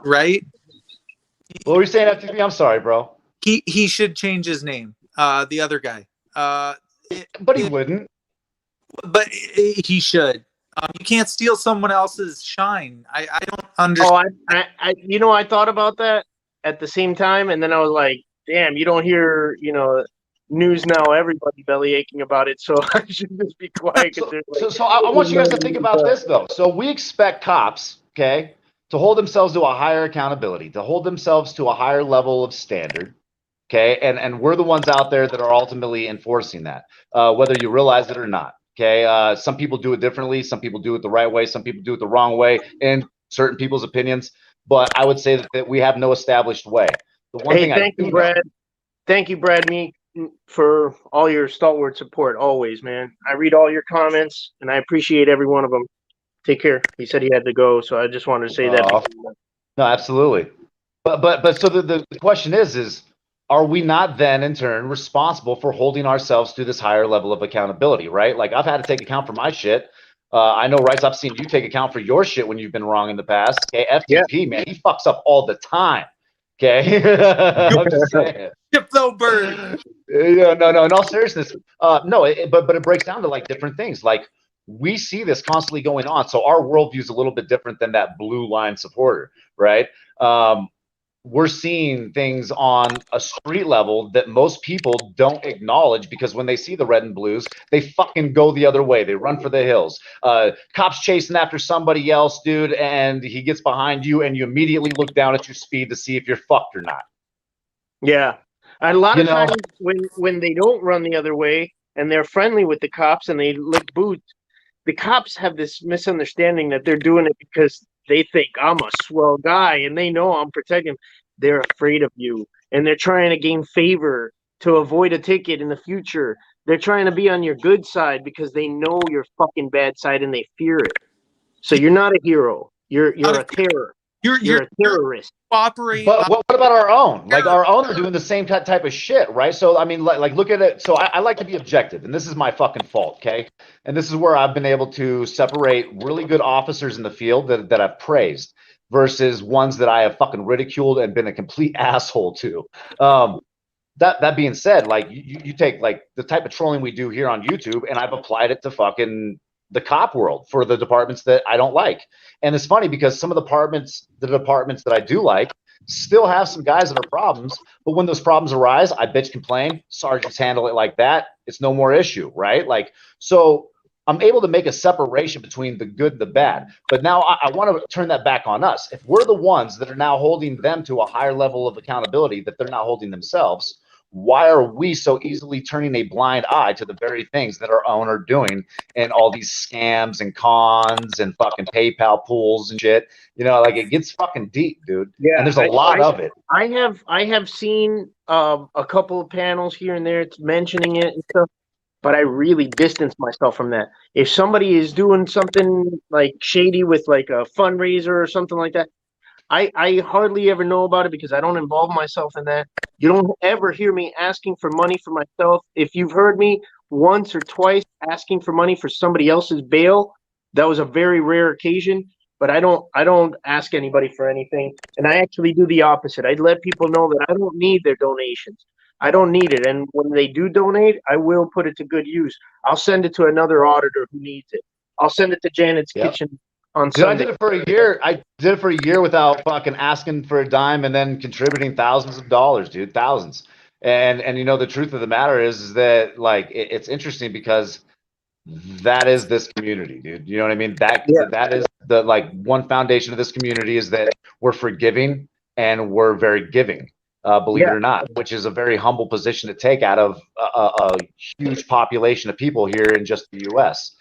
Right? What were you saying after me? I'm sorry, bro. He should change his name. The other guy. But he wouldn't. But he should. You can't steal someone else's shine. I don't understand. Oh, I thought about that at the same time, and then I was like, damn, you don't hear, news now, everybody belly aching about it, so I should just be quiet. So I want you guys to think about this, though. So we expect cops, okay, to hold themselves to a higher accountability, to hold themselves to a higher level of standard, okay, and we're the ones out there that are ultimately enforcing that, whether you realize it or not. Okay, some people do it differently. Some people do it the right way. Some people do it the wrong way, in certain people's opinions. But I would say that we have no established way. The one thing thank you, Brad. Thank you, Brad Meek, for all your stalwart support. Always, man. I read all your comments, and I appreciate every one of them. Take care. He said he had to go, so I just wanted to say that. No, absolutely. But so the question is are we not then in turn responsible for holding ourselves to this higher level of accountability, right? Like I've had to take account for my shit. I know, Rice, I've seen you take account for your shit when you've been wrong in the past. Okay, FTP, man, he fucks up all the time. Okay, I'm just saying. Skip though, bird. Yeah, no. In all seriousness, no. But it breaks down to like different things. Like we see this constantly going on. So our worldview is a little bit different than that blue line supporter, right? We're seeing things on a street level that most people don't acknowledge, because when they see the red and blues, they fucking go the other way. They run for the hills. Cops chasing after somebody else, dude, and he gets behind you, and you immediately look down at your speed to see if you're fucked or not. Yeah. And a lot of times when they don't run the other way and they're friendly with the cops and they lick boots, the cops have this misunderstanding that they're doing it because they think I'm a swell guy and they know I'm protecting them. They're afraid of you and they're trying to gain favor to avoid a ticket in the future. They're trying to be on your good side because they know your fucking bad side and they fear it. So you're not a hero. You're a terror. You're a terrorist. Cooperate. But what about our own? Like, our own are doing the same type of shit, right? So I mean, like look at it. So I like to be objective, and this is my fucking fault, okay? And this is where I've been able to separate really good officers in the field that I've praised versus ones that I have fucking ridiculed and been a complete asshole to. That being said, like you take like the type of trolling we do here on YouTube, and I've applied it to fucking the cop world for the departments that I don't like. And it's funny because some of the departments that I do like still have some guys that are problems, but when those problems arise, I bitch complain, sergeants handle it like that. It's no more issue, right? Like, so I'm able to make a separation between the good and the bad. But now I want to turn that back on us. If we're the ones that are now holding them to a higher level of accountability that they're not holding themselves, why are we so easily turning a blind eye to the very things that our own are doing and all these scams and cons and fucking PayPal pools and shit? You know, like, it gets fucking deep, dude. Yeah, and there's a lot of it. I have seen a couple of panels here and there mentioning it and stuff, but I really distance myself from that. If somebody is doing something like shady with like a fundraiser or something like that, I hardly ever know about it because I don't involve myself in that. You don't ever hear me asking for money for myself. If you've heard me once or twice asking for money for somebody else's bail, that was a very rare occasion. But I don't ask anybody for anything, and I actually do the opposite. I let people know that I don't need their donations. I don't need it, and when they do donate, I will put it to good use. I'll send it to another auditor who needs it. I'll send it to Janet's Kitchen on Dude, Sunday. I did it for a year. I did it for a year without fucking asking for a dime and then contributing thousands of dollars, dude, thousands. And you know, the truth of the matter is that, like, it's interesting because that is this community, dude. You know what I mean? That is the, like, one foundation of this community is that we're forgiving and we're very giving, believe it or not, which is a very humble position to take out of a huge population of people here in just the U.S.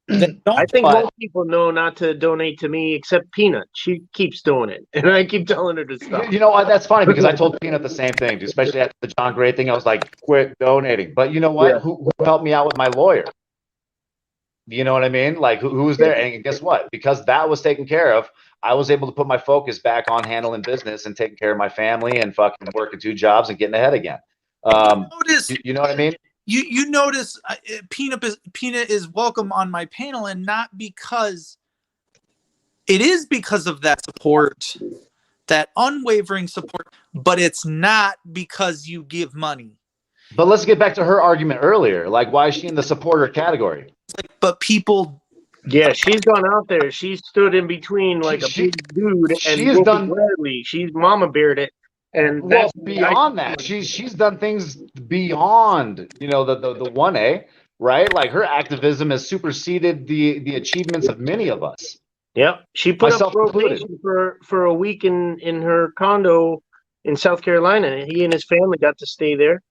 I think most people know not to donate to me except Peanut. She keeps doing it, and I keep telling her to stop. You know what? That's funny because I told Peanut the same thing, dude, especially after the John Gray thing. I was like, quit donating. But you know what? Yeah. Who helped me out with my lawyer? You know what I mean? Like, who was there? And guess what? Because that was taken care of, I was able to put my focus back on handling business and taking care of my family and fucking working 2 jobs and getting ahead again. You know what I mean? You notice Peanut is welcome on my panel, and not because it is because of that support, that unwavering support, but it's not because you give money. But let's get back to her argument earlier. Like, why is she in the supporter category? But people. Yeah, she's gone out there. She stood in between like a big dude and she's done. Bradley. She's mama beared it. And that's beyond that. She's done things beyond, you know, the 1A, right? Like, her activism has superseded the achievements of many of us. Yep. She put Myself up rotation for a week in her condo in South Carolina. He and his family got to stay there.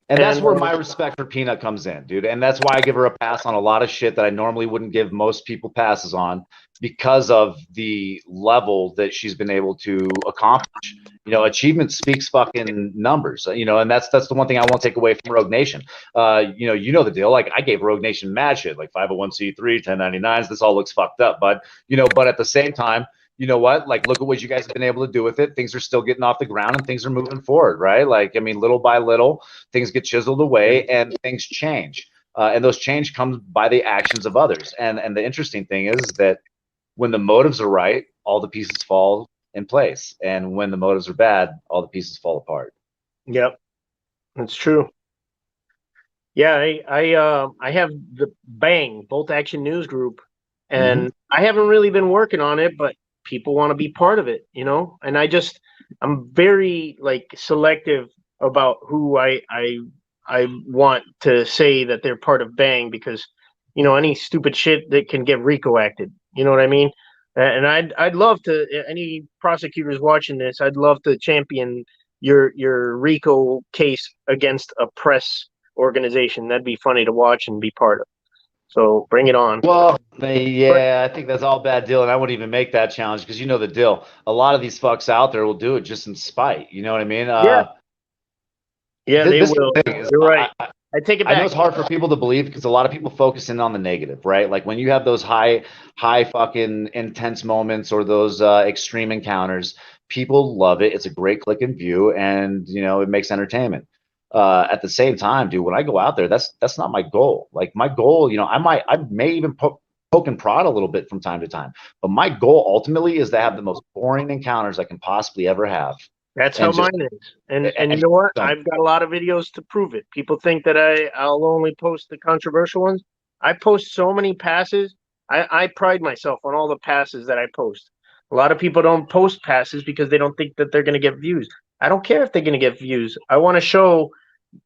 And that's where my respect for Peanut comes in, dude. And that's why I give her a pass on a lot of shit that I normally wouldn't give most people passes on, because of the level that she's been able to accomplish. You know, achievement speaks fucking numbers, you know, and that's the one thing I won't take away from Rogue Nation. You know the deal. Like, I gave Rogue Nation mad shit, like 501c3, 1099s. This all looks fucked up, but at the same time, you know what? Like, look at what you guys have been able to do with it. Things are still getting off the ground and things are moving forward, right? Like, I mean, little by little, things get chiseled away and things change. And those change comes by the actions of others. And the interesting thing is that when the motives are right, all the pieces fall in place. And when the motives are bad, all the pieces fall apart. Yep. That's true. Yeah, I have the Bang Bolt Action News Group, and I haven't really been working on it, but people want to be part of it, you know. And I'm very like selective about who I want to say that they're part of Bang, because you know any stupid shit that can get RICO acted. You know what I mean? And I'd love to, any prosecutors watching this, I'd love to champion your RICO case against a press organization. That'd be funny to watch and be part of. So bring it on. Well, yeah, I think that's all bad deal, and I wouldn't even make that challenge because you know the deal. A lot of these fucks out there will do it just in spite. You know what I mean? Yeah, they this will. thing is, You're right. I take it I know back. it's hard for people to believe because a lot of people focus in on the negative, right? Like when you have those high fucking intense moments or those extreme encounters, people love it. It's a great click and view, and you know it makes entertainment. At the same time, dude, when I go out there, that's not my goal. Like my goal, you know, I may even poke and prod a little bit from time to time, but my goal ultimately is to have the most boring encounters I can possibly ever have. That's how And just mine is. And you know what? I've got a lot of videos to prove it. People think that I'll only post the controversial ones. I post so many passes. I pride myself on all the passes that I post. A lot of people don't post passes because they don't think that they're going to get views. I don't care if they're going to get views. I want to show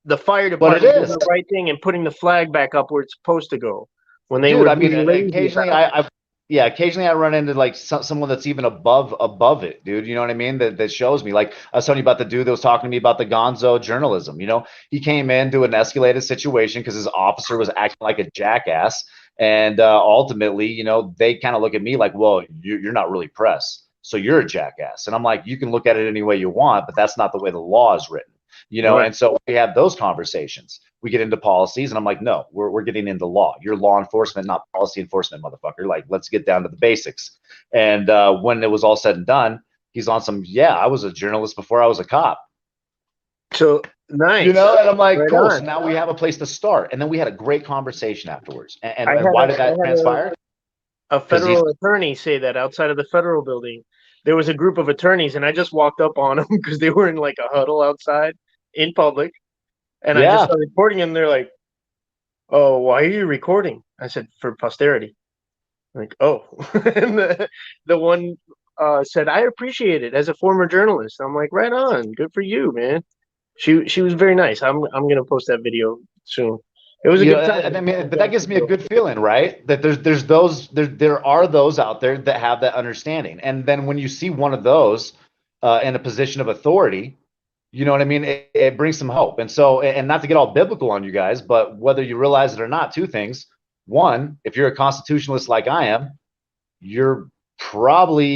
the fire But it department doing is. the right thing and putting the flag back up where it's supposed to go. When they Dude, were I mean, being lazy occasionally about it. yeah, occasionally I run into like someone that's even above it, dude. You know what I mean? That shows me. Like I was telling you about the dude that was talking to me about the Gonzo journalism. You know, he came into an escalated situation because his officer was acting like a jackass, and ultimately, you know, they kind of look at me like, "Well, you're not really press, so you're a jackass." And I'm like, "You can look at it any way you want, but that's not the way the law is written." You know, Right. and so we have those conversations. We get into policies, and I'm like, no, we're getting into law. You're law enforcement, not policy enforcement, motherfucker. Like, let's get down to the basics. And when it was all said and done, he's on some, yeah, I was a journalist before I was a cop. So nice. You know, and I'm like, Right cool. on. So now we have a place to start. And then we had a great conversation afterwards. And, I and, had why a, did I that had transpire? a Because he's federal attorney say that outside of the federal building. There was a group of attorneys, and I just walked up on them because they were in like a huddle outside in public. And I just yeah. started recording, and they're like, "Oh, why are you recording?" I said, "For posterity." Like, oh, and the one said, "I appreciate it as a former journalist." I'm like, "Right on, good for you, man." She was very nice. I'm gonna post that video soon. It was a You know, good time. I mean, but that gives me a good feeling, right? That there are those out there that have that understanding, and then when you see one of those in a position of authority, you know what I mean? It brings some hope. And so, and not to get all biblical on you guys, but whether you realize it or not, two things. One, if you're a constitutionalist like I am, you're probably,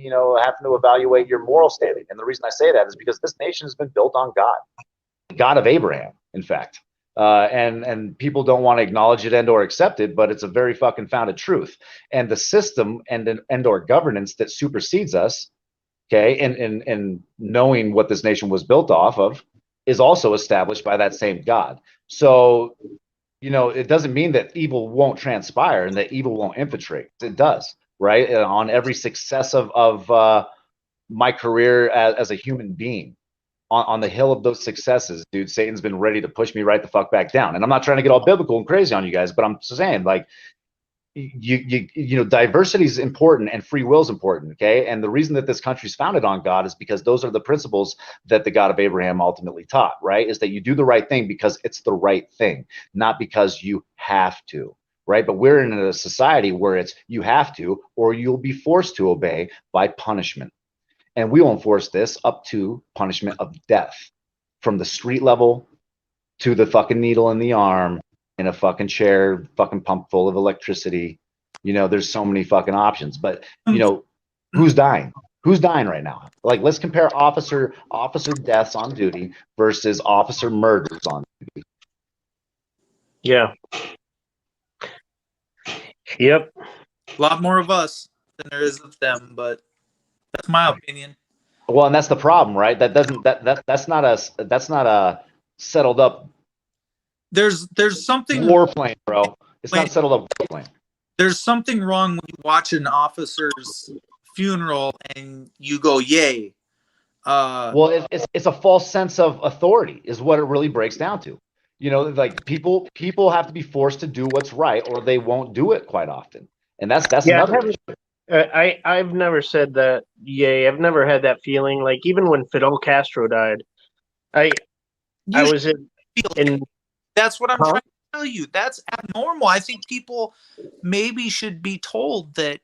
you know, having to evaluate your moral standing. And the reason I say that is because this nation has been built on God, God of Abraham, in fact. And people don't want to acknowledge it and or accept it, but it's a very fucking founded truth. And the system and or governance that supersedes us, okay, and knowing what this nation was built off of, is also established by that same God. So, you know, it doesn't mean that evil won't transpire and that evil won't infiltrate. It does, right? On every success of my career as a human being, on the hill of those successes, dude, Satan's been ready to push me right the fuck back down. And I'm not trying to get all biblical and crazy on you guys, but I'm saying, like, you know, diversity is important and free will is important. Okay. And the reason that this country is founded on God is because those are the principles that the God of Abraham ultimately taught, right? Is that you do the right thing because it's the right thing, not because you have to, right? But we're in a society where it's you have to, or you'll be forced to obey by punishment. And we will enforce this up to punishment of death, from the street level to the fucking needle in the arm, in a fucking chair, fucking pump full of electricity. You know, there's so many fucking options. But you know, who's dying? Who's dying right now? Like, let's compare officer deaths on duty versus officer murders on duty. Yeah. Yep. A lot more of us than there is of them, but that's my opinion. Well, and that's the problem, right? That's not a settled up There's something warplane, bro. It's not settled up warplane. There's something wrong when you watch an officer's funeral and you go, "Yay!" Well, it's a false sense of authority, is what it really breaks down to. You know, like people have to be forced to do what's right, or they won't do it quite often, and that's Yeah, another issue. I've never said that. Yay, I've never had that feeling. Like even when Fidel Castro died, I You should was feel in that's what I'm huh? trying to tell you. That's abnormal. I think people maybe should be told that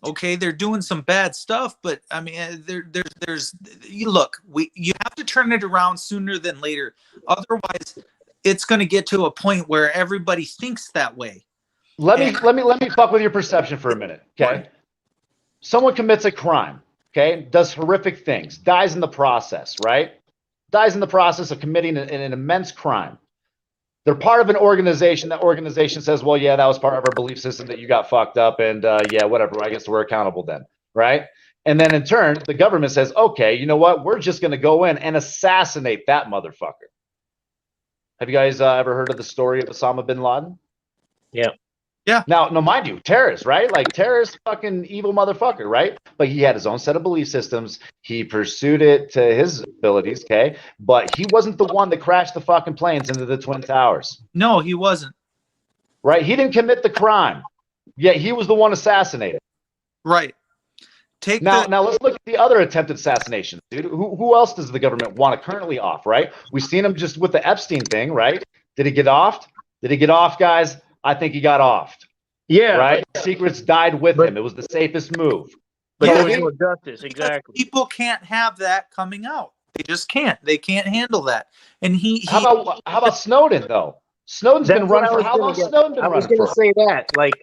okay, they're doing some bad stuff, but I mean, there's you look, you have to turn it around sooner than later. Otherwise, it's going to get to a point where everybody thinks that way. Let And me fuck with your perception for a minute, okay? Someone commits a crime, okay? Does horrific things, dies in the process, right? Dies in the process of committing an immense crime. They're part of an organization. That organization says, well, yeah, that was part of our belief system that you got fucked up, and yeah, whatever. I guess we're accountable then, right? And then in turn, the government says, okay, you know what? We're just going to go in and assassinate that motherfucker. Have you guys ever heard of the story of Osama bin Laden? Yeah. Yeah. Now, mind you, terrorist, right? Like terrorist, fucking evil motherfucker, right? But he had his own set of belief systems. He pursued it to his abilities, okay? But he wasn't the one that crashed the fucking planes into the Twin Towers. No, he wasn't. Right? He didn't commit the crime. Yet he was the one assassinated. Right. Now let's look at the other attempted assassinations, dude. Who else does the government want to currently off, right? We've seen him just with the Epstein thing, right? Did he get offed? Did he get off, guys? I think he got offed. Yeah. Right? Secrets died with him. It was the safest move. But Yeah, there was no justice, exactly. People can't have that coming out. They just can't. They can't handle that. And how about Snowden though? Snowden's been running for how long? Snowden been running for? I was going to say that, like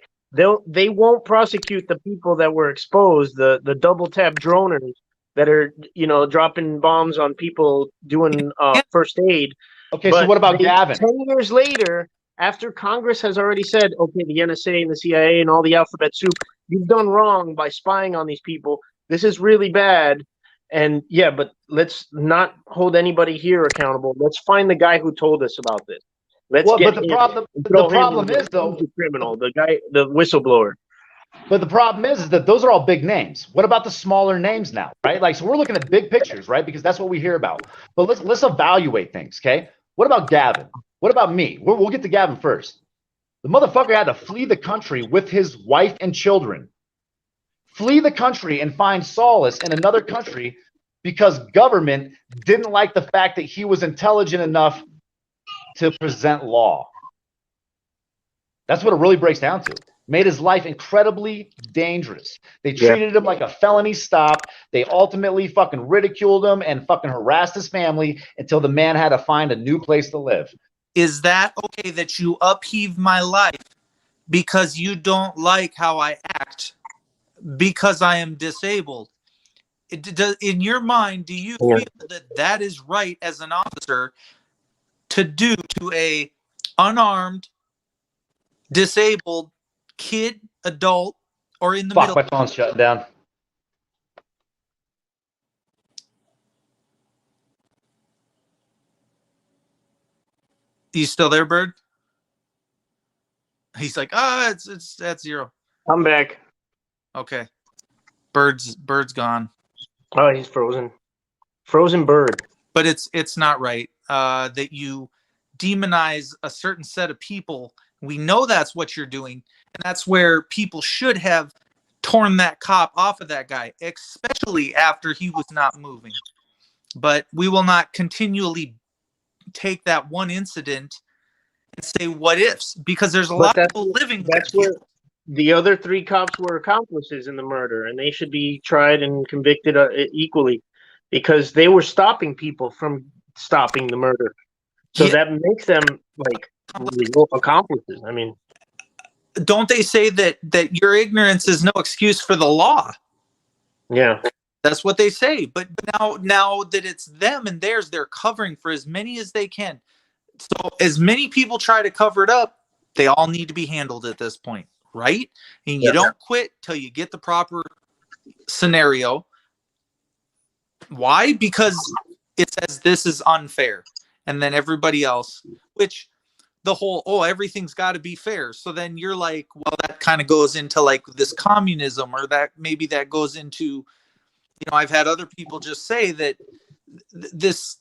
they won't prosecute the people that were exposed, the double tap droners that are dropping bombs on people doing first aid. Okay, so what about Gavin? 10 years later, after Congress has already said, okay, the NSA and the CIA and all the alphabet soup, you've done wrong by spying on these people. This is really bad. And yeah, but let's not hold anybody here accountable. Let's find the guy who told us about this. Let's get but the problem is though, the criminal, the guy, the whistleblower. But the problem is that those are all big names. What about the smaller names now, right? Like, so we're looking at big pictures, right? Because that's what we hear about. But let's evaluate things, okay? What about Gavin? What about me? We'll get to Gavin first. The motherfucker had to flee the country with his wife and children. Flee the country and find solace in another country because government didn't like the fact that he was intelligent enough to present law. That's what it really breaks down to. Made his life incredibly dangerous. They treated him like a felony stop. They ultimately fucking ridiculed him and fucking harassed his family until the man had to find a new place to live. Is that okay that you upheave my life because you don't like how I act because I am disabled? In your mind, do you feel that that is right as an officer to do to a unarmed, disabled kid, adult, or in the middle? Fuck, my phone's shutting down. You still there, Bird? He's like, it's at 0. I'm back. Okay. Bird's gone. Oh, he's frozen. Frozen bird. But it's not right that you demonize a certain set of people. We know that's what you're doing, and that's where people should have torn that cop off of that guy, especially after he was not moving. But we will not continually take that one incident and say what ifs, because there's a lot of people living with that's where the other 3 cops were accomplices in the murder, and they should be tried and convicted equally because they were stopping people from stopping the murder. So that makes them like legal accomplices. I mean, don't they say that your ignorance is no excuse for the law? Yeah. That's what they say. But now that it's them and theirs, they're covering for as many as they can. So as many people try to cover it up, they all need to be handled at this point, right? And you don't quit till you get the proper scenario. Why? Because it says this is unfair. And then everybody else, which the whole, everything's got to be fair. So then you're like, well, that kind of goes into like this communism, or that maybe that goes into, I've had other people just say that this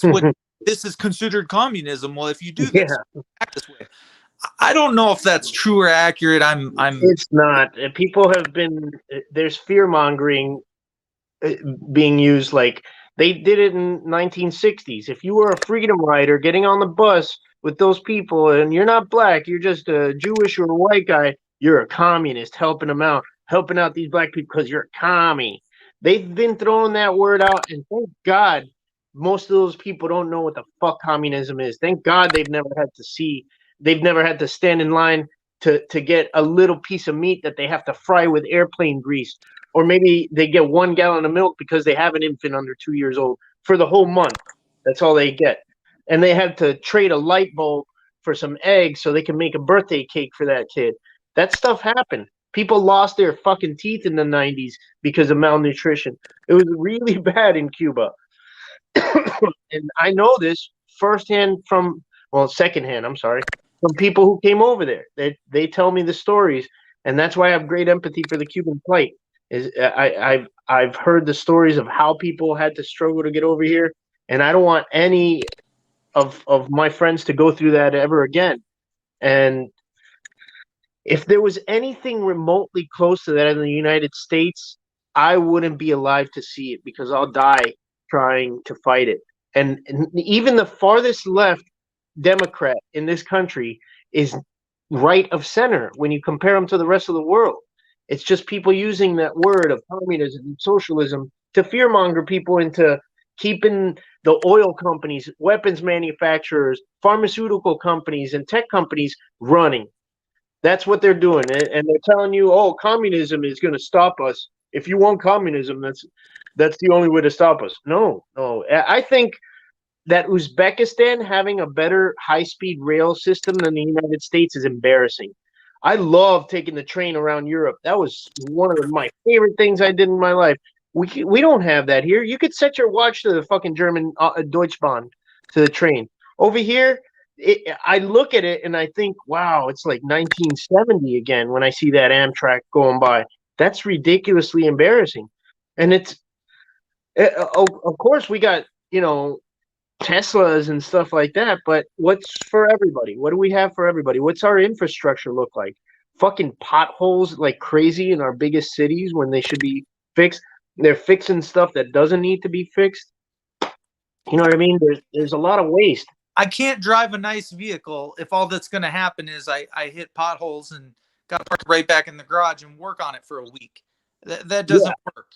would this is considered communism. Well, if you do Yeah, this, act this way. I don't know if that's true or accurate. it's not. People have been, there's fear mongering being used. Like they did it in 1960s. If you were a freedom rider getting on the bus with those people and you're not black, you're just a Jewish or a white guy, you're a communist helping them out, helping out these black people because you're a commie. They've been throwing that word out, and thank God most of those people don't know what the fuck communism is. Thank God they've never had to stand in line to get a little piece of meat that they have to fry with airplane grease, or maybe they get 1 gallon of milk because they have an infant under 2 years old for the whole month. That's all they get. And they have to trade a light bulb for some eggs so they can make a birthday cake for that kid. That stuff happened. People lost their fucking teeth in the 90s because of malnutrition. It was really bad in Cuba. And I know this firsthand secondhand, I'm sorry, from people who came over there. They tell me the stories, and that's why I have great empathy for the Cuban plight. I've heard the stories of how people had to struggle to get over here, and I don't want any of my friends to go through that ever again. And if there was anything remotely close to that in the United States, I wouldn't be alive to see it because I'll die trying to fight it. And even the farthest left Democrat in this country is right of center when you compare them to the rest of the world. It's just people using that word of communism and socialism to fearmonger people into keeping the oil companies, weapons manufacturers, pharmaceutical companies, and tech companies running. That's what they're doing. And they're telling you, oh, communism is going to stop us. If you want communism, that's the only way to stop us. No. I think that Uzbekistan having a better high-speed rail system than the United States is embarrassing. I love taking the train around Europe. That was one of my favorite things I did in my life. We don't have that here. You could set your watch to the fucking German Deutschbahn, to the train. Over here, I look at it and I think, wow, it's like 1970 again when I see that Amtrak going by. That's ridiculously embarrassing. And of course, we got, Teslas and stuff like that, but what's for everybody? What do we have for everybody? What's our infrastructure look like? Fucking potholes like crazy in our biggest cities when they should be fixed. They're fixing stuff that doesn't need to be fixed. You know what I mean? There's a lot of waste. I can't drive a nice vehicle if all that's going to happen is I hit potholes and got to park right back in the garage and work on it for a week. That doesn't work.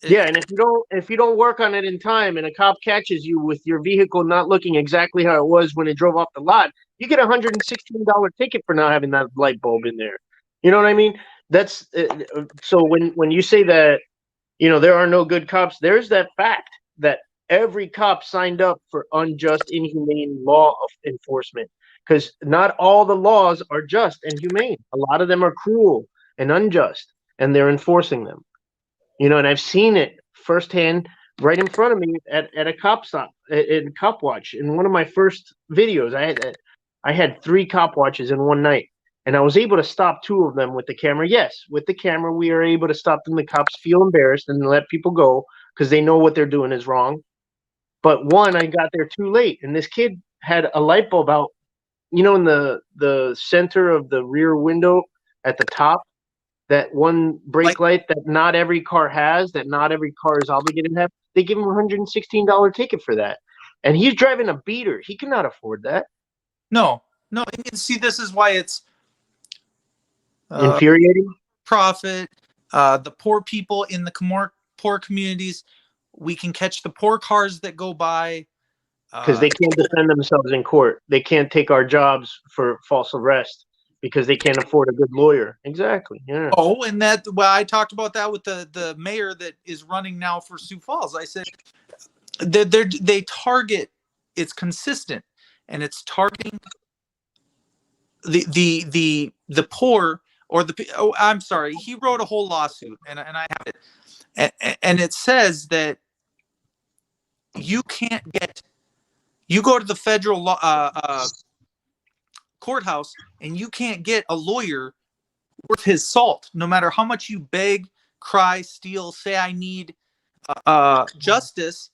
Yeah, and if you don't work on it in time, and a cop catches you with your vehicle not looking exactly how it was when it drove off the lot, you get a $116 ticket for not having that light bulb in there. You know what I mean? That's so when you say that, there are no good cops, there's that fact that every cop signed up for unjust, inhumane law enforcement, because not all the laws are just and humane. A lot of them are cruel and unjust, and they're enforcing them. And I've seen it firsthand right in front of me at a cop stop, in cop watch. In one of my first videos, I had 3 cop watches in one night, and I was able to stop 2 of them with the camera. Yes, with the camera, we are able to stop them. The cops feel embarrassed and let people go because they know what they're doing is wrong. But one, I got there too late, and this kid had a light bulb out, in the center of the rear window at the top. That one brake light that not every car has, that not every car is obligated to have. They give him a $116 ticket for that. And he's driving a beater. He cannot afford that. No. See, this is why it's infuriating. Profit. The poor people in the poor communities, we can catch the poor cars that go by. Because they can't defend themselves in court. They can't take our jobs for false arrest. Because they can't afford a good lawyer. Exactly. Yeah. Oh, and I talked about that with the mayor that is running now for Sioux Falls. I said they target. It's consistent, and it's targeting the poor or the. Oh, I'm sorry. He wrote a whole lawsuit, and I have it, and it says that you can't get. You go to the federal courthouse and you can't get a lawyer worth his salt, no matter how much you beg, cry, steal, say I need justice.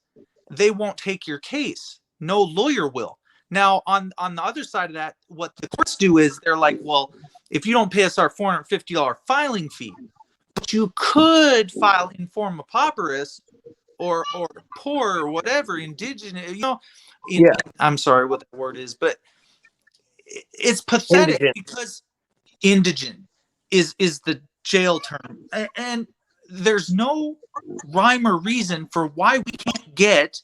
They won't take your case. no lawyer will. Now, on the other side of that, what the courts do is they're like, well, if you don't pay us our $450 filing fee, but you could file informa pauperis or poor or whatever, indigenous, Yeah. I'm sorry what the word is, but it's pathetic Indigent. because indigent is the jail term, and there's no rhyme or reason for why we can't get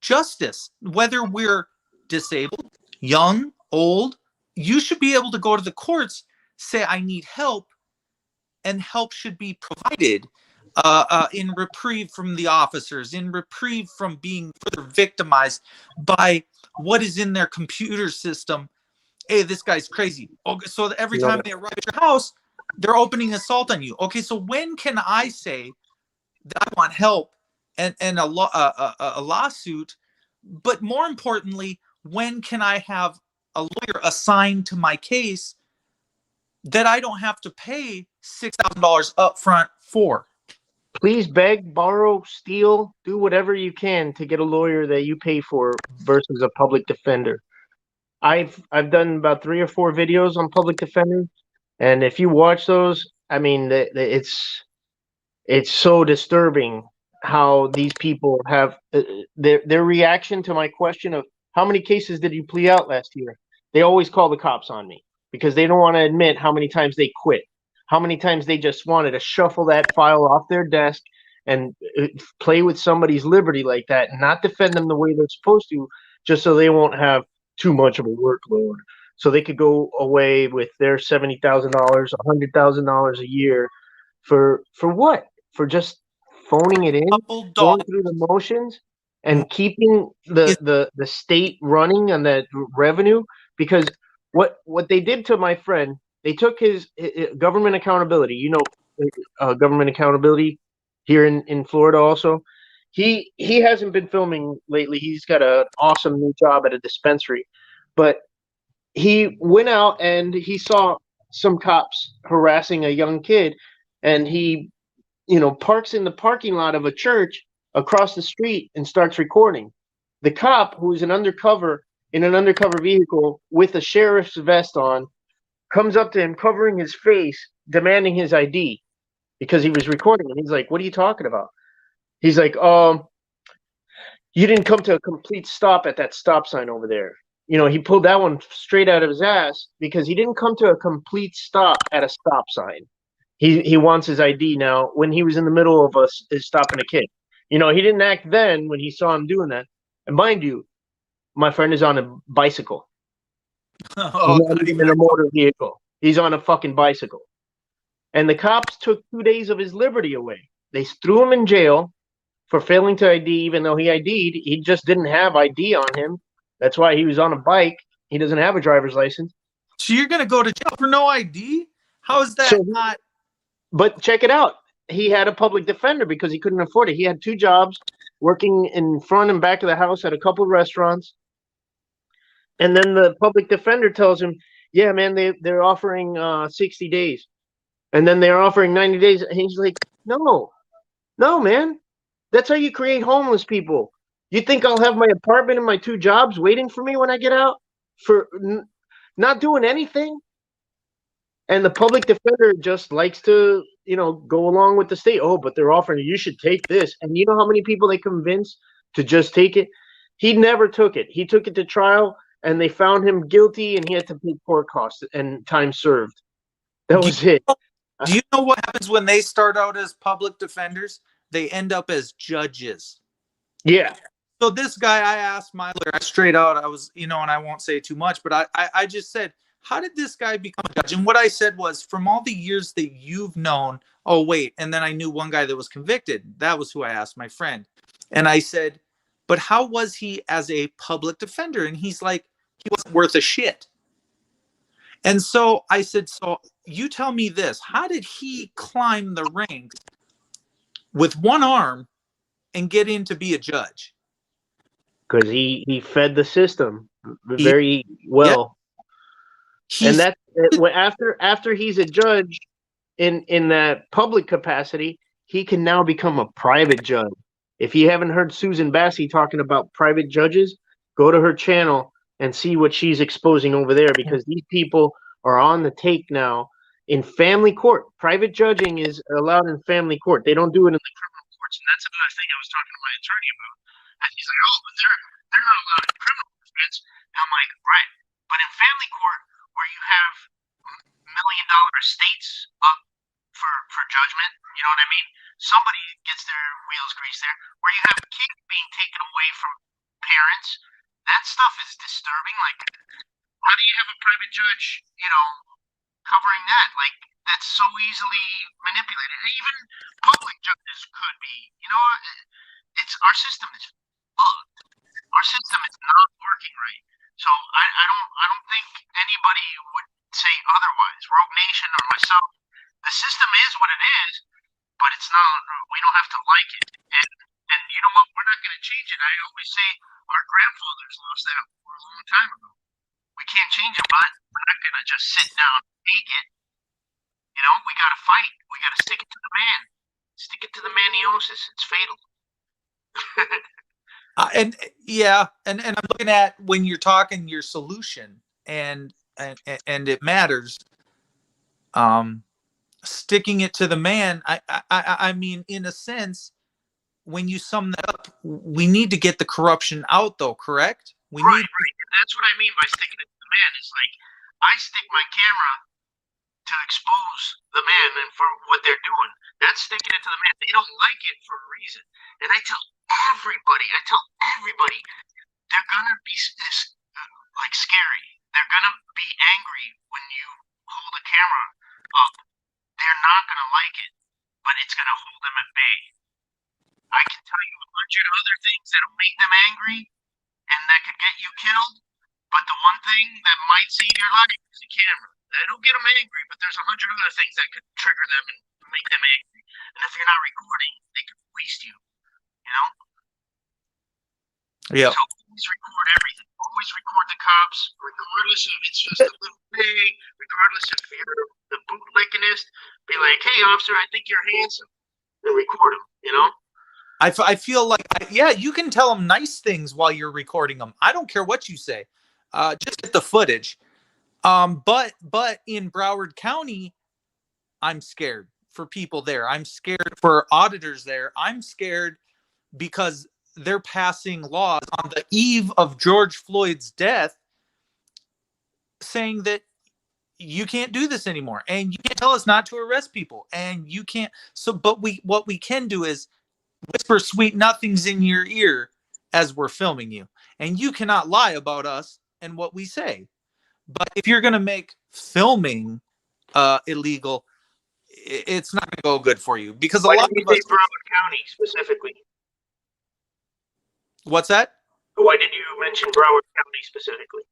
justice, whether we're disabled, young, old. You should be able to go to the courts, say I need help, and help should be provided in reprieve from the officers, in reprieve from being further victimized by what is in their computer system. Hey, this guy's crazy. Okay, so every time they arrive at your house, they're opening assault on you. Okay, so when can I say that I want help and a lawsuit? But more importantly, when can I have a lawyer assigned to my case that I don't have to pay $6,000 up front for? Please beg, borrow, steal, do whatever you can to get a lawyer that you pay for versus a public defender. I've done about 3 or 4 videos on public defenders, and if you watch those, I mean, it's so disturbing how these people have their reaction to my question of how many cases did you plea out last year? They always call the cops on me because they don't want to admit how many times they quit, how many times they just wanted to shuffle that file off their desk and play with somebody's liberty like that and not defend them the way they're supposed to, just so they won't have too much of a workload. So they could go away with their $70,000, $100,000 a year for what? For just phoning it in, going through the motions, and keeping the state running on that revenue. Because what they did to my friend, they took his government accountability. Government accountability here in Florida also. He hasn't been filming lately. He's got an awesome new job at a dispensary, but he went out and he saw some cops harassing a young kid, and he parks in the parking lot of a church across the street and starts recording. The cop, who is in an undercover vehicle with a sheriff's vest on, comes up to him covering his face, demanding his ID because he was recording. And he's like, "What are you talking about?" He's like, "You didn't come to a complete stop at that stop sign over there." He pulled that one straight out of his ass because he didn't come to a complete stop at a stop sign. He wants his ID now when he was in the middle of stopping a kid. He didn't act then when he saw him doing that. And mind you, my friend is on a bicycle. He's not even in a motor vehicle. He's on a fucking bicycle. And the cops took 2 days of his liberty away. They threw him in jail for failing to ID, even though he ID'd. He just didn't have ID on him. That's why he was on a bike. He doesn't have a driver's license. So you're going to go to jail for no ID? How is that not? But check it out. He had a public defender because he couldn't afford it. He had 2 jobs, working in front and back of the house at a couple of restaurants. And then the public defender tells him, "Yeah, man, they're offering 60 days. And then they're offering 90 days. And he's like, no, man. That's how you create homeless people. You think I'll have my apartment and my 2 jobs waiting for me when I get out for not doing anything? And the public defender just likes to, go along with the state. Oh, but they're offering you should take this. And you know how many people they convinced to just take it? He never took it. He took it to trial, and they found him guilty, and he had to pay court costs and time served. That was it. Do you know what happens when they start out as public defenders? They end up as judges. Yeah. So this guy, I asked my lawyer, straight out, I was, and I won't say too much, but I just said, how did this guy become a judge? And what I said was, from all the years that you've known, oh, wait. And then I knew one guy that was convicted. That was who I asked, my friend. And I said, but how was he as a public defender? And he's like, he wasn't worth a shit. And so I said, so you tell me this, how did he climb the ranks with one arm and get in to be a judge? Because he fed the system very well. Yeah. And that's after he's a judge in that public capacity, he can now become a private judge. If you haven't heard Susan Bassey talking about private judges, go to her channel and see what she's exposing over there, because these people are on the take now in family court. Private judging is allowed in family court. They don't do it in the criminal courts, and that's another thing I was talking to my attorney about. And he's like, "Oh, but they're not allowed in criminal defense." And I'm like, "Right, but in family court, where you have $1 million estates up for judgment, you know what I mean? Somebody gets their wheels greased there. Where you have kids being taken away from parents, that stuff is disturbing. Like, how do you have a private judge, you know, covering that? Like, that's so easily manipulated. Even public judges could be. You know, it's our system is fucked. Our system is not working right. So I don't think anybody would say otherwise. Rogue Nation or myself, the system is what it is, but it's not. We don't have to like it. And you know what? We're not going to change it. I always say our grandfathers lost that war a long time ago. We can't change it, but we're not going to just sit down and take it. You know, we got to fight. We got to stick it to the man. Stick it to the maniosis. It's fatal. And yeah, and I'm looking at when you're talking your solution, and it matters. Sticking it to the man. I mean, in a sense, when you sum that up, we need to get the corruption out, though. Correct? Right. And that's what I mean by sticking it to the man. It's like I stick my camera to expose the man and for what they're doing. That's sticking it to the man. They don't like it for a reason. And I tell everybody, they're gonna be like scary. They're gonna be angry when you hold a camera up. They're not gonna like it, but it's gonna hold them at bay. I can tell you 100 other things that'll make them angry and that could get you killed. But the one thing that might save your life is a camera. It'll get them angry, but there's 100 other things that could trigger them and make them angry. And if you're not recording, they could waste you. You know? Yeah. So always record everything. Always record the cops, regardless if it's just a little thing, regardless if you're the bootlickenist. Be like, "Hey, officer, I think you're handsome," and record them. You know? I feel like, yeah, you can tell them nice things while you're recording them. I don't care what you say. Just get the footage. But in Broward County, I'm scared for people there. I'm scared for auditors there. I'm scared because they're passing laws on the eve of George Floyd's death saying that you can't do this anymore, and you can't tell us not to arrest people, and you can't. So, but what we can do is whisper sweet nothings in your ear as we're filming you, and you cannot lie about us and what we say. But if you're going to make filming illegal, it's not going to go good for you, because a Why lot did you of us. say Broward County specifically? What's that? Why did you mention Broward County specifically?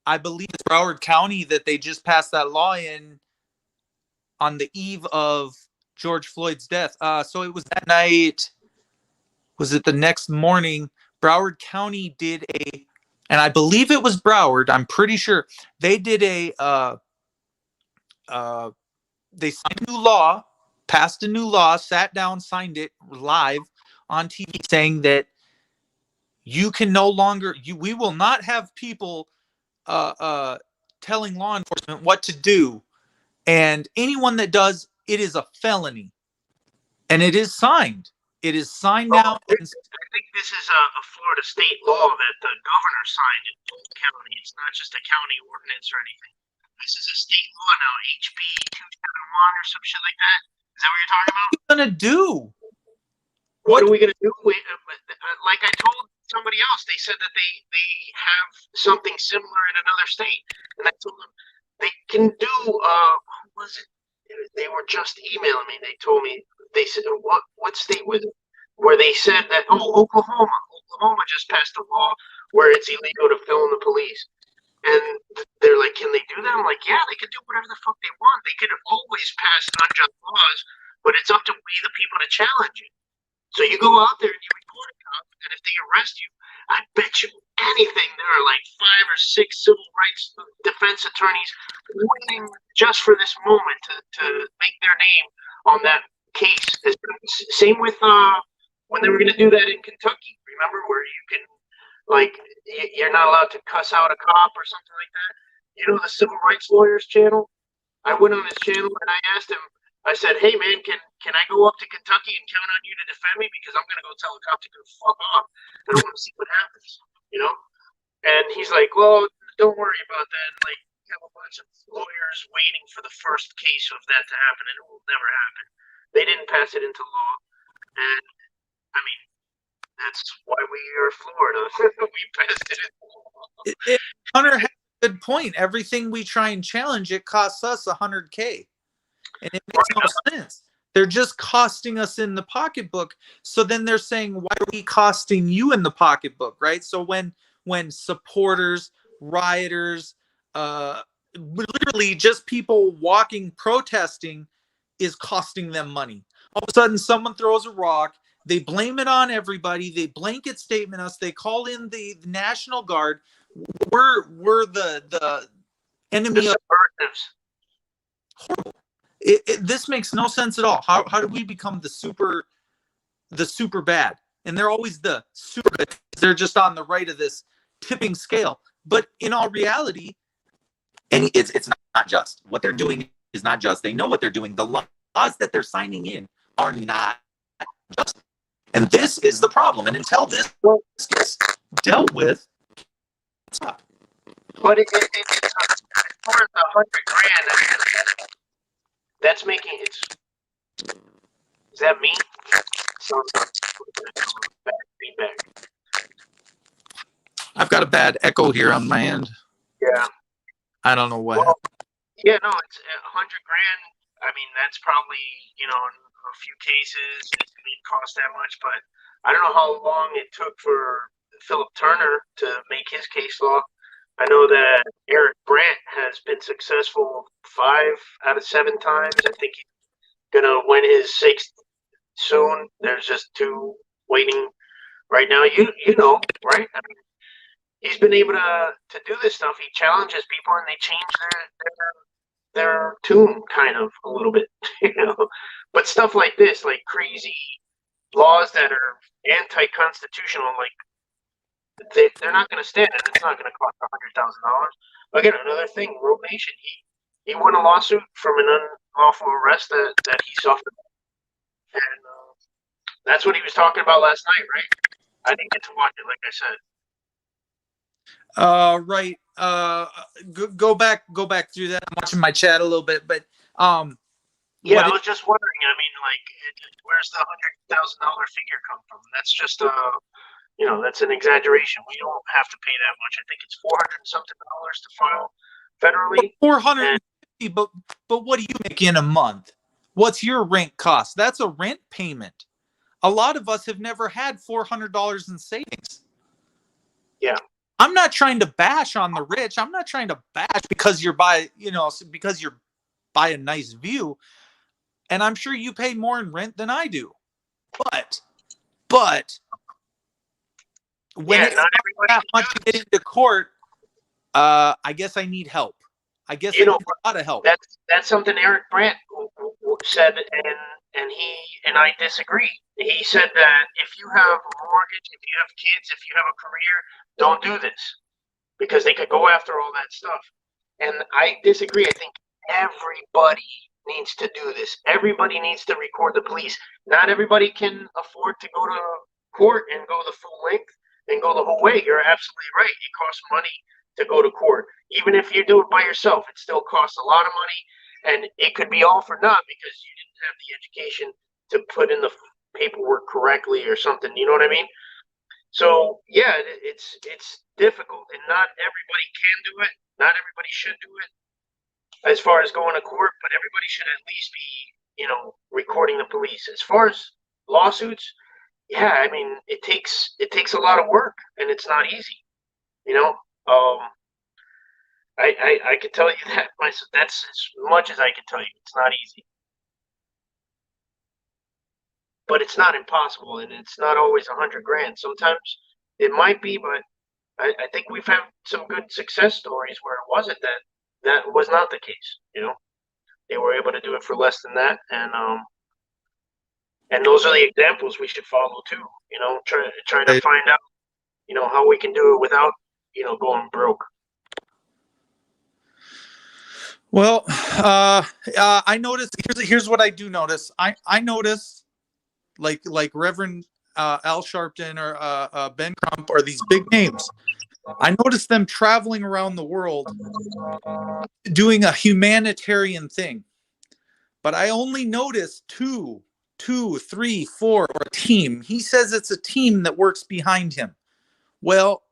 I believe it's Broward County that they just passed that law in on the eve of George Floyd's death. So it was that night. Was it the next morning? Broward County did and I believe it was Broward. I'm pretty sure they did they signed a new law, passed a new law, sat down, signed it live on TV, saying that you can no longer, we will not have people telling law enforcement what to do, and anyone that does, it is a felony, and it is signed. It is signed now. I think this is a Florida state law that the governor signed in Polk County. It's not just a county ordinance or anything. This is a state law now, HB 271 or some shit like that. Is that what you're talking about? What are you gonna do? What are we gonna do? Like I told somebody else, they said that they have something similar in another state, and I told them they can do. What was it? They were just emailing me. They told me, they said, what state was it? Where they said that, Oklahoma just passed a law where it's illegal to film the police. And they're like, can they do that? I'm like, yeah, they can do whatever the fuck they want. They could always pass unjust laws, but it's up to we, the people, to challenge it. So you go out there and you report a cop, and if they arrest you, I bet you anything there are like 5 or 6 civil rights defense attorneys waiting just for this moment to make their name on that case. Same with when they were going to do that in Kentucky. Remember where you can, like, you're not allowed to cuss out a cop or something like that. You know, the Civil Rights Lawyers channel. I went on his channel and I asked him. I said, "Hey man, can I go up to Kentucky and count on you to defend me because I'm going to go tell the cop to go fuck off and I want to see what happens." You know. And he's like, "Well, don't worry about that. Like, we have a bunch of lawyers waiting for the first case of that to happen, and it will never happen. They didn't pass it into law, and I mean, that's why we are Florida. We passed it into law." Hunter has a good point. Everything we try and challenge, it costs us $100K, and it makes no sense. They're just costing us in the pocketbook. So then they're saying, why are we costing you in the pocketbook, right? So when supporters, rioters, literally just people walking, protesting is costing them money. All of a sudden, someone throws a rock. They blame it on everybody. They blanket statement us. They call in the National Guard. We're the enemy of horrible. This makes no sense at all. How do we become the super bad? And they're always the super good. They're just on the right of this tipping scale. But in all reality, and it's not just. What they're doing is not just. They know what they're doing. The laws that they're signing in are not just. And this is the problem. And until this gets dealt with, it's up. But it's for the $100,000. That's making it. Is that me? Bad feedback. I've got a bad echo here on my end. Yeah. I don't know what happened. Yeah, no, it's $100,000. I mean, that's probably, you know, in a few cases it didn't cost that much, but I don't know how long it took for Philip Turner to make his case law. I know that Eric Brandt has been successful 5 out of 7 times. I think he's gonna win his 6th soon. There's just 2 waiting right now. You know, right? I mean, he's been able to do this stuff. He challenges people, and they change their tune kind of a little bit, you know. But stuff like this, like crazy laws that are anti-constitutional, like they're not going to stand, and it's not going to cost $100,000. Again, another thing, Rogue Nation, he won a lawsuit from an unlawful arrest that he suffered, and that's what he was talking about last night, right? I didn't get to watch it, like I said. Right. Go back through that. I'm watching my chat a little bit, but yeah, I was just wondering. I mean, like, where's the $100,000 figure come from? That's just you know, that's an exaggeration. We don't have to pay that much. I think it's $400 and something to file federally. 450, but what do you make in a month? What's your rent cost? That's a rent payment. A lot of us have never had $400 in savings. Yeah. I'm not trying to bash on the rich. I'm not trying to bash because you're by a nice view. And I'm sure you pay more in rent than I do. But when it's not that much to get into court, I guess I need help. I guess I need a lot of help. That's something Eric Brandt said, and he and I disagree. He said that if you have a mortgage, if you have kids, if you have a career, don't do this because they could go after all that stuff. And I disagree. I think everybody needs to do this. Everybody needs to record the police. Not everybody can afford to go to court and go the full length and go the whole way. You're absolutely right. It costs money to go to court. Even if you do it by yourself, it still costs a lot of money, and it could be all for naught because you didn't have the education to put in the paperwork correctly or something. You know what I mean? So yeah, it's difficult, and not everybody can do it. Not everybody should do it as far as going to court, but everybody should at least be, you know, recording the police. As far as lawsuits, yeah, I mean, it takes a lot of work, and it's not easy. You know, I can tell you that myself. That's as much as I can tell you. It's not easy, but it's not impossible, and it's not always $100,000. Sometimes it might be, but I think we've had some good success stories where it wasn't that was not the case. You know, they were able to do it for less than that, and And those are the examples we should follow too. You know, try to find out, you know, how we can do it without, you know, going broke. Well, I noticed. Here's what I do notice. I notice, like Reverend Al Sharpton or Ben Crump or these big names. I noticed them traveling around the world doing a humanitarian thing. But I only noticed two, three, four, or a team. He says it's a team that works behind him. Well,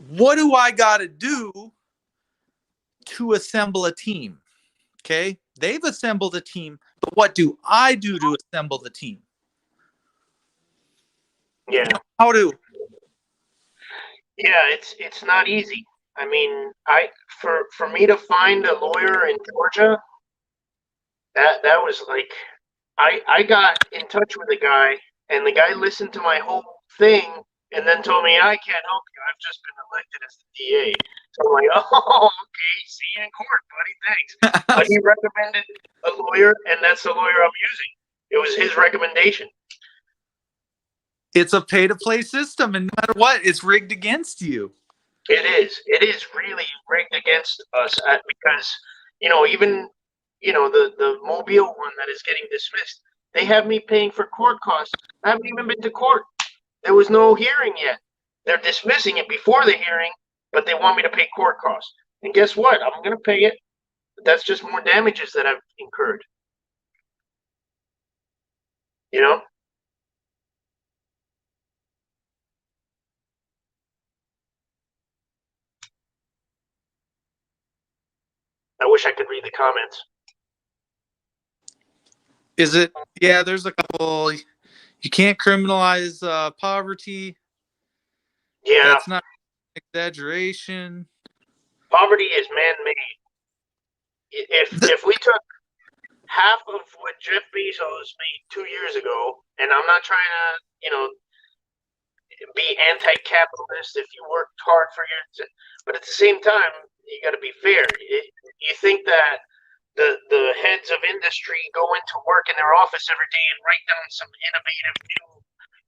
what do I got to do to assemble a team? Okay, they've assembled a team, but what do I do to assemble the team? Yeah. How do? Yeah, it's not easy. I mean, for me to find a lawyer in Georgia, that was like, I got in touch with a guy, and the guy listened to my whole thing, and then told me, I can't help you. I've just been elected as the DA. So I'm like, oh, okay, see you in court, buddy. Thanks. But he recommended a lawyer, and that's the lawyer I'm using. It was his recommendation. It's a pay-to-play system, and no matter what, it's rigged against you. It is. It is really rigged against us because, you know, even, you know, the Mobile one that is getting dismissed, they have me paying for court costs. I haven't even been to court. There was no hearing yet. They're dismissing it before the hearing, but they want me to pay court costs. And guess what? I'm going to pay it. But that's just more damages that I've incurred. You know? I wish I could read the comments. Is it? Yeah, there's a couple. You can't criminalize poverty. Yeah. That's not exaggeration. Poverty is man-made. If we took half of what Jeff Bezos made 2 years ago, and I'm not trying to, you know, be anti-capitalist if you worked hard for your, but at the same time, you got to be fair. You think that the heads of industry go into work in their office every day and write down some innovative new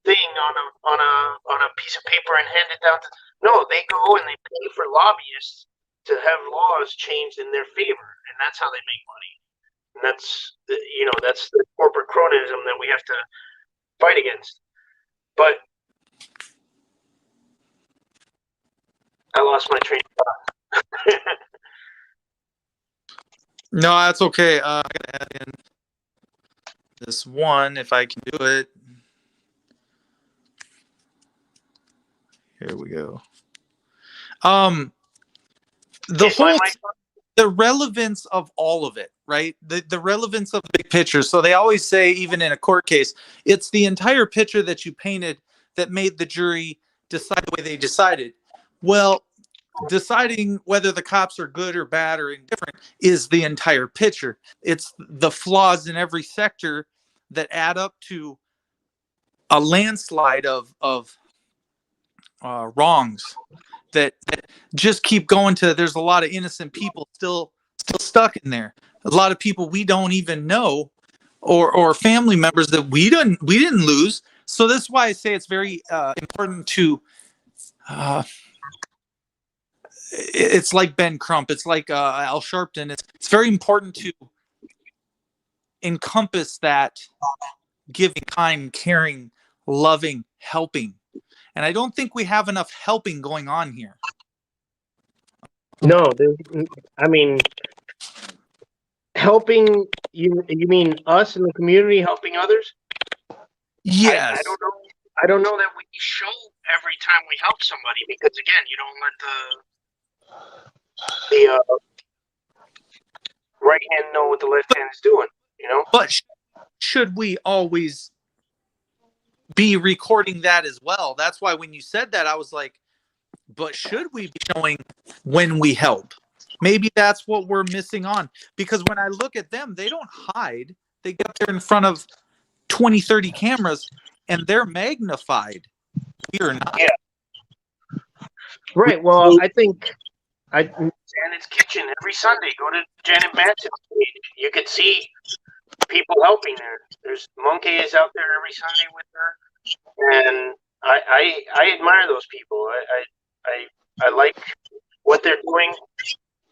thing on a piece of paper and hand it down to, no, they go and they pay for lobbyists to have laws changed in their favor, and that's how they make money. And that's that's the corporate cronyism that we have to fight against. But I lost my train of thought. No, that's okay. I gotta add in this one if I can do it. Here we go. The relevance of all of it, right? The relevance of the big picture. So they always say, even in a court case, it's the entire picture that you painted that made the jury decide the way they decided. Well, deciding whether the cops are good or bad or indifferent is the entire picture. It's the flaws in every sector that add up to a landslide of wrongs that just keep going to. There's a lot of innocent people still stuck in there. A lot of people we don't even know, or family members that we didn't lose. So that's why I say it's very important to. It's like Ben Crump. It's like Al Sharpton. It's very important to encompass that giving, kind, caring, loving, helping. And I don't think we have enough helping going on here. No, I mean, helping you mean us in the community helping others? Yes. I don't know that we show every time we help somebody, because again, you don't let the right hand know what the left hand is doing, you know? But should we always be recording that as well? That's why when you said that, I was like, but should we be showing when we help? Maybe that's what we're missing on. Because when I look at them, they don't hide. They get up there in front of 20, 30 cameras, and they're magnified. We are not. Yeah. Right. Well, I think Janet's Kitchen every Sunday. Go to Janet Manson's page. You could see people helping her. There's Monkey is out there every Sunday with her, and I admire those people. I like what they're doing.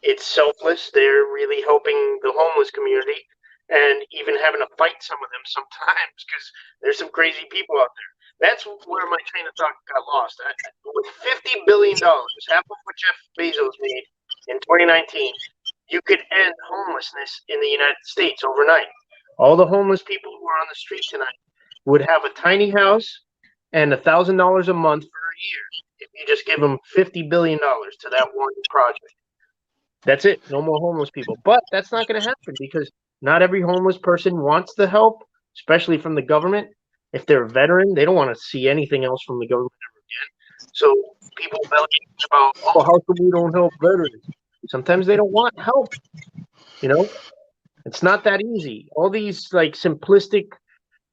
It's selfless. They're really helping the homeless community, and even having to fight some of them sometimes because there's some crazy people out there. That's where my train of thought got lost. With $50 billion, half of what Jeff Bezos made in 2019, you could end homelessness in the United States overnight. All the homeless people who are on the street tonight would have a tiny house and $1,000 a month for a year if you just give them $50 billion to that one project. That's it. No more homeless people. But that's not going to happen because not every homeless person wants the help, especially from the government. If they're a veteran, they don't want to see anything else from the government ever again. So people belly about, oh, how come we don't help veterans? Sometimes they don't want help. You know, it's not that easy. All these like simplistic,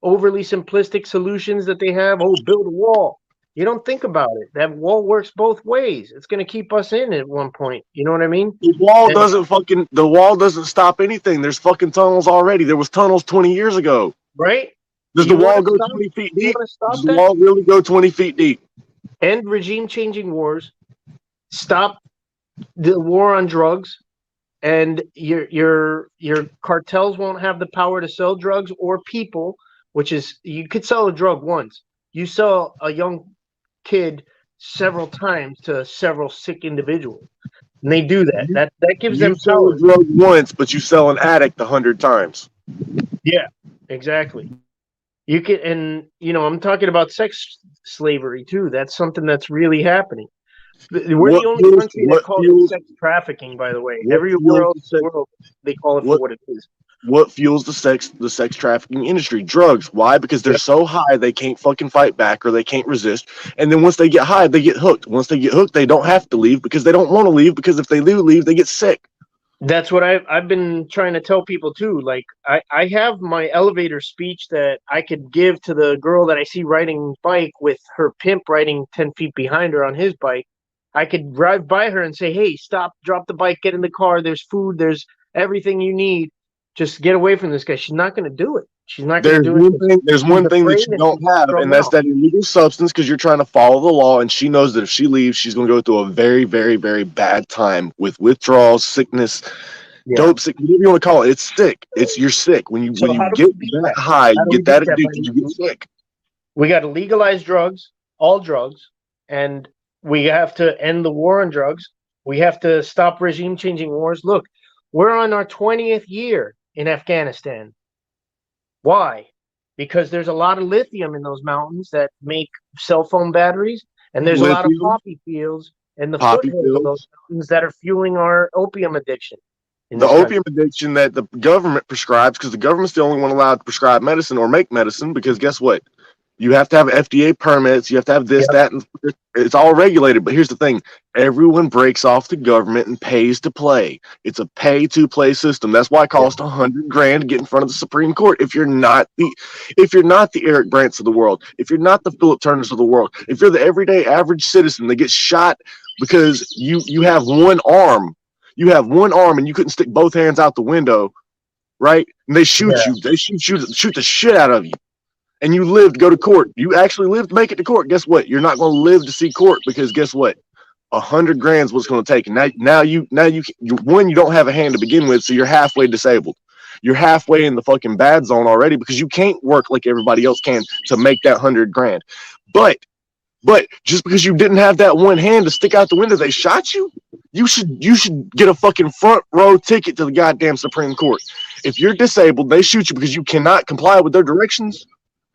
overly simplistic solutions that they have. Oh, build a wall. You don't think about it. That wall works both ways. It's going to keep us in at one point. You know what I mean? The wall doesn't stop anything. There's fucking tunnels already. There was tunnels 20 years ago. Right? Does the wall go 20 feet deep? Does the wall really go 20 feet deep? End regime-changing wars. Stop the war on drugs, and your cartels won't have the power to sell drugs or people. Which is, you could sell a drug once. You sell a young kid several times to several sick individuals, and they do that. That gives them power. You sell a drug once, but you sell an addict 100 times. Yeah, exactly. You can, and I'm talking about sex slavery too. That's something that's really happening. We're the only country that calls it sex trafficking, by the way. Everywhere else in the world, they call it for what it is. What fuels the sex trafficking industry? Drugs. Why? Because they're so high they can't fucking fight back or they can't resist. And then once they get high, they get hooked. Once they get hooked, they don't have to leave because they don't want to leave, because if they do leave, they get sick. That's what I've been trying to tell people too. Like I have my elevator speech that I could give to the girl that I see riding bike with her pimp riding 10 feet behind her on his bike. I could drive by her and say, hey, stop, drop the bike, get in the car. There's food. There's everything you need. Just get away from this guy. She's not going to do it. She's not going to do it. There's one thing that you don't have, and that's that illegal substance, because you're trying to follow the law, and she knows that if she leaves, she's going to go through a very, very, very bad time with withdrawals, sickness, dope sick, whatever you want to call it. It's sick. You're sick. When you get that high, you get that addicted, you get sick. We got to legalize drugs, all drugs, and we have to end the war on drugs. We have to stop regime-changing wars. Look, we're on our 20th year in Afghanistan. Why? Because there's a lot of lithium in those mountains that make cell phone batteries, and there's a lot of poppy fields in the foothills of those mountains that are fueling our opium addiction. The opium addiction that the government prescribes, because the government's the only one allowed to prescribe medicine or make medicine, because guess what? You have to have FDA permits. You have to have this, that, and it's all regulated. But here's the thing. Everyone breaks off the government and pays to play. It's a pay-to-play system. That's why it costs $100,000 to get in front of the Supreme Court. If you're not the Eric Brandts of the world, if you're not the Philip Turners of the world, if you're the everyday average citizen that gets shot because you have one arm, and you couldn't stick both hands out the window, right? And they shoot you. They shoot the shit out of you. And you live to go to court. You actually live to make it to court. Guess what? You're not going to live to see court, because guess what? $100,000 is what's going to take. And now you don't have a hand to begin with, so you're halfway disabled. You're halfway in the fucking bad zone already, because you can't work like everybody else can to make that $100,000. But just because you didn't have that one hand to stick out the window, they shot you. You should get a fucking front row ticket to the goddamn Supreme Court. If you're disabled, they shoot you because you cannot comply with their directions.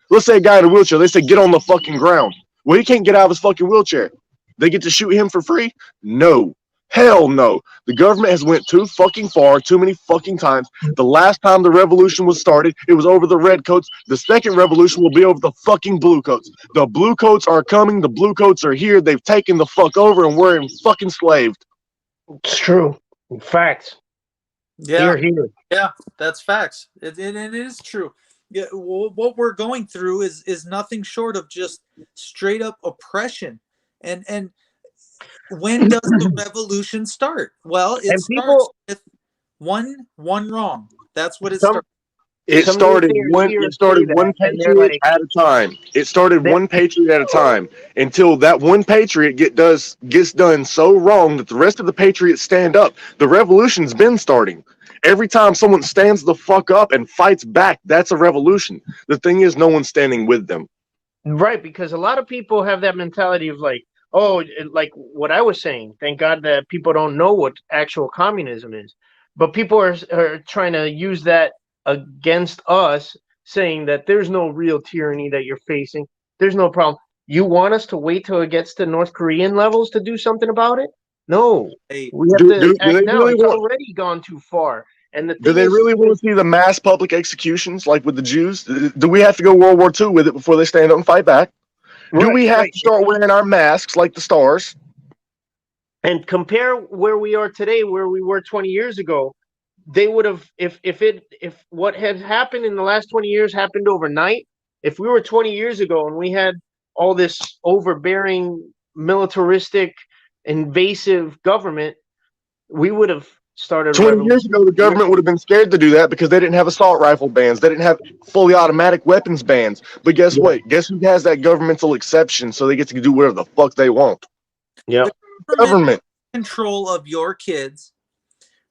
Let's say a guy in a wheelchair, they say, get on the fucking ground. Well, he can't get out of his fucking wheelchair. They get to shoot him for free? No. Hell no. The government has went too fucking far, too many fucking times. The last time the revolution was started, it was over the red coats. The second revolution will be over the fucking blue coats. The blue coats are coming. The blue coats are here. They've taken the fuck over, and we're fucking enslaved. It's true. Facts. Yeah. Here. Yeah, that's facts. It is true. Yeah, what we're going through is nothing short of just straight up oppression. And when does the revolution start? Well, it starts with one wrong. That's what it starts. It some started naysayers say one that, and they're patriot like, at a time. It started they're, one patriot at a time until that one patriot gets done so wrong that the rest of the patriots stand up. The revolution's been starting. Every time someone stands the fuck up and fights back, that's a revolution. The thing is, no one's standing with them. right, because a lot of people have that mentality of like, oh, like what I was saying. Thank God that people don't know what actual communism is, but people are trying to use that against us, saying that there's no real tyranny that you're facing. There's no problem. You want us to wait till it gets to North Korean levels to do something about it? No, Hey, we have Do, to do, do act they now. really It's want? already gone too far. And the Do thing they is, really want to see the mass public executions like with the Jews? Do we have to go World War II with it before they stand up and fight back? Do we have to start wearing our masks like the stars? and compare where we are today, where we were 20 years ago. They would have, if what had happened in the last 20 years happened overnight. If we were 20 years ago and we had all this overbearing, militaristic, invasive government, we would have started a 20 years ago, the government would have been scared to do that because they didn't have assault rifle bans. They didn't have fully automatic weapons bans. But guess what? Guess who has that governmental exception so they get to do whatever the fuck they want? Yeah. Government. Control of your kids.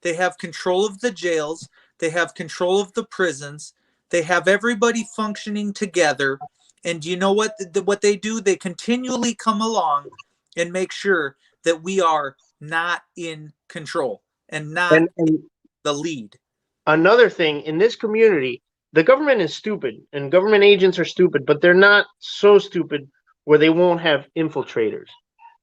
They have control of the jails. They have control of the prisons. They have everybody functioning together. And you know what they do? They continually come along and make sure that we are not in control and not And the lead. another thing, in this community, the government is stupid and government agents are stupid, but they're not so stupid where they won't have infiltrators.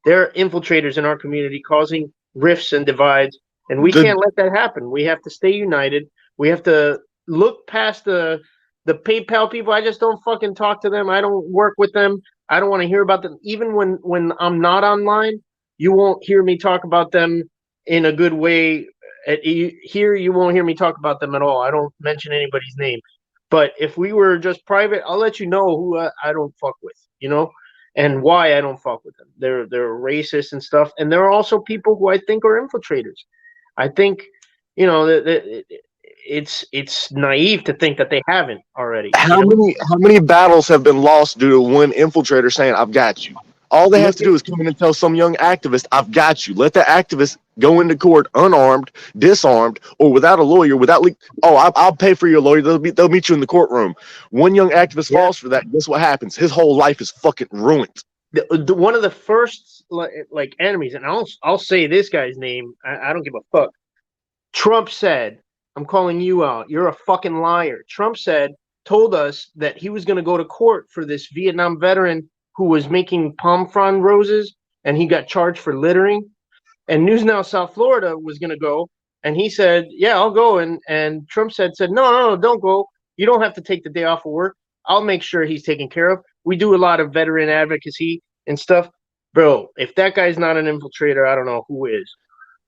There are infiltrators in our community causing rifts and divides, and we can't let that happen. We have to stay united. We have to look past the PayPal people. I just don't fucking talk to them. I don't work with them. I don't want to hear about them. Even when I'm not online, you won't hear me talk about them in a good way. Here, you won't hear me talk about them at all. I don't mention anybody's name. But if we were just private, I'll let you know who I don't fuck with, and why I don't fuck with them. They're racist and stuff. And there are also people who I think are infiltrators. I think, it's naive to think that they haven't already. How many battles have been lost due to one infiltrator saying, "I've got you"? All they have to do is come in and tell some young activist, "I've got you." Let the activist go into court unarmed, disarmed, or without a lawyer, I'll pay for your lawyer. They'll meet you in the courtroom. One young activist falls for that. Guess what happens? His whole life is fucking ruined. One of the first like enemies, and I'll say this guy's name. I don't give a fuck. Trump said, "I'm calling you out. You're a fucking liar." Trump told us that he was going to go to court for this Vietnam veteran who was making palm frond roses, and he got charged for littering. And News Now South Florida was going to go, and he said, "Yeah, I'll go." And Trump said, "No, don't go. You don't have to take the day off of work. I'll make sure he's taken care of. We do a lot of veteran advocacy and stuff." Bro, if that guy's not an infiltrator, I don't know who is.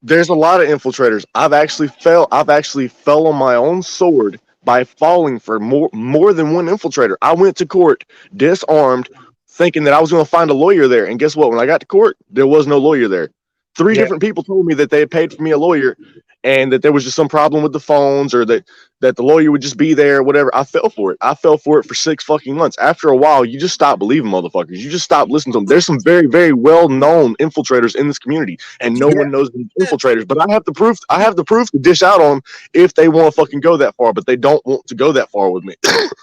There's a lot of infiltrators. I've actually fell on my own sword by falling for more than one infiltrator. I went to court disarmed, thinking that I was going to find a lawyer there, and guess what? When I got to court, there was no lawyer there. Three different people told me that they had paid for me a lawyer, and that there was just some problem with the phones, or that the lawyer would just be there, whatever. I fell for it. I fell for it for 6 fucking months. After a while, you just stop believing motherfuckers. You just stop listening to them. There's some very, very well-known infiltrators in this community, and no one knows these infiltrators. But I have the proof. I have the proof to dish out on them if they want to fucking go that far. But they don't want to go that far with me.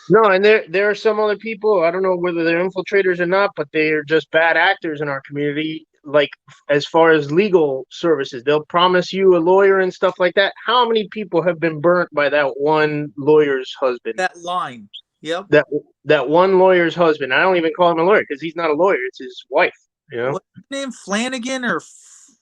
No, and there are some other people. I don't know whether they're infiltrators or not, but they're just bad actors in our community. Like, as far as legal services, they'll promise you a lawyer and stuff like that. How many people have been burnt by that one lawyer's husband? That line. Yep. That one lawyer's husband. I don't even call him a lawyer because he's not a lawyer. It's his wife. What's his name? Flanagan or?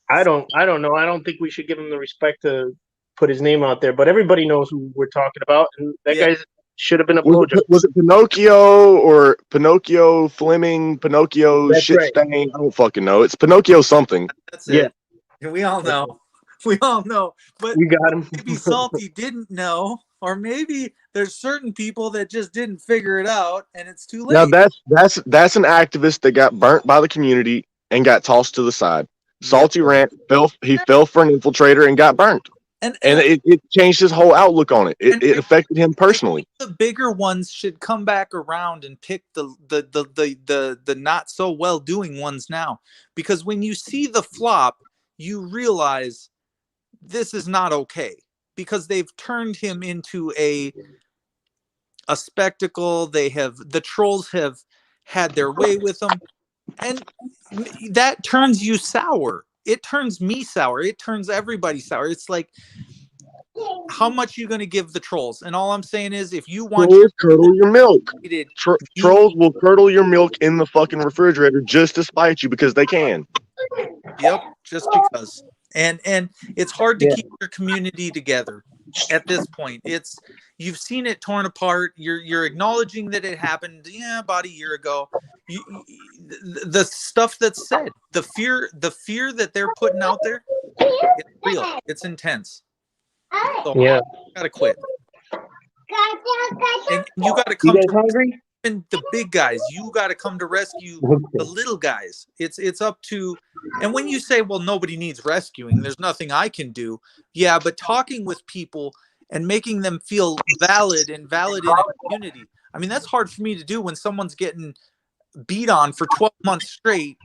I don't know. I don't think we should give him the respect to put his name out there. But everybody knows who we're talking about, and that guy's should have been a blowjob. Was it Pinocchio or Pinocchio Fleming? Pinocchio Shitstain? I don't fucking know. It's Pinocchio something. That's it. We all know. We all know. But we got him. Maybe Salty didn't know, or maybe there's certain people that just didn't figure it out, and it's too late. Now that's an activist that got burnt by the community and got tossed to the side. Salty Rant fell for an infiltrator and got burnt. And it changed his whole outlook on it. It affected him personally. The bigger ones should come back around and pick the not so well doing ones now, because when you see the flop, you realize this is not okay, because they've turned him into a spectacle. The trolls have had their way with him, and that turns you sour. It turns me sour. It turns everybody sour. It's like, how much are you going to give the trolls? And all I'm saying is, if you want Trolls curdle your milk. you, Trolls will curdle your milk in the fucking refrigerator just to spite you, because they can. Yep, just because. And it's hard to Yeah. keep your community together at this point. You've seen it torn apart. You're acknowledging that it happened, about a year ago. The stuff that's said, the fear that they're putting out there, it's real. It's intense. So Yeah. you gotta quit. And you gotta You come guys to hungry? the big guys. You gotta come to rescue the little guys. It's up to. And when you say, well, nobody needs rescuing, there's nothing I can do. Yeah, but talking with people and making them feel valid in a community. I mean, that's hard for me to do when someone's getting beat on for 12 months straight,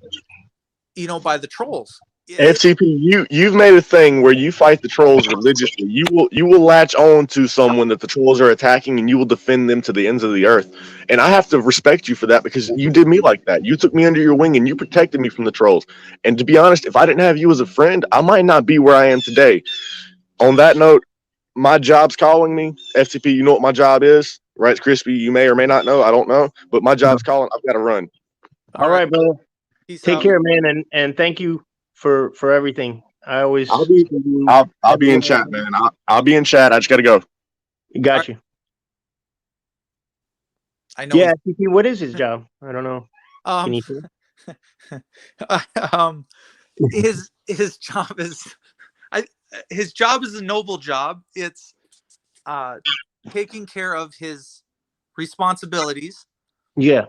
by the trolls. FTP, you've made a thing where you fight the trolls religiously. You will latch on to someone that the trolls are attacking, and you will defend them to the ends of the earth. And I have to respect you for that, because you did me like that. You took me under your wing and you protected me from the trolls. And to be honest, if I didn't have you as a friend, I might not be where I am today. On that note, my job's calling me. FTP, you know what my job is, right? Crispy, you may or may not know. I don't know, but my job's calling. I've got to run. All right, brother. Peace Take out. care, man, and thank you for everything. I always I'll be in chat, man. I'll be in chat. I just got to go. got you. I know. Yeah, TP, what is his job? I don't know. Can you say? His job is his job is a noble job. It's taking care of his responsibilities, Yeah.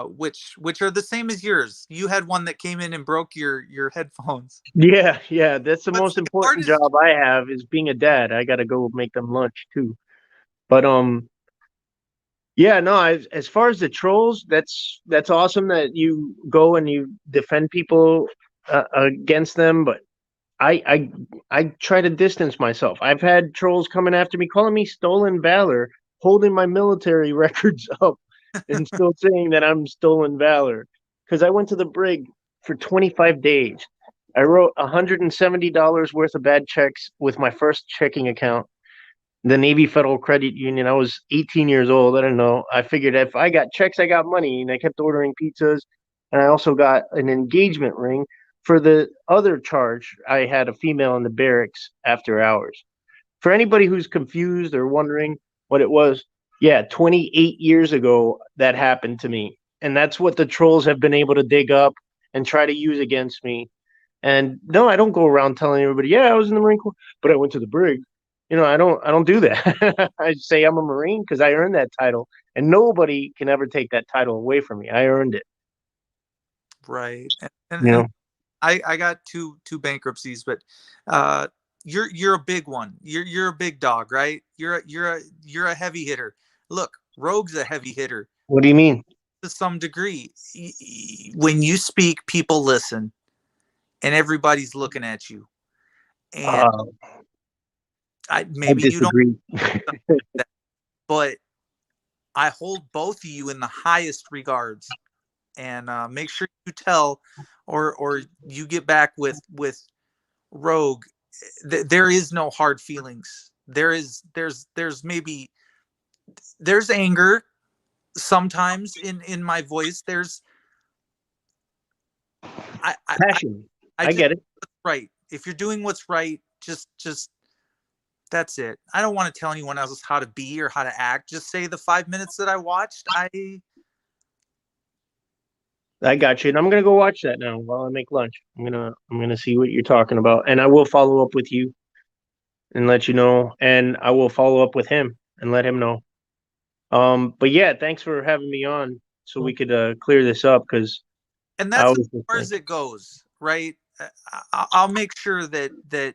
which are the same as yours. You had one that came in and broke your headphones. Yeah, that's the But most the important hardest- job I have, is being a dad. I got to go make them lunch too. But yeah, no, as far as the trolls, that's awesome that you go and you defend people against them, but I try to distance myself. I've had trolls coming after me, calling me stolen valor, holding my military records up, and still saying that I'm stolen valor, because I went to the brig for 25 days. I wrote $170 worth of bad checks with my first checking account, the Navy Federal Credit Union. I was 18 years old. I don't know. I figured if I got checks, I got money, and I kept ordering pizzas. And I also got an engagement ring for the other charge. I had a female in the barracks after hours. For anybody who's confused or wondering what it was, yeah, 28 years ago that happened to me. And that's what the trolls have been able to dig up and try to use against me. And no, I don't go around telling everybody, yeah, I was in the Marine Corps, but I went to the brig. I don't do that. I say I'm a Marine because I earned that title, and nobody can ever take that title away from me. I earned it. Right. And I got two bankruptcies, but you're a big one. You're a big dog, right? You're a heavy hitter. Look, Rogue's a heavy hitter. What do you mean? To some degree. When you speak, people listen, and everybody's looking at you. And maybe you don't, but I hold both of you in the highest regards, and make sure you tell, or you get back with Rogue. There is no hard feelings. There's anger sometimes in my voice. There's passion. I get it. Right. If you're doing what's right, just that's it. I don't want to tell anyone else how to be or how to act. Just say the 5 minutes that I watched. I got you. And I'm gonna go watch that now while I make lunch. I'm gonna see what you're talking about, and I will follow up with you and let you know, and I will follow up with him and let him know. But yeah, thanks for having me on so we could clear this up, because and that's as far as it goes, right? I'll make sure that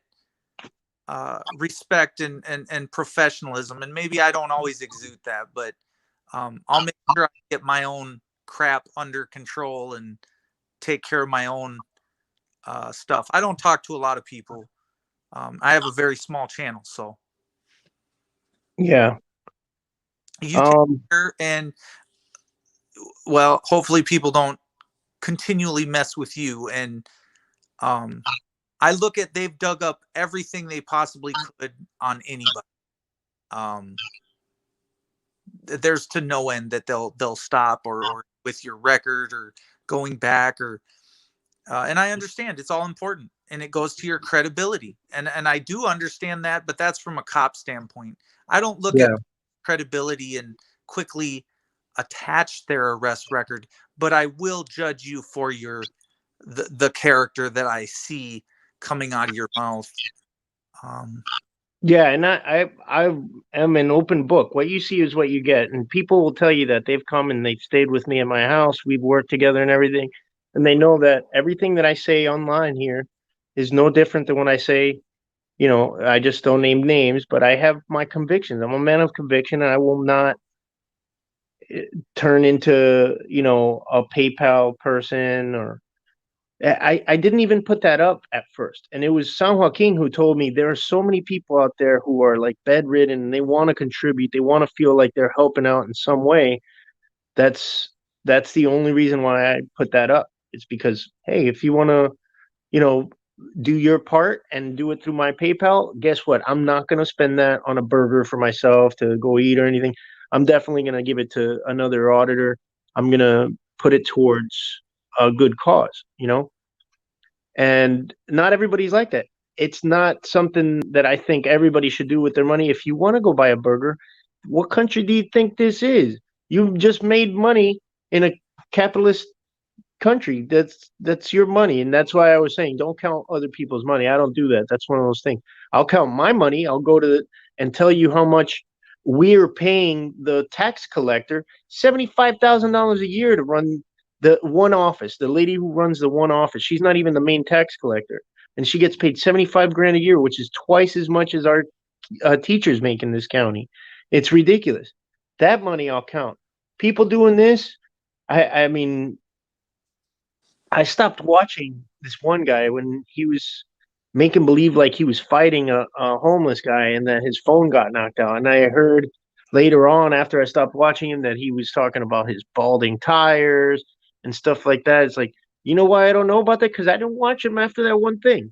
respect and professionalism. And maybe I don't always exude that, but I'll make sure I get my own crap under control and take care of my own stuff. I don't talk to a lot of people. I have a very small channel, so Yeah. you take care, and well, hopefully people don't continually mess with you. And I look at, they've dug up everything they possibly could on anybody. There's to no end that they'll stop, or with your record, or going back, or and I understand it's all important, and it goes to your credibility, and I do understand that, but that's from a cop standpoint. I don't look at credibility and quickly attach their arrest record, but I will judge you for the character that I see coming out of your mouth. Yeah, and I am an open book. What you see is what you get, and people will tell you that they've come and they've stayed with me at my house. We've worked together and everything, and they know that everything that I say online here is no different than when I say, you know, I just don't name names, but I have my convictions. I'm a man of conviction, and I will not turn into, you know, a PayPal person. Or I didn't even put that up at first. And it was San Joaquin who told me there are so many people out there who are like bedridden and they want to contribute. They want to feel like they're helping out in some way. That's the only reason why I put that up. It's because, hey, if you want to, you know, do your part and do it through my PayPal, guess what? I'm not going to spend that on a burger for myself to go eat or anything. I'm definitely going to give it to another auditor. I'm going to put it towards a good cause, you know? And not everybody's like that. It's not something that I think everybody should do with their money. If you want to go buy a burger, what country do you think this is? You've just made money in a capitalist country. That's your money. And that's why I was saying don't count other people's money. I don't do that. That's one of those things. I'll count my money. I'll go to and tell you how much we're paying the tax collector, $75,000 a year to run the one office. The lady who runs the one office, she's not even the main tax collector, and she gets paid 75 grand a year, which is twice as much as our teachers make in this county. It's ridiculous. That money I'll count. People doing this, I mean, I stopped watching this one guy when he was making believe like he was fighting a homeless guy and that his phone got knocked out. And I heard later on after I stopped watching him that he was talking about his balding tires and stuff like that. It's like, you know why I don't know about that? Because I didn't watch him after that one thing.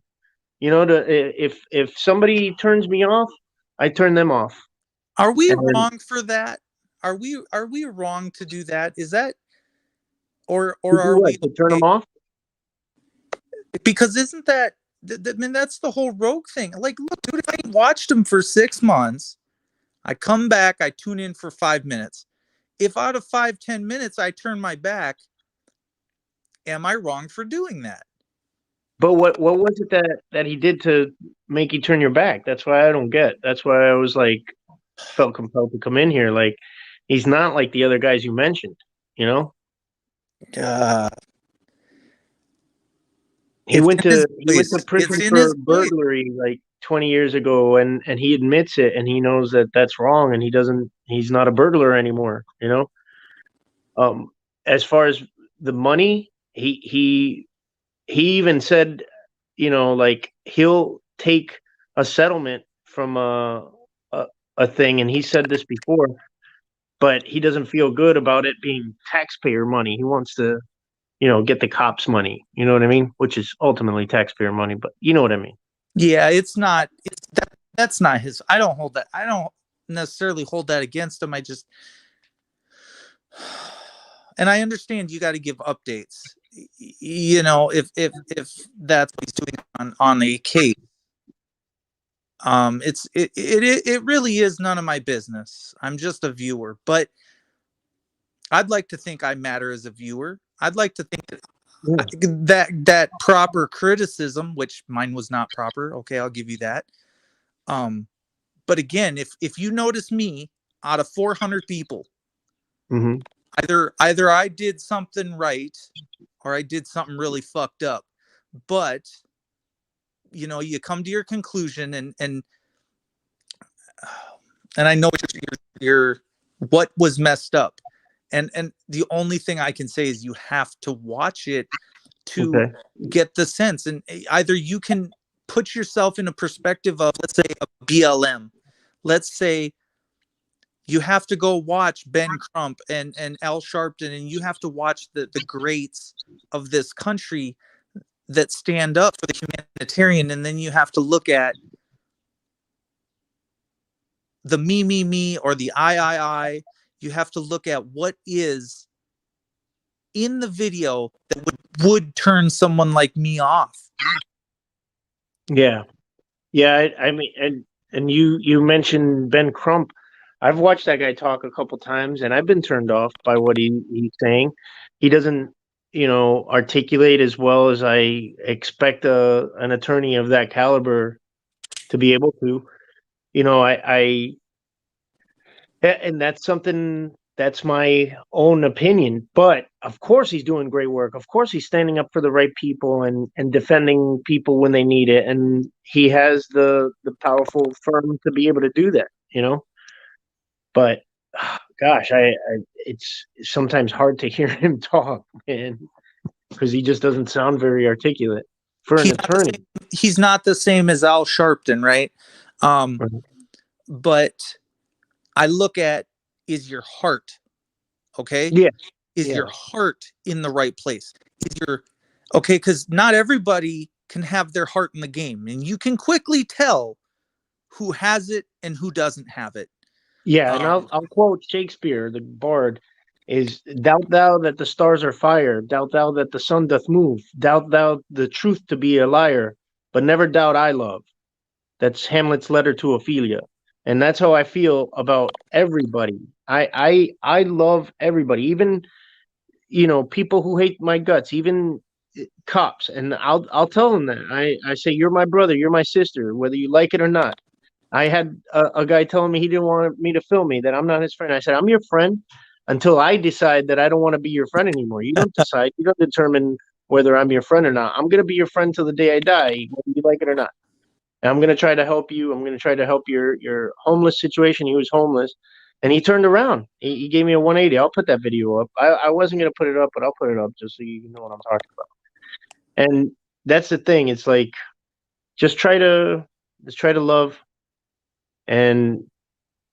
You know, if somebody turns me off, I turn them off. Are we And wrong for that? Are we wrong to do that? Is that, or to do are what? we To turn okay? them off? Because isn't that, I mean, that's the whole rogue thing. Like, look, dude, if I watched him for 6 months, I come back, I tune in for 5 minutes. If out of 5-10 minutes I turn my back, am I wrong for doing that? But what was it that he did to make you turn your back? That's why I don't get. That's why I was like felt compelled to come in here. Like he's not like the other guys you mentioned, you know? He went to prison for burglary like 20 years ago, and he admits it, and he knows that that's wrong, and he's not a burglar anymore, you know? As far as the money, he even said, you know, like he'll take a settlement from a thing, and he said this before, but he doesn't feel good about it being taxpayer money. He wants to, you know, get the cops money. You know what I mean? Which is ultimately taxpayer money, but you know what I mean. Yeah, it's not. That's not his. I don't hold that. I don't necessarily hold that against him. I just, and I understand you got to give updates. You know, if that's what he's doing on a case, it really is none of my business. I'm just a viewer, but I'd like to think I matter as a viewer. I'd like to think that proper criticism, which mine was not proper. Okay, I'll give you that. But again, if you notice me out of 400 people, Mm-hmm. either I did something right or I did something really fucked up. But you know, you come to your conclusion, and I know your what was messed up, and the only thing I can say is you have to watch it to get the sense, and either you can put yourself in a perspective of, let's say, a BLM. Let's say you have to go watch Ben Crump and Al Sharpton, and you have to watch the greats of this country that stand up for the humanitarian, and then you have to look at the me, or the I. You have to look at what is in the video that would turn someone like me off. Yeah. I mean, and you mentioned Ben Crump. I've watched that guy talk a couple times, and I've been turned off by what he's saying. He doesn't, articulate as well as I expect an attorney of that caliber to be able to. And that's something, that's my own opinion. But of course, he's doing great work. Of course, he's standing up for the right people and defending people when they need it. And he has the powerful firm to be able to do that, But gosh, it's sometimes hard to hear him talk, man, because he just doesn't sound very articulate for an attorney. He's not the same as Al Sharpton, right? But I look at, is your heart okay? Yeah. Is your heart in the right place? Okay? Because not everybody can have their heart in the game, and you can quickly tell who has it and who doesn't have it. Yeah, and I'll quote Shakespeare, the bard, is doubt thou that the stars are fire, doubt thou that the sun doth move, doubt thou the truth to be a liar, but never doubt I love. That's Hamlet's letter to Ophelia. And that's how I feel about everybody. I love everybody, even people who hate my guts, even cops. And I'll tell them that. I say, you're my brother, you're my sister, whether you like it or not. I had a guy telling me he didn't want me to film me, that I'm not his friend. I said, I'm your friend until I decide that I don't want to be your friend anymore. You don't decide. You don't determine whether I'm your friend or not. I'm going to be your friend till the day I die, whether you like it or not. And I'm going to try to help you. I'm going to try to help your homeless situation. He was homeless, and he turned around. He gave me a 180. I'll put that video up. I wasn't going to put it up, but I'll put it up just so you know what I'm talking about. And that's the thing. It's like, just try to love. And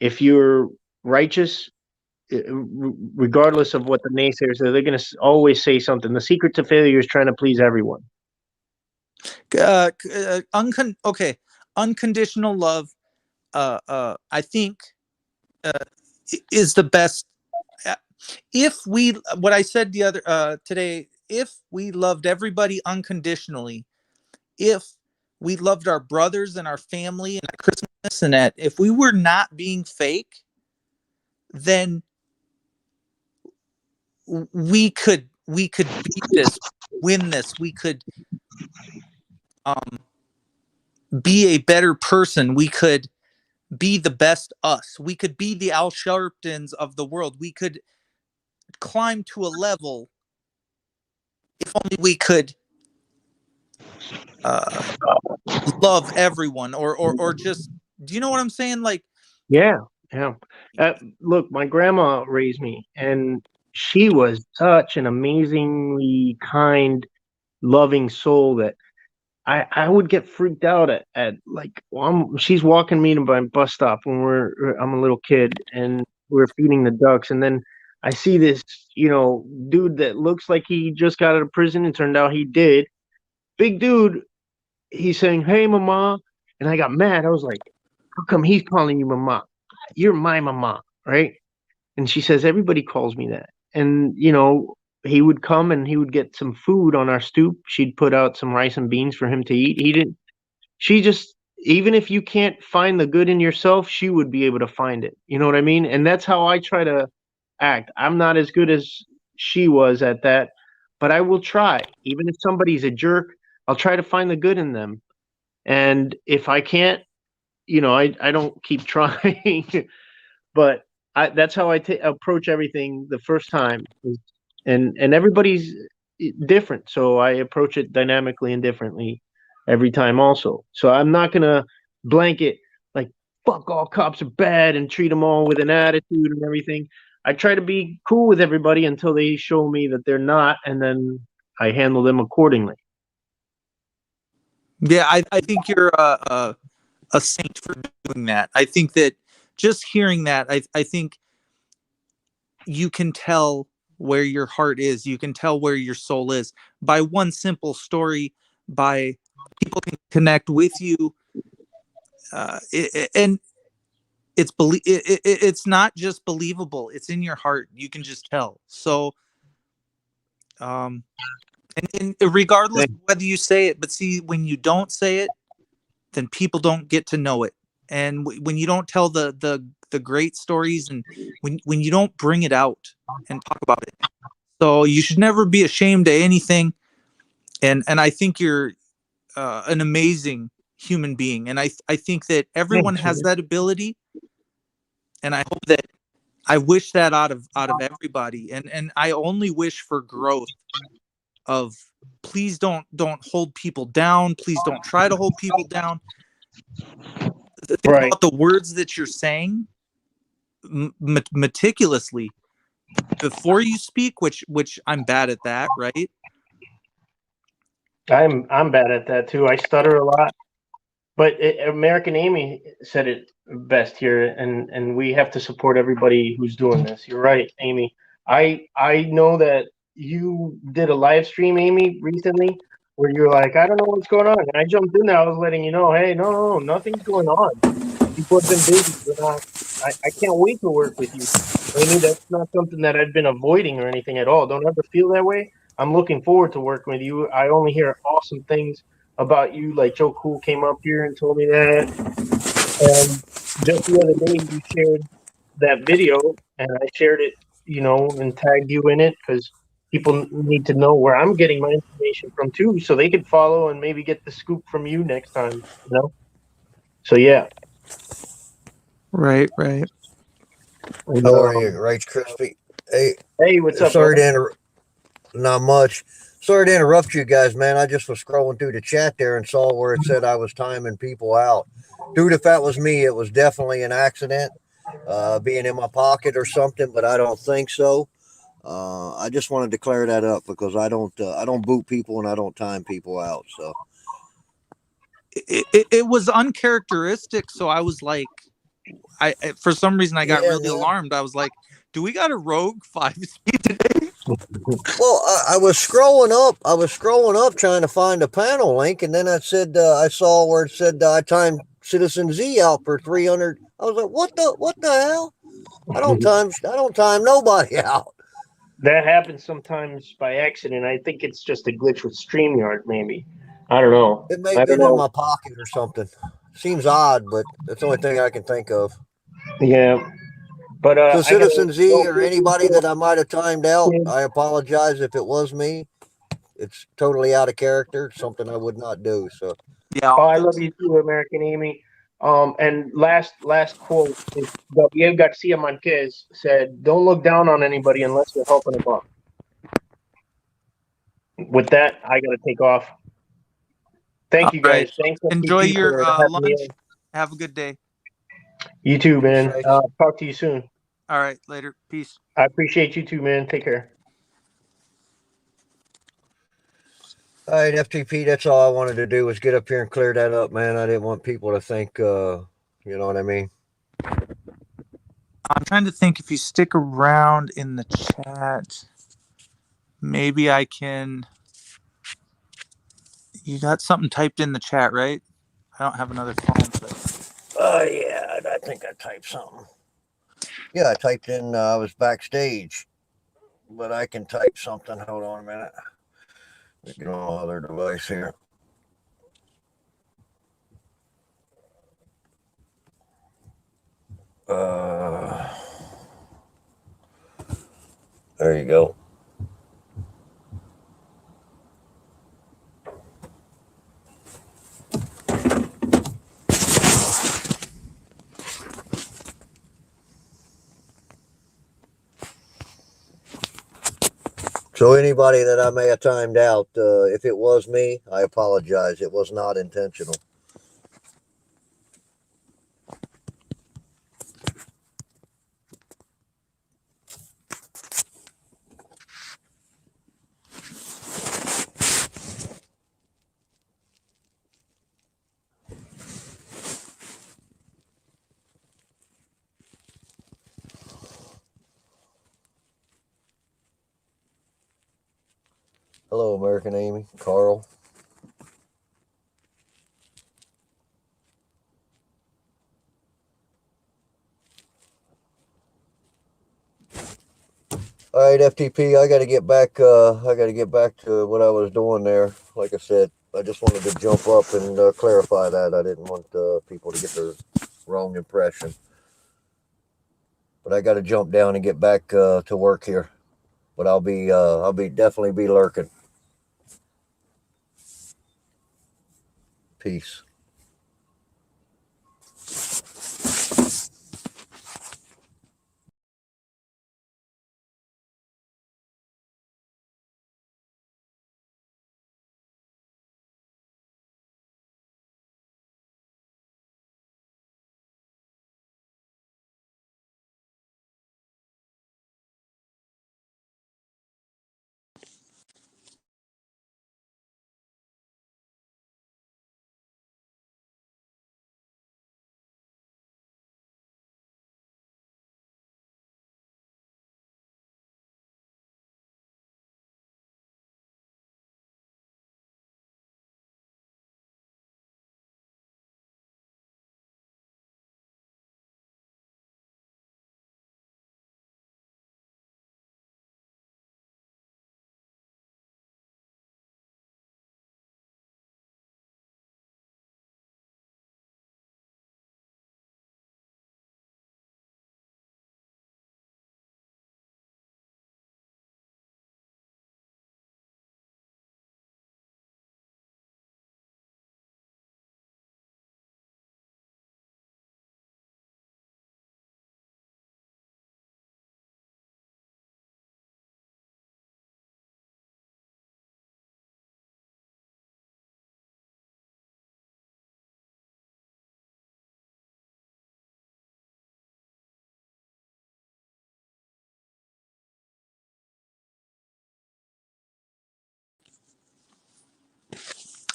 if you're righteous, regardless of what the naysayers say, they're going to always say something. The secret to failure is trying to please everyone. Unconditional love, I think, is the best. What I said the other today, if we loved everybody unconditionally, if we loved our brothers and our family and at Christmas, and if we were not being fake, then we could beat this, win this. We could be a better person. We could be the best us. We could be the Al Sharptons of the world. We could climb to a level if only we could love everyone, or just, do you know what I'm saying? Like, yeah. Look, my grandma raised me, and she was such an amazingly kind, loving soul that I would get freaked out at like, she's walking me to my bus stop when I'm a little kid, and we're feeding the ducks, and then I see this dude that looks like he just got out of prison, and turned out he did. Big dude. He's saying, "Hey, mama," and I got mad. I was like, "How come he's calling you mama? You're my mama, right?" And she says, "Everybody calls me that." And he would come and he would get some food on our stoop. She'd put out some rice and beans for him to eat. Even if you can't find the good in yourself, she would be able to find it. You know what I mean? And that's how I try to act. I'm not as good as she was at that, but I will try. Even if somebody's a jerk, I'll try to find the good in them. And if I can't, I don't keep trying. But that's how I approach everything the first time. And everybody's different, so I approach it dynamically and differently. every time also. So I'm not going to blanket like, fuck, all cops are bad and treat them all with an attitude and everything. I try to be cool with everybody until they show me that they're not, and then I handle them accordingly. Yeah, I think you're a saint for doing that. I think that just hearing that, I think you can tell where your heart is. You can tell where your soul is by one simple story, by people can connect with you. And it's not just believable. It's in your heart. You can just tell. So, and regardless of whether you say it, but see, when you don't say it, then people don't get to know it. And when you don't tell the great stories, and when you don't bring it out and talk about it, so you should never be ashamed of anything. And I think you're an amazing human being, and I think that everyone has that ability, and I hope that I wish that out of everybody, and I only wish for growth. Of please don't hold people down. Please don't try to hold people down. Think about the words that you're saying meticulously before you speak, which I'm bad at that, right? I'm bad at that too. I stutter a lot. But American Amy said it best here, and we have to support everybody who's doing this. You're right, Amy. I know that you did a live stream, Amy, recently, where you're like, I don't know what's going on, and I jumped in there. I was letting you know, hey, no, nothing's going on. People have been busy. I can't wait to work with you, Amy. That's not something that I've been avoiding or anything at all. Don't ever feel that way. I'm looking forward to working with you. I only hear awesome things about you. Like Joe Cool came up here and told me that. And just the other day, you shared that video, and I shared it, and tagged you in it because people need to know where I'm getting my information from too, so they could follow and maybe get the scoop from you next time. So yeah. Right. How are you, Rage Crispy? Hey, what's up? Sorry to interrupt. Not much. Sorry to interrupt you guys, man. I just was scrolling through the chat there and saw where it said I was timing people out. Dude, if that was me, it was definitely an accident, being in my pocket or something, but I don't think so. I just wanted to clear that up because I don't boot people and I don't time people out. So it was uncharacteristic. So I was like, I for some reason I got really alarmed. I was like, do we got a rogue 5-speed today? Well, I was scrolling up trying to find a panel link, and then I saw where it said I timed Citizen Z out for 300. I was like, what the hell? I don't time nobody out. That happens sometimes by accident. I think it's just a glitch with StreamYard, maybe. I don't know. It may have been in my pocket or something. Seems odd, but that's the only thing I can think of. Yeah. But so Citizen Z or anybody that I might have timed out, I apologize if it was me. It's totally out of character. It's something I would not do. So yeah. I love you too, American Amy. And last quote is Gabriel Garcia Marquez said, "Don't look down on anybody unless you're helping them up." With that, I gotta take off. Thank you guys. Right. Thanks. Enjoy your lunch. Have a good day. You too, man. Talk to you soon. All right, later. Peace. I appreciate you too, man. Take care. All right, FTP, that's all I wanted to do was get up here and clear that up, man. I didn't want people to think, you know what I mean? I'm trying to think if you stick around in the chat, maybe I can. You got something typed in the chat, right? I don't have another phone. But... yeah, I think I typed something. Yeah, I typed in, I was backstage, but I can type something. Hold on a minute. Get on my other device here. There you go. So anybody that I may have timed out, if it was me, I apologize. It was not intentional. Hello, American Amy, Carl. All right, FTP. I got to get back. I got to get back to what I was doing there. Like I said, I just wanted to jump up and clarify that. I didn't want people to get the wrong impression. But I got to jump down and get back to work here. But I'll be definitely be lurking. Peace.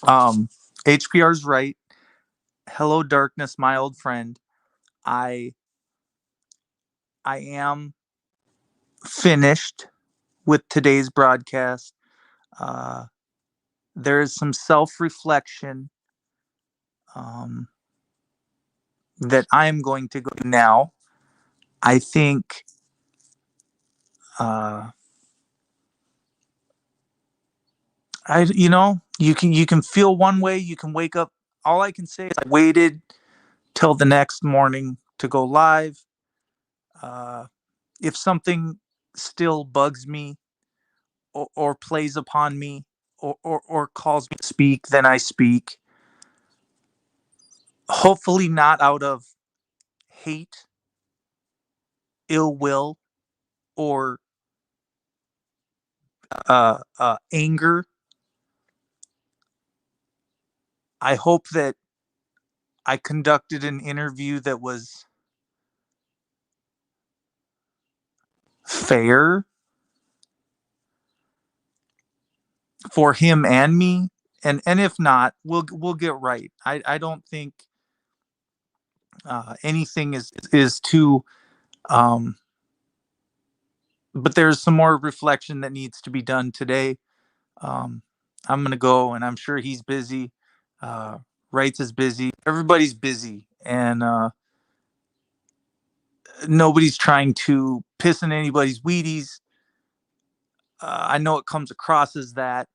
HPR's right. Hello, darkness, my old friend. I am finished with today's broadcast. There is some self-reflection that I am going to go now. I think you can feel one way, you can wake up. All I can say is I waited till the next morning to go live. If something still bugs me or plays upon me or calls me to speak, then I speak. Hopefully not out of hate, ill will, or anger. I hope that I conducted an interview that was fair for him and me. And if not, we'll get right. I don't think anything is too but there's some more reflection that needs to be done today. I'm gonna go, and I'm sure he's busy. Wrights is busy. Everybody's busy, and nobody's trying to piss in anybody's Wheaties. I know it comes across as that.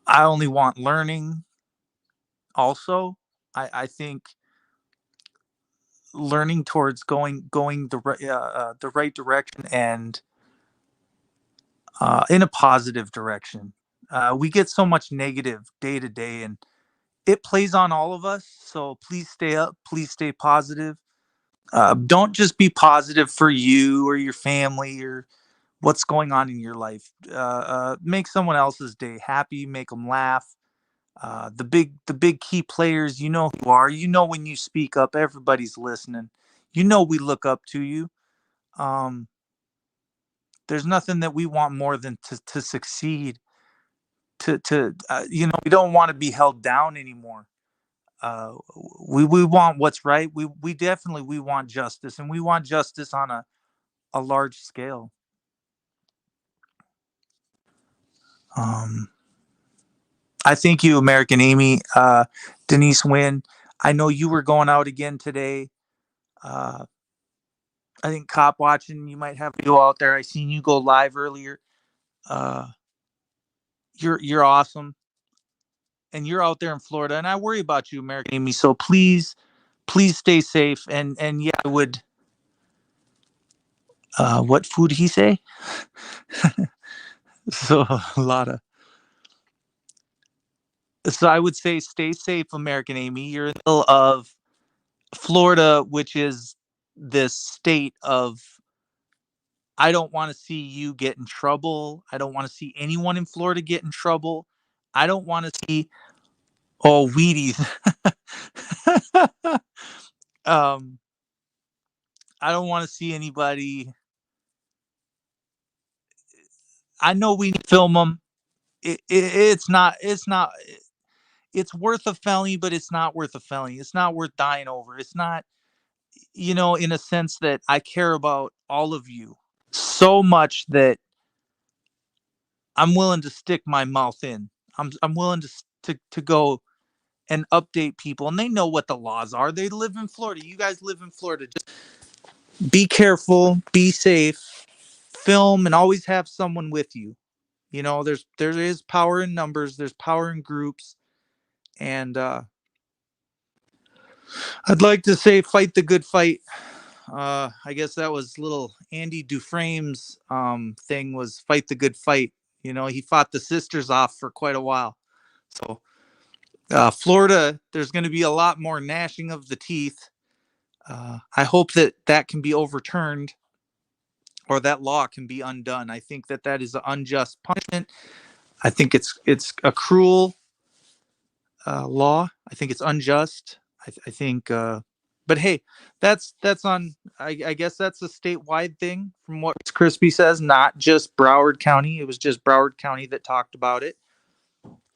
I only want learning. Also, I think learning towards going the right direction and in a positive direction. We get so much negative day to day, and it plays on all of us. So please stay up. Please stay positive. Don't just be positive for you or your family or what's going on in your life. Make someone else's day happy, make them laugh. The big key players, you know who you are. You know when you speak up, everybody's listening. You know we look up to you. Um, there's nothing that we want more than to succeed. We don't want to be held down anymore. We want what's right. We definitely we want justice, and we want justice on a large scale. Um, I thank you, American Amy, Denise Wynn. I know you were going out again today. Uh, I think cop watching. You might have video out there. I seen you go live earlier. Uh, you're awesome, and you're out there in Florida. And I worry about you, American Amy. So please stay safe. And yeah, I would. What food he say? So a lot of. So I would say stay safe, American Amy. You're in the middle of Florida, which is this state of I don't want to see you get in trouble. I don't want to see anyone in Florida get in trouble. I don't want to see Wheaties. um, I don't want to see anybody. I know we need to film them. It's not. It's not. It's worth a felony, but it's not worth a felony. It's not worth dying over. It's not. In a sense that I care about all of you so much that I'm willing to stick my mouth in. I'm willing to go and update people, and they know what the laws are. They live in Florida. You guys live in Florida. Just be careful, be safe, film, and always have someone with you. There is power in numbers. There's power in groups, and I'd like to say, fight the good fight. I guess that was little Andy Dufresne's thing was fight the good fight. He fought the sisters off for quite a while. So Florida, there's going to be a lot more gnashing of the teeth. I hope that can be overturned or that law can be undone. I think that is an unjust punishment. I think it's a cruel law. I think it's unjust. I think, but hey, that's on. I guess that's a statewide thing, from what Crispy says, not just Broward County. It was just Broward County that talked about it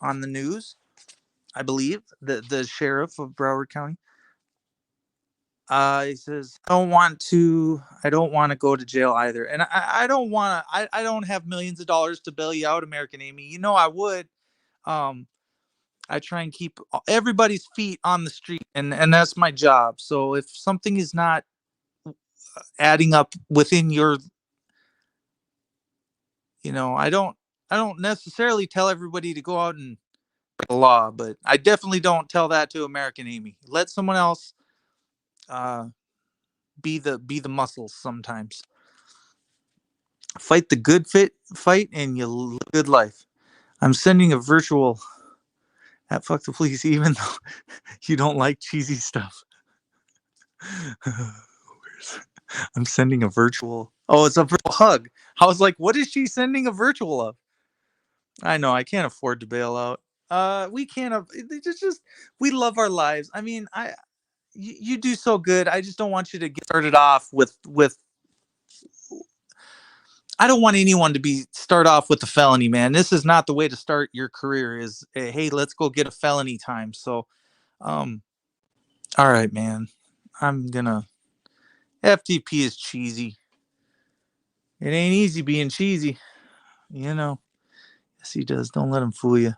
on the news. I believe the sheriff of Broward County. He says, I don't want to go to jail either. And I don't want to, I don't have millions of dollars to bail you out, American Amy. I would. I try and keep everybody's feet on the street, and that's my job. So if something is not adding up within your, I don't necessarily tell everybody to go out and break the law, but I definitely don't tell that to American Amy. Let someone else be the muscles sometimes. Fight the good fight and you'll live a good life. I'm sending a virtual at fuck the police, even though you don't like cheesy stuff. I'm sending a virtual. Oh, it's a virtual hug. I was like, what is she sending a virtual of? I know I can't afford to bail out. We can't. It's just we love our lives. I mean, you do so good. I just don't want you to get started off with. I don't want anyone to start off with a felony, man. This is not the way to start your career. Is hey, let's go get a felony time. So, all right, man. I'm gonna. FTP is cheesy. It ain't easy being cheesy, Yes, he does. Don't let him fool you.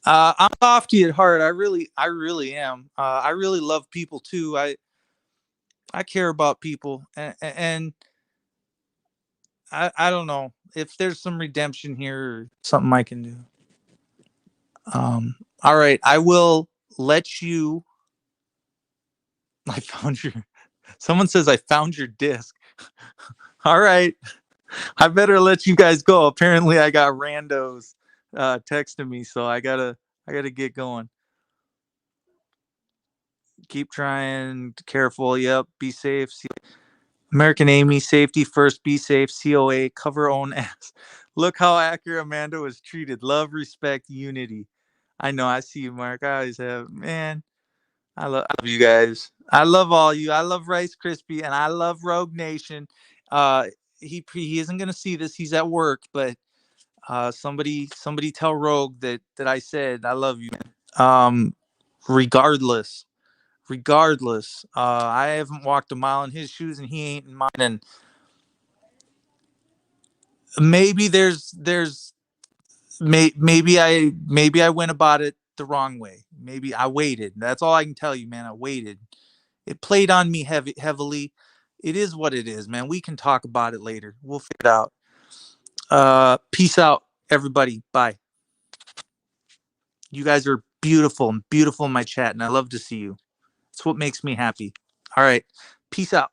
I'm softy at heart. I really am. I really love people too. I care about people, and I don't know if there's some redemption here or something I can do. All right, I will let you. I found your. Someone says I found your disc. All right, I better let you guys go. Apparently, I got randos texting me, so I gotta get going. Keep trying. Careful. Yep. Be safe. American Amy, safety first. Be safe. COA. Cover own ass. Look how accurate Amanda was treated. Love, respect, unity. I know. I see you, Mark. I always have. Man, I love you guys. I love all you. I love Rice Krispie, and I love Rogue Nation. He isn't gonna see this. He's at work, but somebody tell Rogue that I said I love you. Regardless, I haven't walked a mile in his shoes, and he ain't in mine. And maybe maybe I went about it the wrong way. Maybe I waited. That's all I can tell you, man. I waited. It played on me heavily. It is what it is, man. We can talk about it later. We'll figure it out. Peace out, everybody. Bye. You guys are beautiful in my chat, and I love to see you. It's what makes me happy. All right. Peace out.